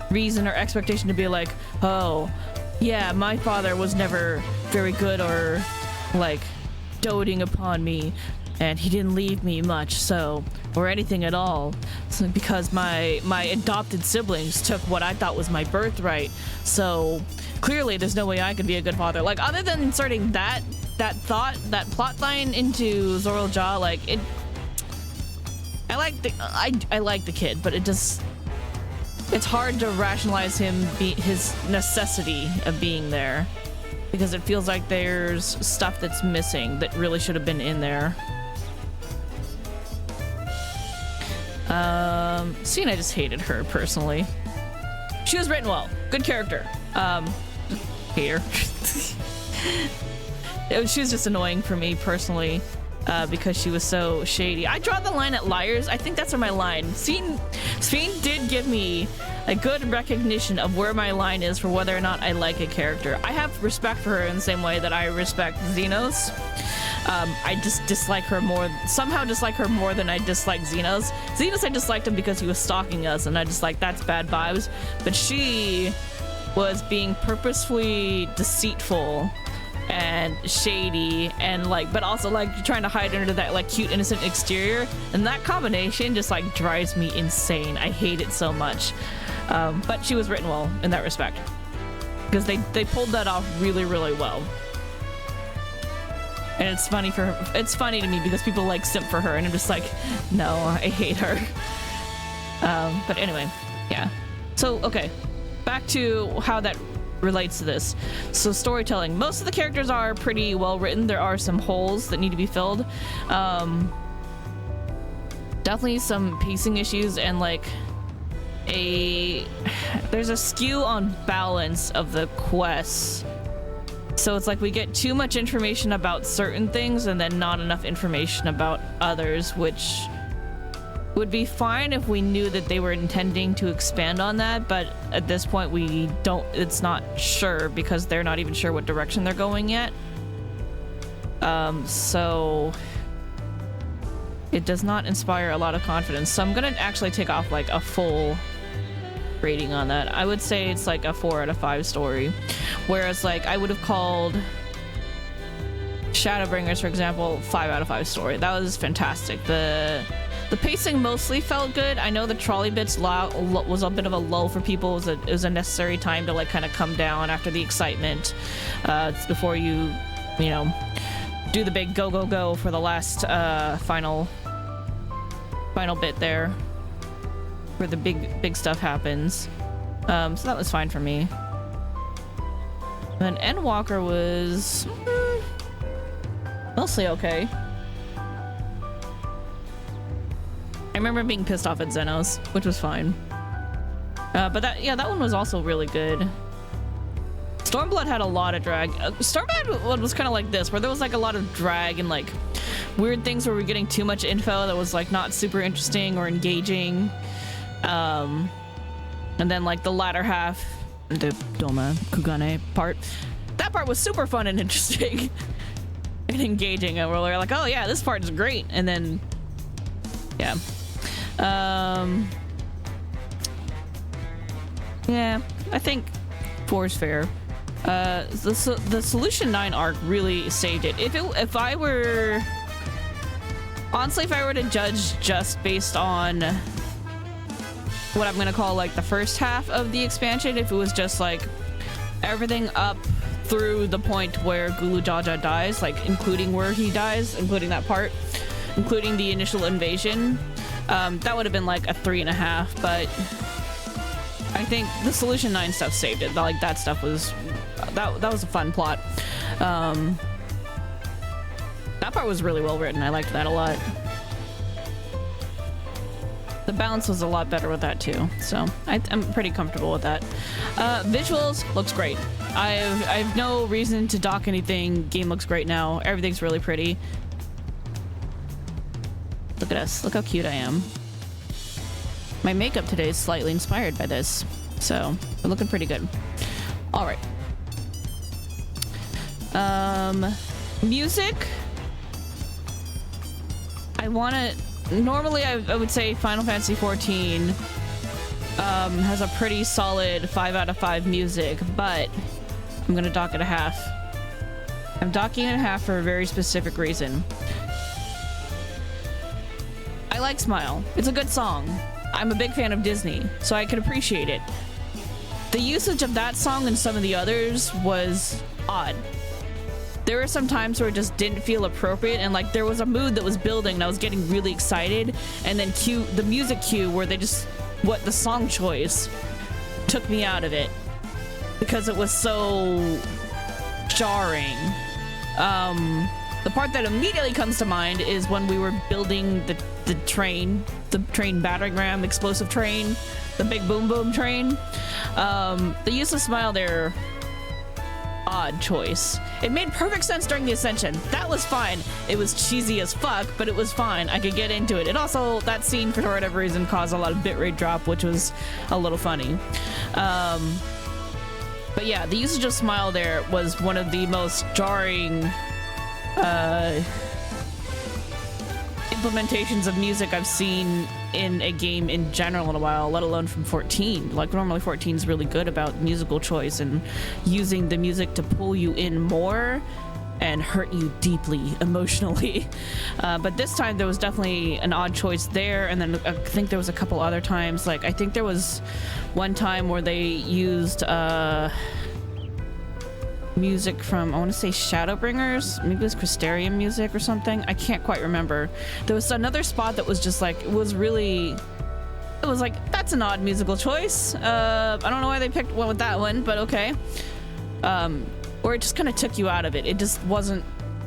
reason or expectation to be like, oh, yeah, my father was never very good or like doting upon me, and he didn't leave me much, so, or anything at all, so because my adopted siblings took what I thought was my birthright, so clearly there's no way I could be a good father. Like, other than inserting that plot line into Zoraljaw, like, it, I like the kid, but it's hard to rationalize his necessity of being there, because it feels like there's stuff that's missing that really should have been in there. Seeing I just hated her personally. She was written well. Good character. Hate her. She was just annoying for me personally, because she was so shady. I draw the line at liars. I think that's where my line. Sphene did give me a good recognition of where my line is for whether or not I like a character. I have respect for her in the same way that I respect Xenos. I just dislike her more, somehow dislike her more than I dislike Xenos. Xenos, I disliked him because he was stalking us, and I just like, that's bad vibes. But she was being purposefully deceitful and shady, and like, but also like trying to hide under that like cute innocent exterior, and that combination just like drives me insane. I hate it so much. But she was written well in that respect, because they pulled that off really, really well. And it's funny to me because people like simp for her, and I'm just like, no, I hate her. But anyway, yeah. So, okay, back to how that relates to this. So storytelling, most of the characters are pretty well written. There are some holes that need to be filled. Definitely some pacing issues, and like there's a skew on balance of the quests. So it's like we get too much information about certain things and then not enough information about others, which would be fine if we knew that they were intending to expand on that, but at this point it's not sure, because they're not even sure what direction they're going yet. So it does not inspire a lot of confidence. So I'm gonna actually take off like a full rating on that. I would say it's like a 4 out of 5 story, whereas like I would have called Shadowbringers, for example, 5 out of 5 story. That was fantastic. The pacing mostly felt good. I know the trolley bits was a bit of a lull for people. It was a necessary time to like kind of come down after the excitement, before you know, do the big go for the last final bit there, where the big stuff happens. So that was fine for me. And then Endwalker was mostly okay. I remember being pissed off at Xenos, which was fine. But that one was also really good. Stormblood had a lot of drag. Stormblood was kind of like this, where there was like a lot of drag and like weird things where we're getting too much info that was like not super interesting or engaging. And then like the latter half, the Doma Kugane part, that part was super fun and interesting and engaging, and we're like, oh yeah, this part is great. And then yeah, yeah, I think 4 is fair. The Solution 9 arc really saved it. If I were honestly, if I were to judge just based on what I'm gonna call like the first half of the expansion, if it was just like everything up through the point where Gulu Jaja dies, like including where he dies, including that part, including the initial invasion, that would have been like a 3.5, but I think the Solution 9 stuff saved it. Like that stuff was, that was a fun plot. That part was really well written. I liked that a lot. The balance was a lot better with that too, so I'm pretty comfortable with that. Visuals looks great. I have no reason to dock anything. Game looks great now. Everything's really pretty. Look at us. Look how cute I am. My makeup today is slightly inspired by this, so we're looking pretty good. All right. Music. I want to. Normally, I would say Final Fantasy XIV has a pretty solid 5 out of 5 music, but I'm gonna dock it a half. I'm docking it a half for a very specific reason. I like Smile. It's a good song. I'm a big fan of Disney, so I can appreciate it. The usage of that song and some of the others was odd. There were some times where it just didn't feel appropriate, and like there was a mood that was building and I was getting really excited, and then the music cue where they just, the song choice took me out of it because it was so jarring. The part that immediately comes to mind is when we were building the train battering ram explosive train, the big boom boom train. The use of Smile there, odd choice. It made perfect sense during the ascension. That was fine. It was cheesy as fuck, but it was fine. I could get into it. And also, that scene, for whatever reason, caused a lot of bitrate drop, which was a little funny. But yeah, the usage of Smile there was one of the most jarring implementations of music I've seen in a game in general in a while, let alone from 14. Like normally 14 is really good about musical choice and using the music to pull you in more and hurt you deeply emotionally. But this time there was definitely an odd choice there, and then I think there was a couple other times, like I think there was one time where they used music from, I want to say Shadowbringers, maybe it was Crystarium music or something, I can't quite remember. There was another spot that was just like, it was like, that's an odd musical choice. I don't know why they picked one with that one, but okay. Or it just kind of took you out of it. It just wasn't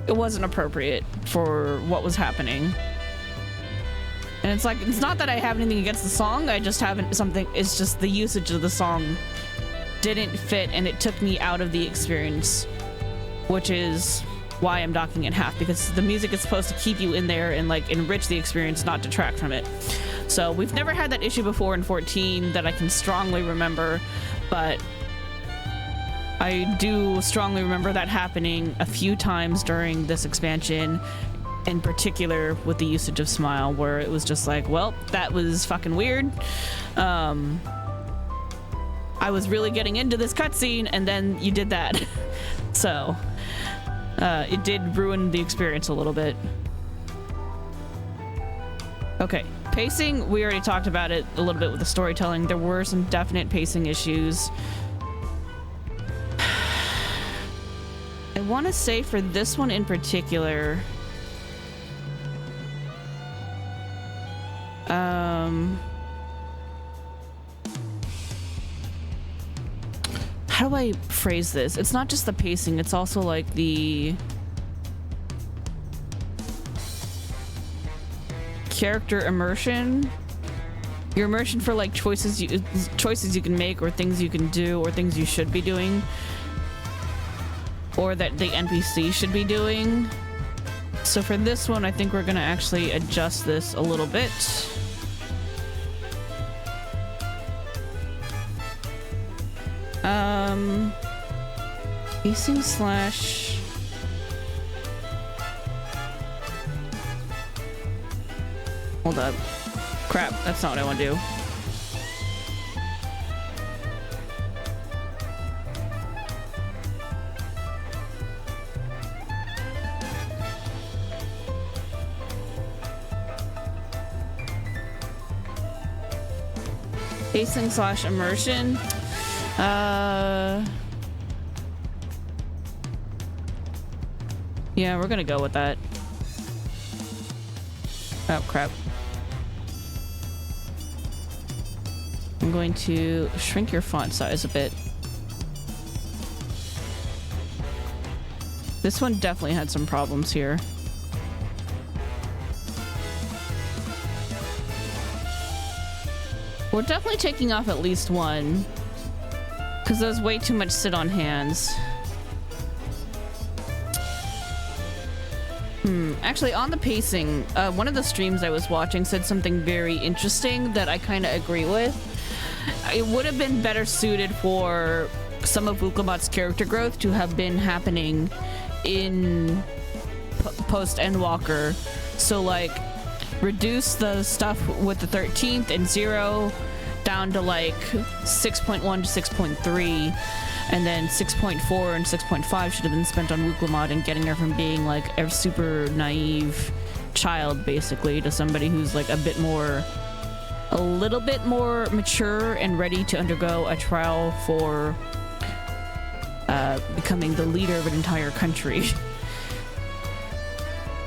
appropriate for what was happening. And it's like, it's not that I have anything against the song, I just haven't something, it's just the usage of the song didn't fit and it took me out of the experience, which is why I'm docking it half, because the music is supposed to keep you in there and like enrich the experience, not detract from it. So we've never had that issue before in 14 that I can strongly remember, but I do strongly remember that happening a few times during this expansion, in particular with the usage of Smile, where it was just like, well, that was fucking weird. I was really getting into this cutscene and then you did that. So it did ruin the experience a little bit. Okay, pacing, we already talked about it a little bit with the storytelling. There were some definite pacing issues. I want to say for this one in particular, how do I phrase this? It's not just the pacing, it's also like the character immersion. Your immersion for like choices you can make, or things you can do, or things you should be doing, or that the NPC should be doing. So for this one, I think we're gonna actually adjust this a little bit. Pacing slash... Hold up. Crap, that's not what I want to do. Pacing slash immersion. Yeah, we're gonna go with that. Oh, crap. I'm going to shrink your font size a bit. This one definitely had some problems here. We're definitely taking off at least one, because there's way too much sit on hands. Actually, on the pacing, one of the streams I was watching said something very interesting that I kind of agree with. It would have been better suited for some of Wuklabot's character growth to have been happening in post Endwalker. So, like, reduce the stuff with the 13th and 0 down to like 6.1 to 6.3, and then 6.4 and 6.5 should have been spent on Wuklabot and getting her from being like a super naive child basically to somebody who's like a little bit more mature and ready to undergo a trial for becoming the leader of an entire country.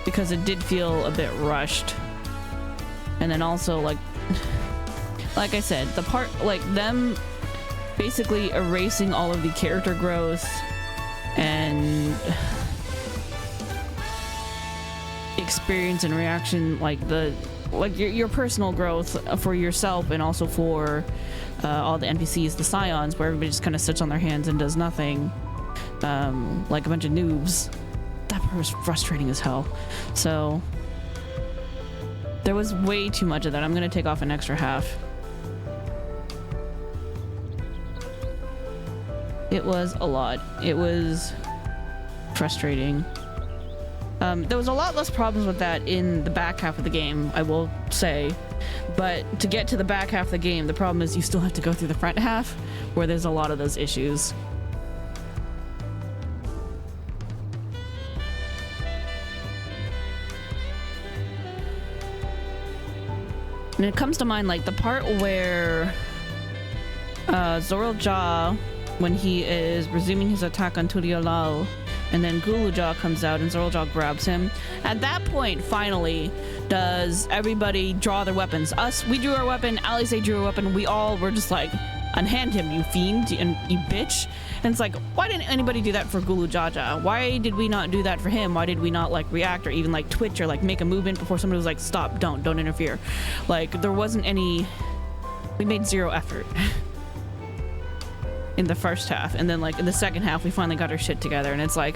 Because it did feel a bit rushed. And then also like I said, the part, like them basically erasing all of the character growth and experience and reaction, like your personal growth for yourself and also for all the NPCs, the Scions, where everybody just kind of sits on their hands and does nothing, like a bunch of noobs. That part was frustrating as hell. So there was way too much of that. I'm gonna take off an extra half. It was a lot. It was frustrating. There was a lot less problems with that in the back half of the game, I will say. But to get to the back half of the game, the problem is you still have to go through the front half, where there's a lot of those issues. And it comes to mind, like, the part where Zorilja, when he is resuming his attack on Turialal, and then Guluja comes out and Zorilja grabs him. At that point, finally, does everybody draw their weapons. We drew our weapon, Alisaie drew a weapon, we all were just like, unhand him, you fiend, and you bitch. And it's like, why didn't anybody do that for Gulujaja? Why did we not do that for him? Why did we not, like, react or even, like, twitch or, like, make a movement before somebody was like, stop, don't interfere? Like, there wasn't any... We made zero effort. In the first half, and then like in the second half we finally got our shit together, and it's like,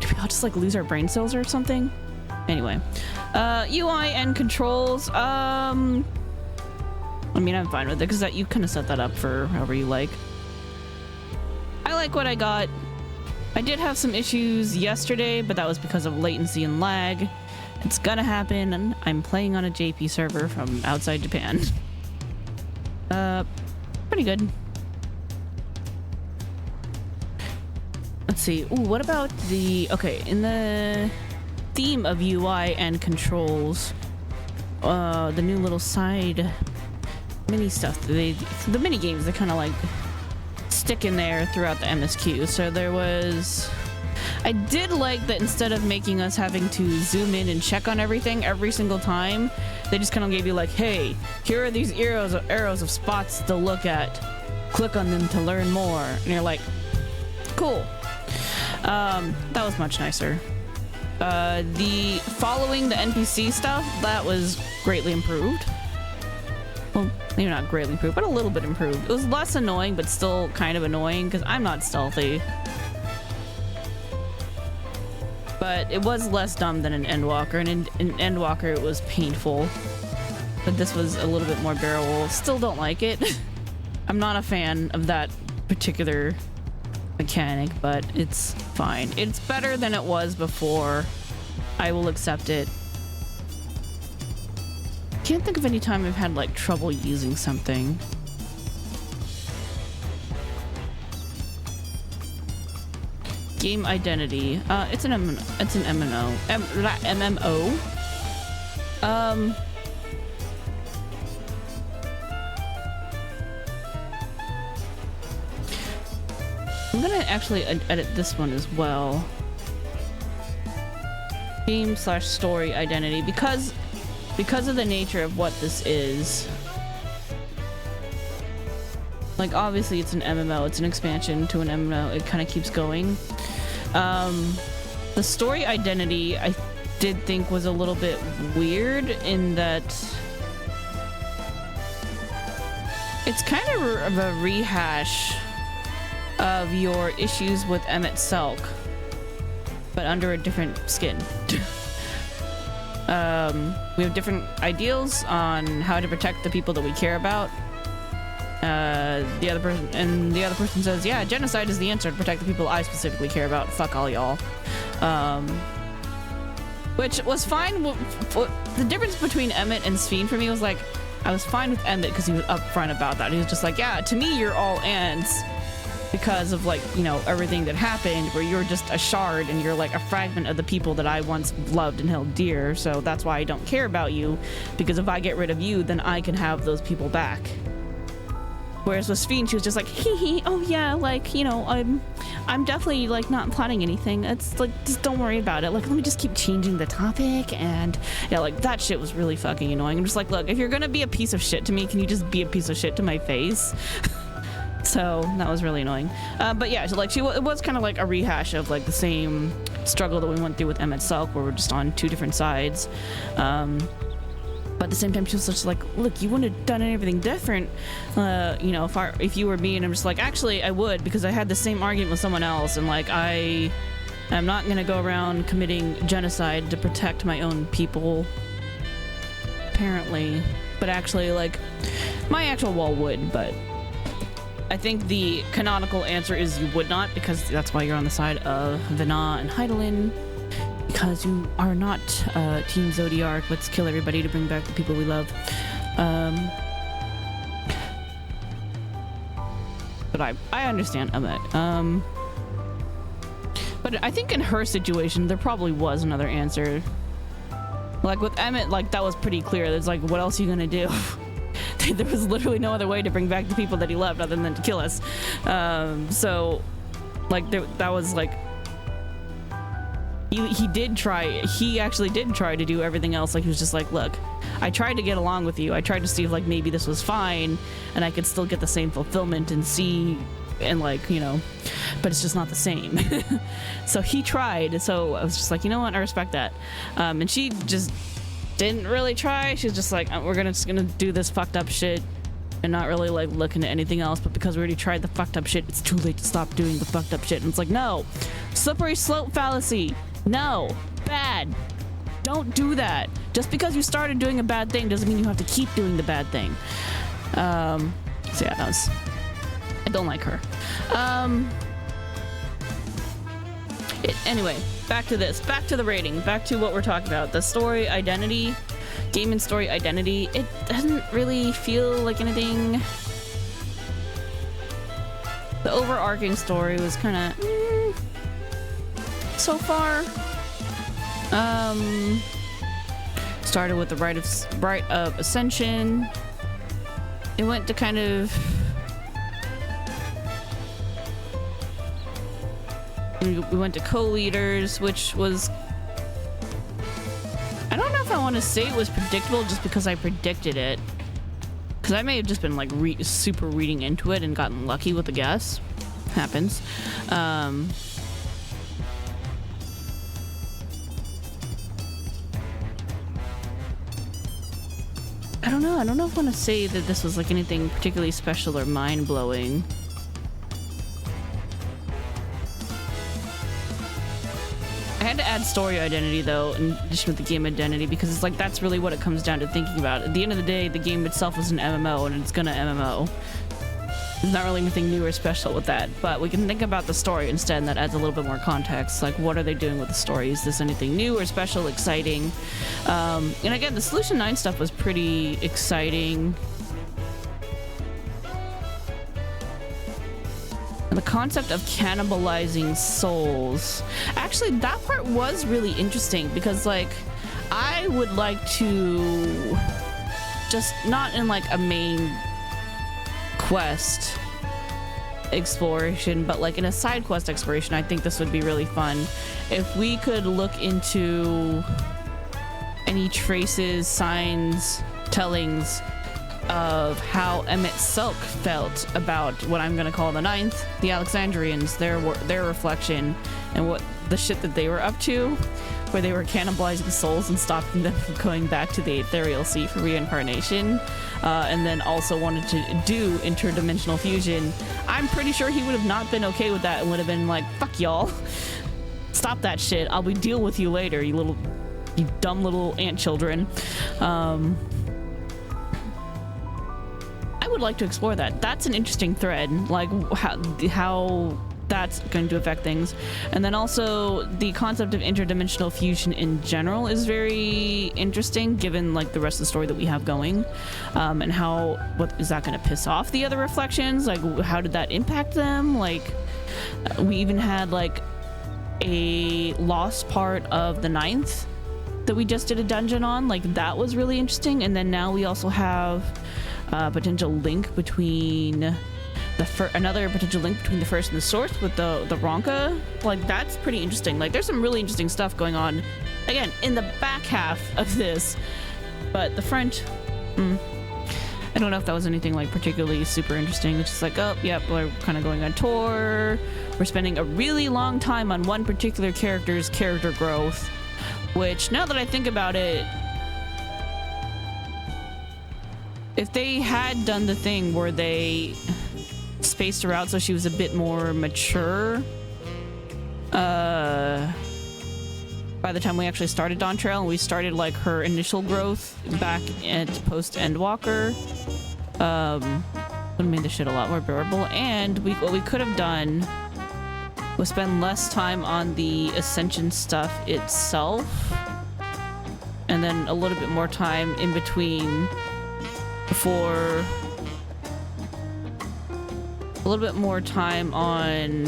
do we all just like lose our brain cells or something? Anyway, UI and controls, I mean, I'm fine with it because that you kind of set that up for however you like. I like what I got. I did have some issues yesterday, but that was because of latency and lag. It's gonna happen, and I'm playing on a JP server from outside Japan. Pretty good. Let's see. Ooh, what about the... Okay, in the theme of UI and controls, the new little side mini stuff, the mini games that kind of like stick in there throughout the MSQ. So there was... I did like that instead of making us having to zoom in and check on everything every single time, they just kind of gave you like, hey, here are these arrows of spots to look at. Click on them to learn more. And you're like, cool. That was much nicer. The following the NPC stuff, that was greatly improved. Well, maybe not greatly improved, but a little bit improved. It was less annoying, but still kind of annoying because I'm not stealthy. But it was less dumb than an Endwalker, and in Endwalker it was painful. But this was a little bit more bearable. Still don't like it. I'm not a fan of that particular mechanic, but it's fine. It's better than it was before. I will accept it. Can't think of any time I've had like trouble using something. Game identity. It's an MMO. I'm gonna actually edit this one as well. Game/story identity, because of the nature of what this is. Like, obviously it's an MMO, it's an expansion to an MMO, it kind of keeps going. The story identity I did think was a little bit weird in that it's kind of a rehash of your issues with Emmett Selk, but under a different skin. We have different ideals on how to protect the people that we care about. The other person says, yeah, genocide is the answer to protect the people I specifically care about. Fuck all y'all. Which was fine. The difference between Emmett and Sphene for me was like, I was fine with Emmett because he was upfront about that. He was just like, yeah, to me, you're all ants because of, like, you know, everything that happened, where you're just a shard and you're like a fragment of the people that I once loved and held dear. So that's why I don't care about you, because if I get rid of you, then I can have those people back. Whereas with Sphene, she was just like, hee hee, oh yeah, like, you know, I'm definitely, like, not plotting anything. It's like, just don't worry about it. Like, let me just keep changing the topic. And yeah, like, that shit was really fucking annoying. I'm just like, look, if you're gonna be a piece of shit to me, can you just be a piece of shit to my face? So that was really annoying. But yeah, so like, it was kind of like a rehash of like the same struggle that we went through with Emmett Selk, where we're just on two different sides. But at the same time, she was just like, look, you wouldn't have done anything different, you know, if you were me. And I'm just like, actually, I would, because I had the same argument with someone else. And like, I'm not going to go around committing genocide to protect my own people, apparently. But actually, like, my actual wall would, but I think the canonical answer is you would not, because that's why you're on the side of Vana and Heidelin. Because you are not Team Zodiark. Let's kill everybody to bring back the people we love. But I understand Emmett. But I think in her situation, there probably was another answer. Like with Emmett, like that was pretty clear. There's like, what else are you gonna do? There was literally no other way to bring back the people that he loved other than to kill us. So, like, that was like, he actually did try to do everything else. Like, he was just like, look, I tried to get along with you. I tried to see if like maybe this was fine and I could still get the same fulfillment and see, and like, you know, but it's just not the same. So he tried. So I was just like, you know what? I respect that. And she just didn't really try. She was just like, we're just gonna do this fucked up shit and not really like looking at anything else. But because we already tried the fucked up shit, it's too late to stop doing the fucked up shit. And it's like, no, slippery slope fallacy. No, bad. Don't do that. Just because you started doing a bad thing doesn't mean you have to keep doing the bad thing. So yeah, I don't like her. Anyway, back to the rating, back to what we're talking about. The story identity, game and story identity, it doesn't really feel like anything. The overarching story was kind of so far. Started with the rite of ascension. It went to kind of we went to co-leaders, which was, I don't know if I want to say it was predictable just because I predicted it, because I may have just been like super reading into it and gotten lucky with the guess. Happens. I don't know if I want to say that this was like anything particularly special or mind-blowing. I had to add story identity though, in addition with the game identity, because it's like that's really what it comes down to thinking about. At the end of the day, the game itself is an MMO, and it's gonna MMO. There's not really anything new or special with that, but we can think about the story instead, and that adds a little bit more context. Like, what are they doing with the story? Is this anything new or special, exciting? And again, the Solution 9 stuff was pretty exciting. And the concept of cannibalizing souls. Actually, that part was really interesting, because, like, I would like to just not in, like, a main quest. exploration, but like in a side quest exploration, I think this would be really fun. If we could look into any traces, signs, tellings of how Emmett Silk felt about what I'm gonna call the Ninth, the Alexandrians, their reflection, and what the shit that they were up to, where they were cannibalizing souls and stopping them from going back to the ethereal sea for reincarnation, and then also wanted to do interdimensional fusion. I'm pretty sure he would have not been okay with that and would have been like, fuck y'all, stop that shit, I'll be deal with you later, you dumb little ant children. I would like to explore that. That's an interesting thread, like how that's going to affect things. And then also the concept of interdimensional fusion in general is very interesting, given like the rest of the story that we have going, and what is that going to piss off the other reflections? Like, how did that impact them? Like, we even had like a lost part of the Ninth that we just did a dungeon on. Like, that was really interesting. And then now we also have potential link between another potential link between the First and the Source with the Ronka. Like, that's pretty interesting. Like, there's some really interesting stuff going on, again, in the back half of this. But the front, I don't know if that was anything like particularly super interesting. It's just like, oh, yep, we're kind of going on tour. We're spending a really long time on one particular character's character growth, which, now that I think about it, if they had done the thing where they spaced her out so she was a bit more mature, by the time we actually started Dawntrail, and we started like her initial growth back at post Endwalker, would have made the shit a lot more bearable. And what we could have done was spend less time on the Ascension stuff itself, and then a little bit more time in between for a little bit more time on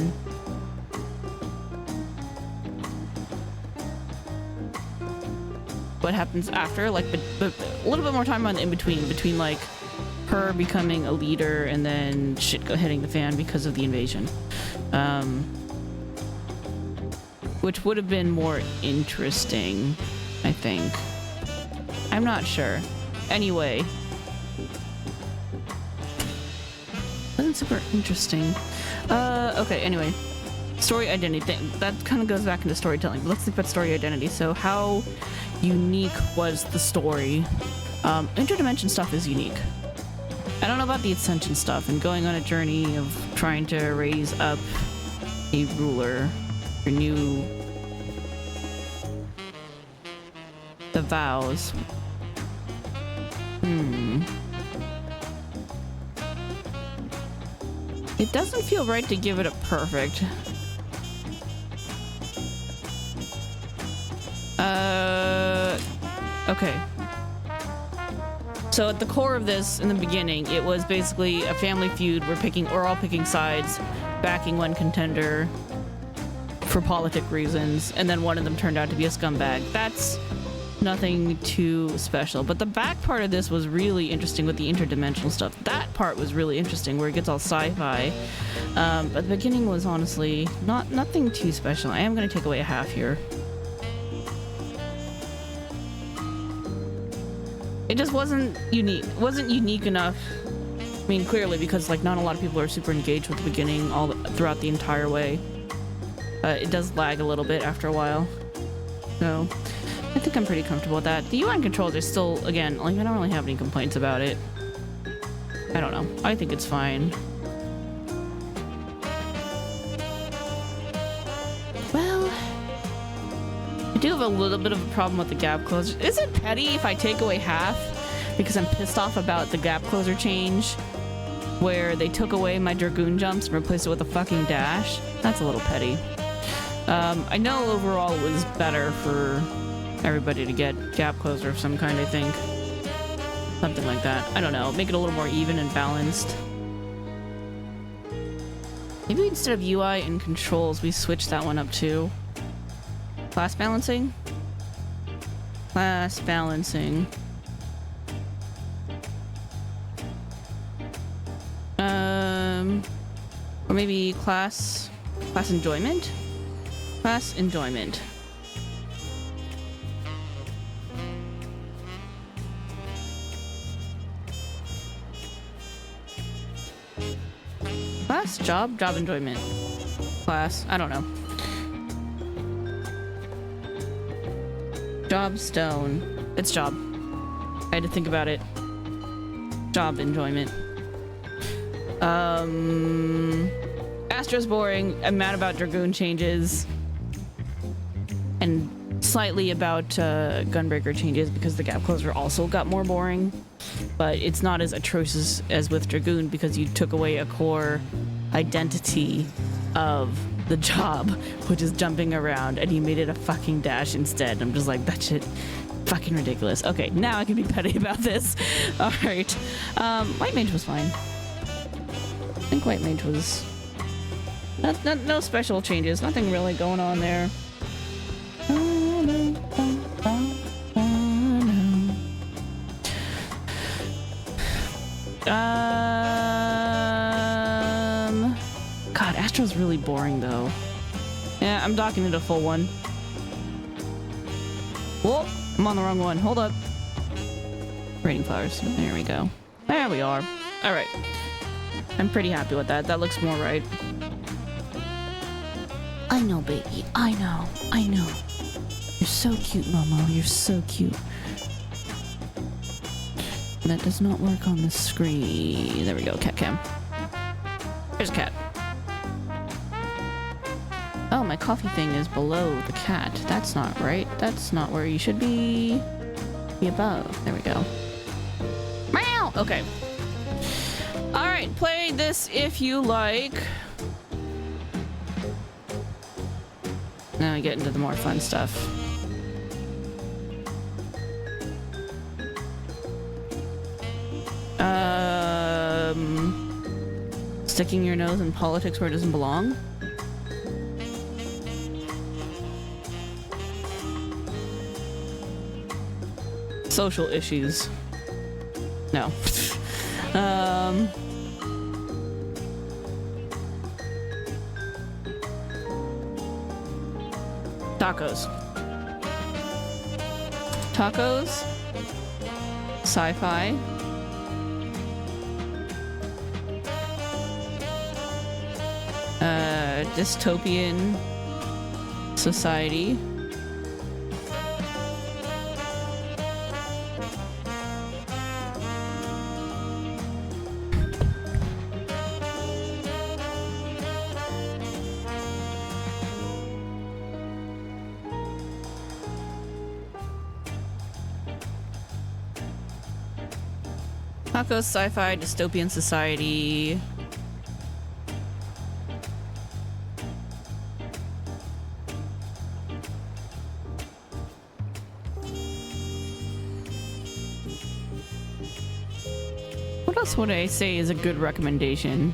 what happens after, like, but a little bit more time on the in-between like her becoming a leader and then shit hitting the fan because of the invasion, which would have been more interesting, I think. I'm not sure. Anyway, wasn't super interesting. Okay, anyway, story identity. That kind of goes back into storytelling, but let's think about story identity. So how unique was the story? Interdimension stuff is unique. I don't know about the Ascension stuff and going on a journey of trying to raise up a ruler, renew the vows. It doesn't feel right to give it a perfect. Okay. So at the core of this, in the beginning, it was basically a family feud. We're all picking sides, backing one contender for politic reasons, and then one of them turned out to be a scumbag. That's nothing too special. But the back part of this was really interesting with the interdimensional stuff. That part was really interesting, where it gets all sci-fi. But the beginning was honestly nothing too special. I am going to take away a half here. It just wasn't unique. It wasn't unique enough. I mean, clearly, because like not a lot of people are super engaged with the beginning throughout the entire way. It does lag a little bit after a while. So I think I'm pretty comfortable with that. The UI controls are still, again, like I don't really have any complaints about it. I don't know. I think it's fine. Well, I do have a little bit of a problem with the gap closer. Is it petty if I take away half because I'm pissed off about the gap closer change where they took away my Dragoon jumps and replaced it with a fucking dash? That's a little petty. I know overall it was better for everybody to get gap closer of some kind, I think. Something like that. I don't know. Make it a little more even and balanced. Maybe instead of UI and controls, we switch that one up too. Class balancing? Class balancing. Or maybe class enjoyment? Class enjoyment. Class, job enjoyment. Class, I don't know. Job stone. It's job. I had to think about it. Job enjoyment. Astro's boring. I'm mad about Dragoon changes. And slightly about Gunbreaker changes because the gap closer also got more boring. But it's not as atrocious as with Dragoon because you took away a core identity of the job, which is jumping around, and you made it a fucking dash instead. I'm just like, that shit fucking ridiculous. Okay, now I can be petty about this. Alright. White Mage was fine. I think White Mage was... no special changes. Nothing really going on there. God, Astro's really boring though. Yeah, I'm docking it a full one. Whoa, I'm on the wrong one. Hold up. Rating flowers. There we go. There we are. All right. I'm pretty happy with that. That looks more right. I know, baby. I know. I know. You're so cute, Momo. You're so cute. That does not work on the screen. There we go. Cat cam. There's a cat. Oh, my coffee thing is below the cat. That's not right. That's not where you should be. Be above. There we go. Meow! Okay. Alright, play this if you like. Now we get into the more fun stuff. Sticking your nose in politics where it doesn't belong? Social issues. No. Tacos. Tacos. Sci-fi. Dystopian society. Tacos, sci-fi, dystopian society. What else would I say is a good recommendation?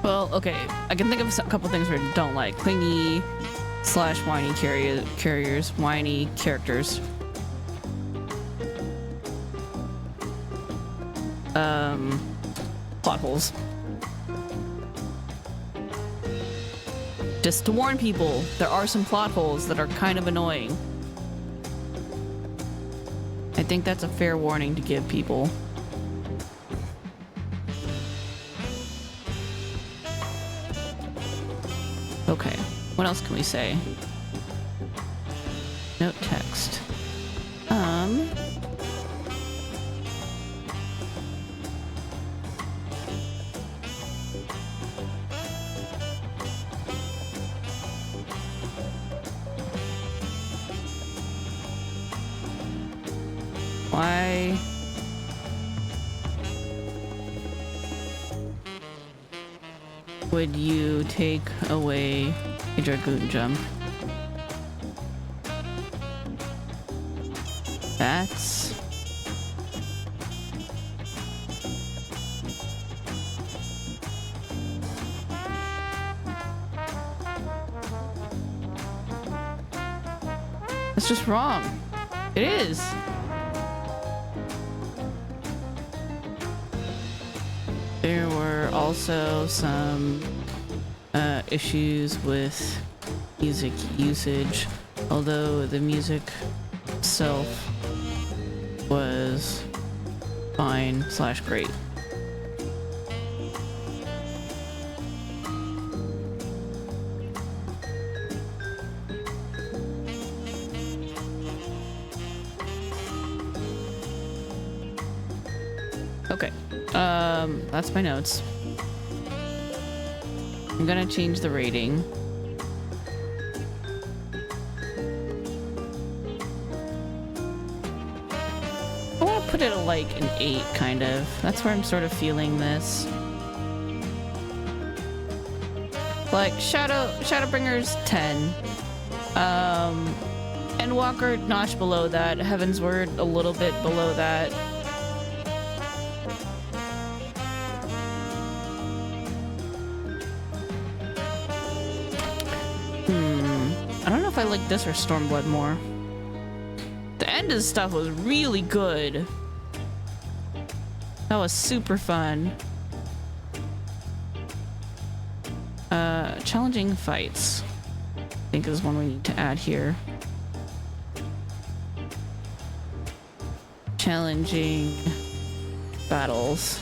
Well, okay, I can think of a couple things I don't like. Clingy / whiny carriers, whiny characters. Plot holes. Just to warn people, there are some plot holes that are kind of annoying. I think that's a fair warning to give people. Okay, what else can we say? Note text. Why? Would you take away a Dragoon jump? That's... That's just wrong. It is. There were also some issues with music usage, although the music itself was fine / great. Okay, that's my notes. I'm gonna change the rating. I want to put it at like an 8, kind of. That's where I'm sort of feeling this. Like Shadowbringers 10. Endwalker notch below that. Heaven's Word a little bit below that. I don't know if I like this or Stormblood more. The end of the stuff was really good. That was super fun. Challenging fights, I think, is one we need to add here. Challenging battles.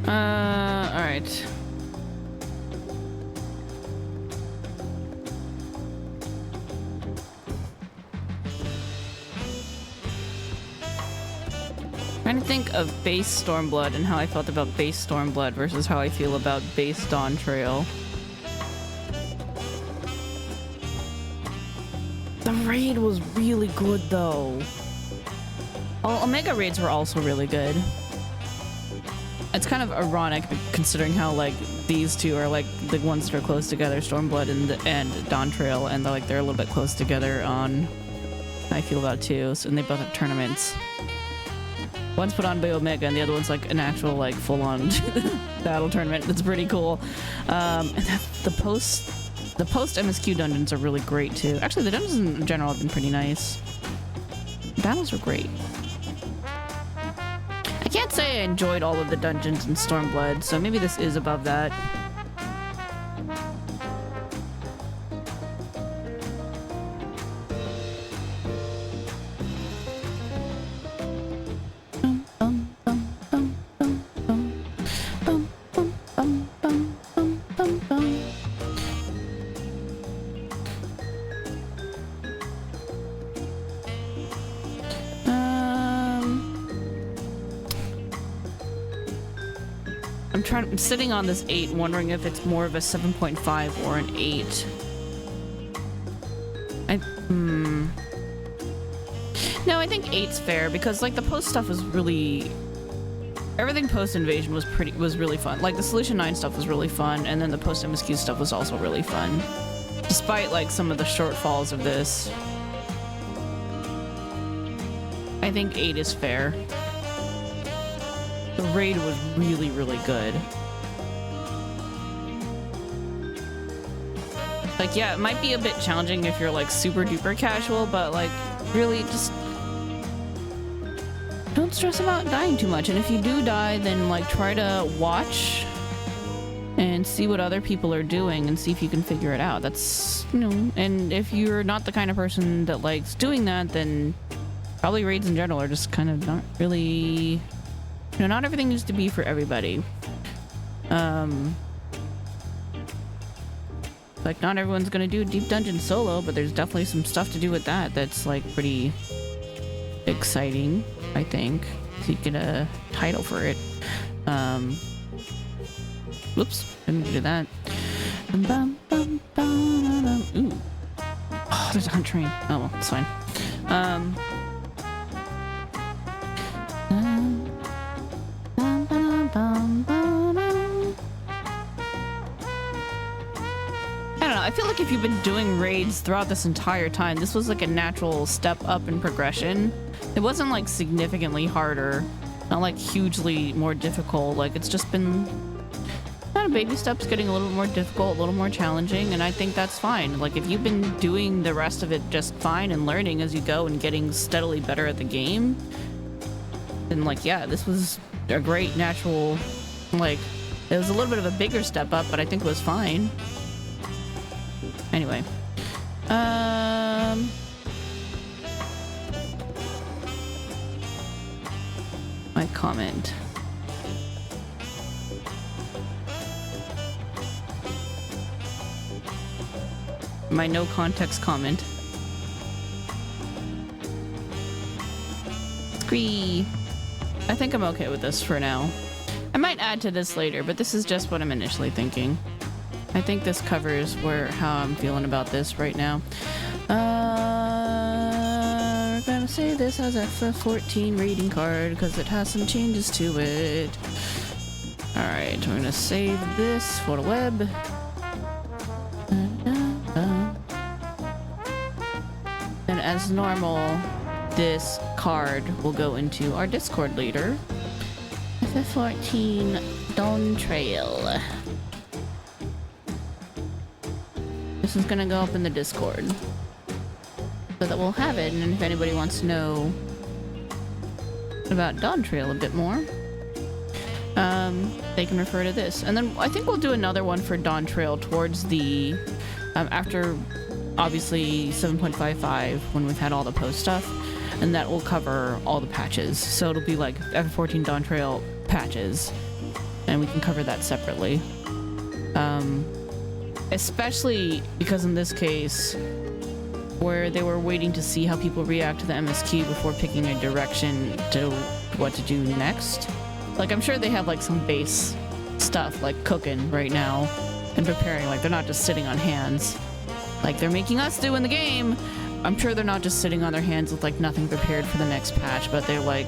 Alright. Trying to think of base Stormblood and how I felt about base Stormblood versus how I feel about base Dawntrail. The raid was really good though. Oh, Omega raids were also really good. It's kind of ironic considering how like these two are like the ones that are close together, Stormblood and Dawntrail, and they're a little bit close together on how I feel about it too. So, and they both have tournaments. One's put on by Omega, and the other one's like an actual like full-on battle tournament. That's pretty cool. And the post MSQ dungeons are really great too. Actually, the dungeons in general have been pretty nice. Battles were great. I can't say I enjoyed all of the dungeons in Stormblood, so maybe this is above that. I'm sitting on this 8, wondering if it's more of a 7.5 or an 8. No, I think 8's fair because like the post stuff was really, everything post invasion was really fun. Like the Solution 9 stuff was really fun, and then the post MSQ stuff was also really fun, despite like some of the shortfalls of this. I think 8 is fair. The raid was really, really good. Like, yeah, it might be a bit challenging if you're like super duper casual, but like really just don't stress about dying too much. And if you do die, then like try to watch and see what other people are doing and see if you can figure it out. That's, you know, and if you're not the kind of person that likes doing that, then probably raids in general are just kind of not really, you know, not everything needs to be for everybody. Like, not everyone's gonna do Deep Dungeon solo, but there's definitely some stuff to do with that that's, like, pretty exciting. I think, to get a title for it. Whoops, didn't do that. Ooh. Oh, there's a hunt train. Oh well, it's fine. I feel like if you've been doing raids throughout this entire time, this was like a natural step up in progression. It wasn't like significantly harder, not like hugely more difficult. Like it's just been kind of baby steps, getting a little bit more difficult, a little more challenging, and I think that's fine. Like if you've been doing the rest of it just fine and learning as you go and getting steadily better at the game, then like yeah, this was a great natural, like it was a little bit of a bigger step up, but I think it was fine. Anyway, my comment. My no context comment. Scree. I think I'm okay with this for now. I might add to this later, but this is just what I'm initially thinking. I think this covers how I'm feeling about this right now. We're gonna say this has a FFXIV rating card because it has some changes to it. Alright, we're gonna save this for the web. And as normal, this card will go into our Discord later. FFXIV Dawntrail. This is gonna go up in the Discord so that we'll have it, and if anybody wants to know about Dawntrail a bit more, they can refer to this. And then I think we'll do another one for Dawntrail towards the after obviously 7.55 when we've had all the post stuff, and that will cover all the patches. So it'll be like FF14 Dawntrail patches, and we can cover that separately. Especially because in this case, where they were waiting to see how people react to the MSQ before picking a direction to what to do next. Like, I'm sure they have like some base stuff like cooking right now and preparing. Like, they're not just sitting on hands like they're making us do in the game. I'm sure they're not just sitting on their hands with like nothing prepared for the next patch, but they're like,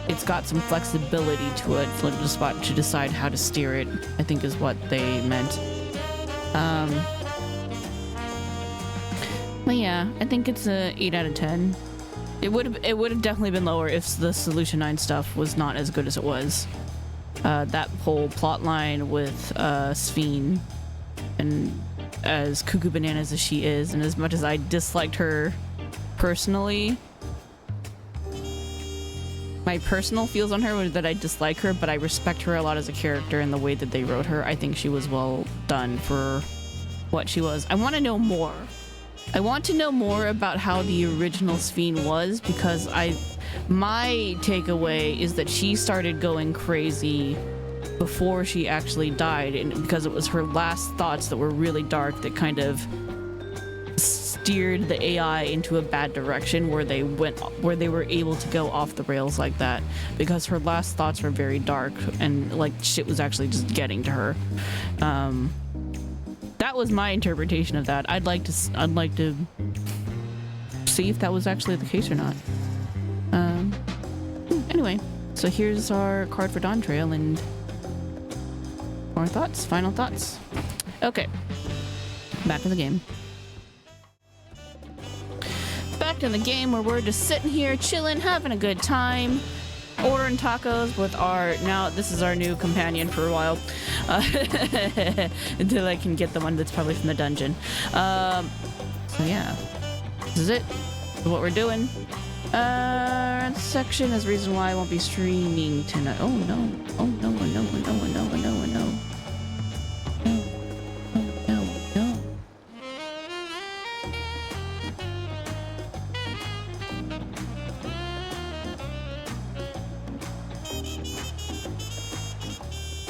it's got some flexibility to it to decide how to steer it, I think is what they meant. Well, yeah, I think it's a 8 out of 10. It would have definitely been lower if the Solution 9 stuff was not as good as it was. That whole plot line with Sphene, and as cuckoo bananas as she is, and as much as I disliked her personally, my personal feels on her was that I dislike her, but I respect her a lot as a character, and the way that they wrote her, I think she was well done for what she was. I want to know more. I want to know more about how the original Sphene was, because my takeaway is that she started going crazy before she actually died, and because it was her last thoughts that were really dark that kind of steered the AI into a bad direction, where they were able to go off the rails like that, because her last thoughts were very dark and like shit was actually just getting to her. That was my interpretation of that. I'd like to see if that was actually the case or not. Anyway, so here's our card for Dawntrail and more thoughts, final thoughts. Okay, back to the game. Back to the game where we're just sitting here chilling, having a good time, ordering tacos with this is our new companion for a while, until I can get the one that's probably from the dungeon. So yeah, this is it. This is what we're doing. This section is the reason why I won't be streaming tonight. Oh no! Oh no! Oh no! Oh no! Oh no! Oh no! Oh no!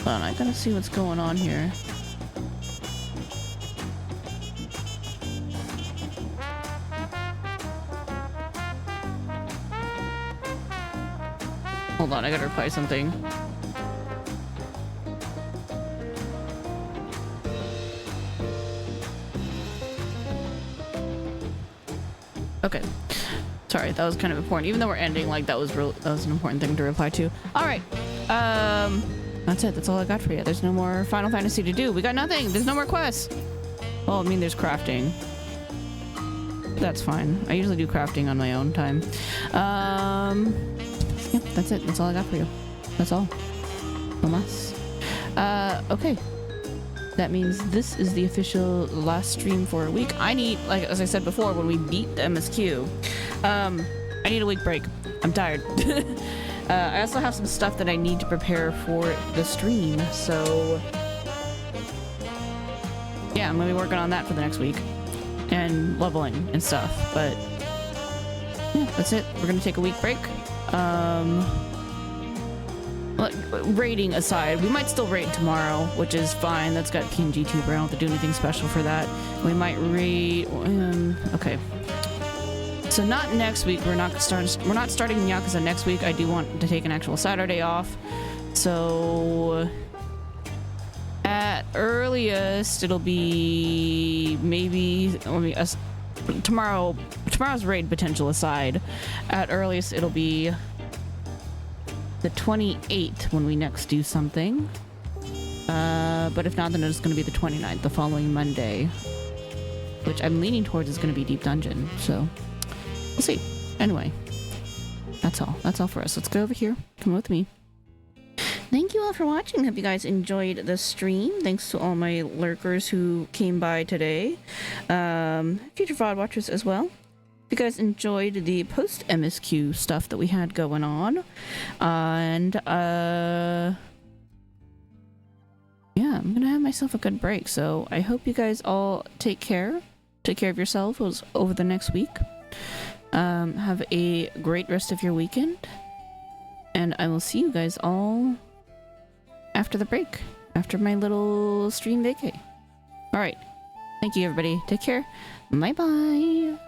Hold on, I gotta see what's going on here. Hold on, I gotta reply something. Okay. Sorry, that was kind of important. Even though we're ending, like, that was an important thing to reply to. Alright. That's it. That's all I got for you. There's no more Final Fantasy to do. We got nothing. There's no more quests. Well, I mean, there's crafting. That's fine. I usually do crafting on my own time. Yeah, that's it. That's all I got for you. That's all. No mas. Okay. That means this is the official last stream for a week. I need, like, as I said before, when we beat the MSQ, I need a week break. I'm tired. I also have some stuff that I need to prepare for the stream, so yeah, I'm gonna be working on that for the next week and leveling and stuff, but yeah, that's it. We're gonna take a week break. Raiding aside, we might still raid tomorrow, which is fine. That's got PNG Tuber. I don't have to do anything special for that. We might raid. Okay. So not next week. We're not starting Yakuza next week. I do want to take an actual Saturday off. So at earliest, it'll be maybe tomorrow's raid potential aside. At earliest, it'll be the 28th when we next do something. But if not, then it's going to be the 29th, the following Monday, which I'm leaning towards is going to be Deep Dungeon. So we'll see. Anyway, that's all. That's all for us. Let's go over here. Come with me. Thank you all for watching. Hope you guys enjoyed the stream. Thanks to all my lurkers who came by today. Future VoD watchers as well. If you guys enjoyed the post MSQ stuff that we had going on. And yeah, I'm gonna have myself a good break. So I hope you guys all take care. Take care of yourselves over the next week. Have a great rest of your weekend. And I will see you guys all after the break. After my little stream vacay. Alright. Thank you, everybody. Take care. Bye-bye.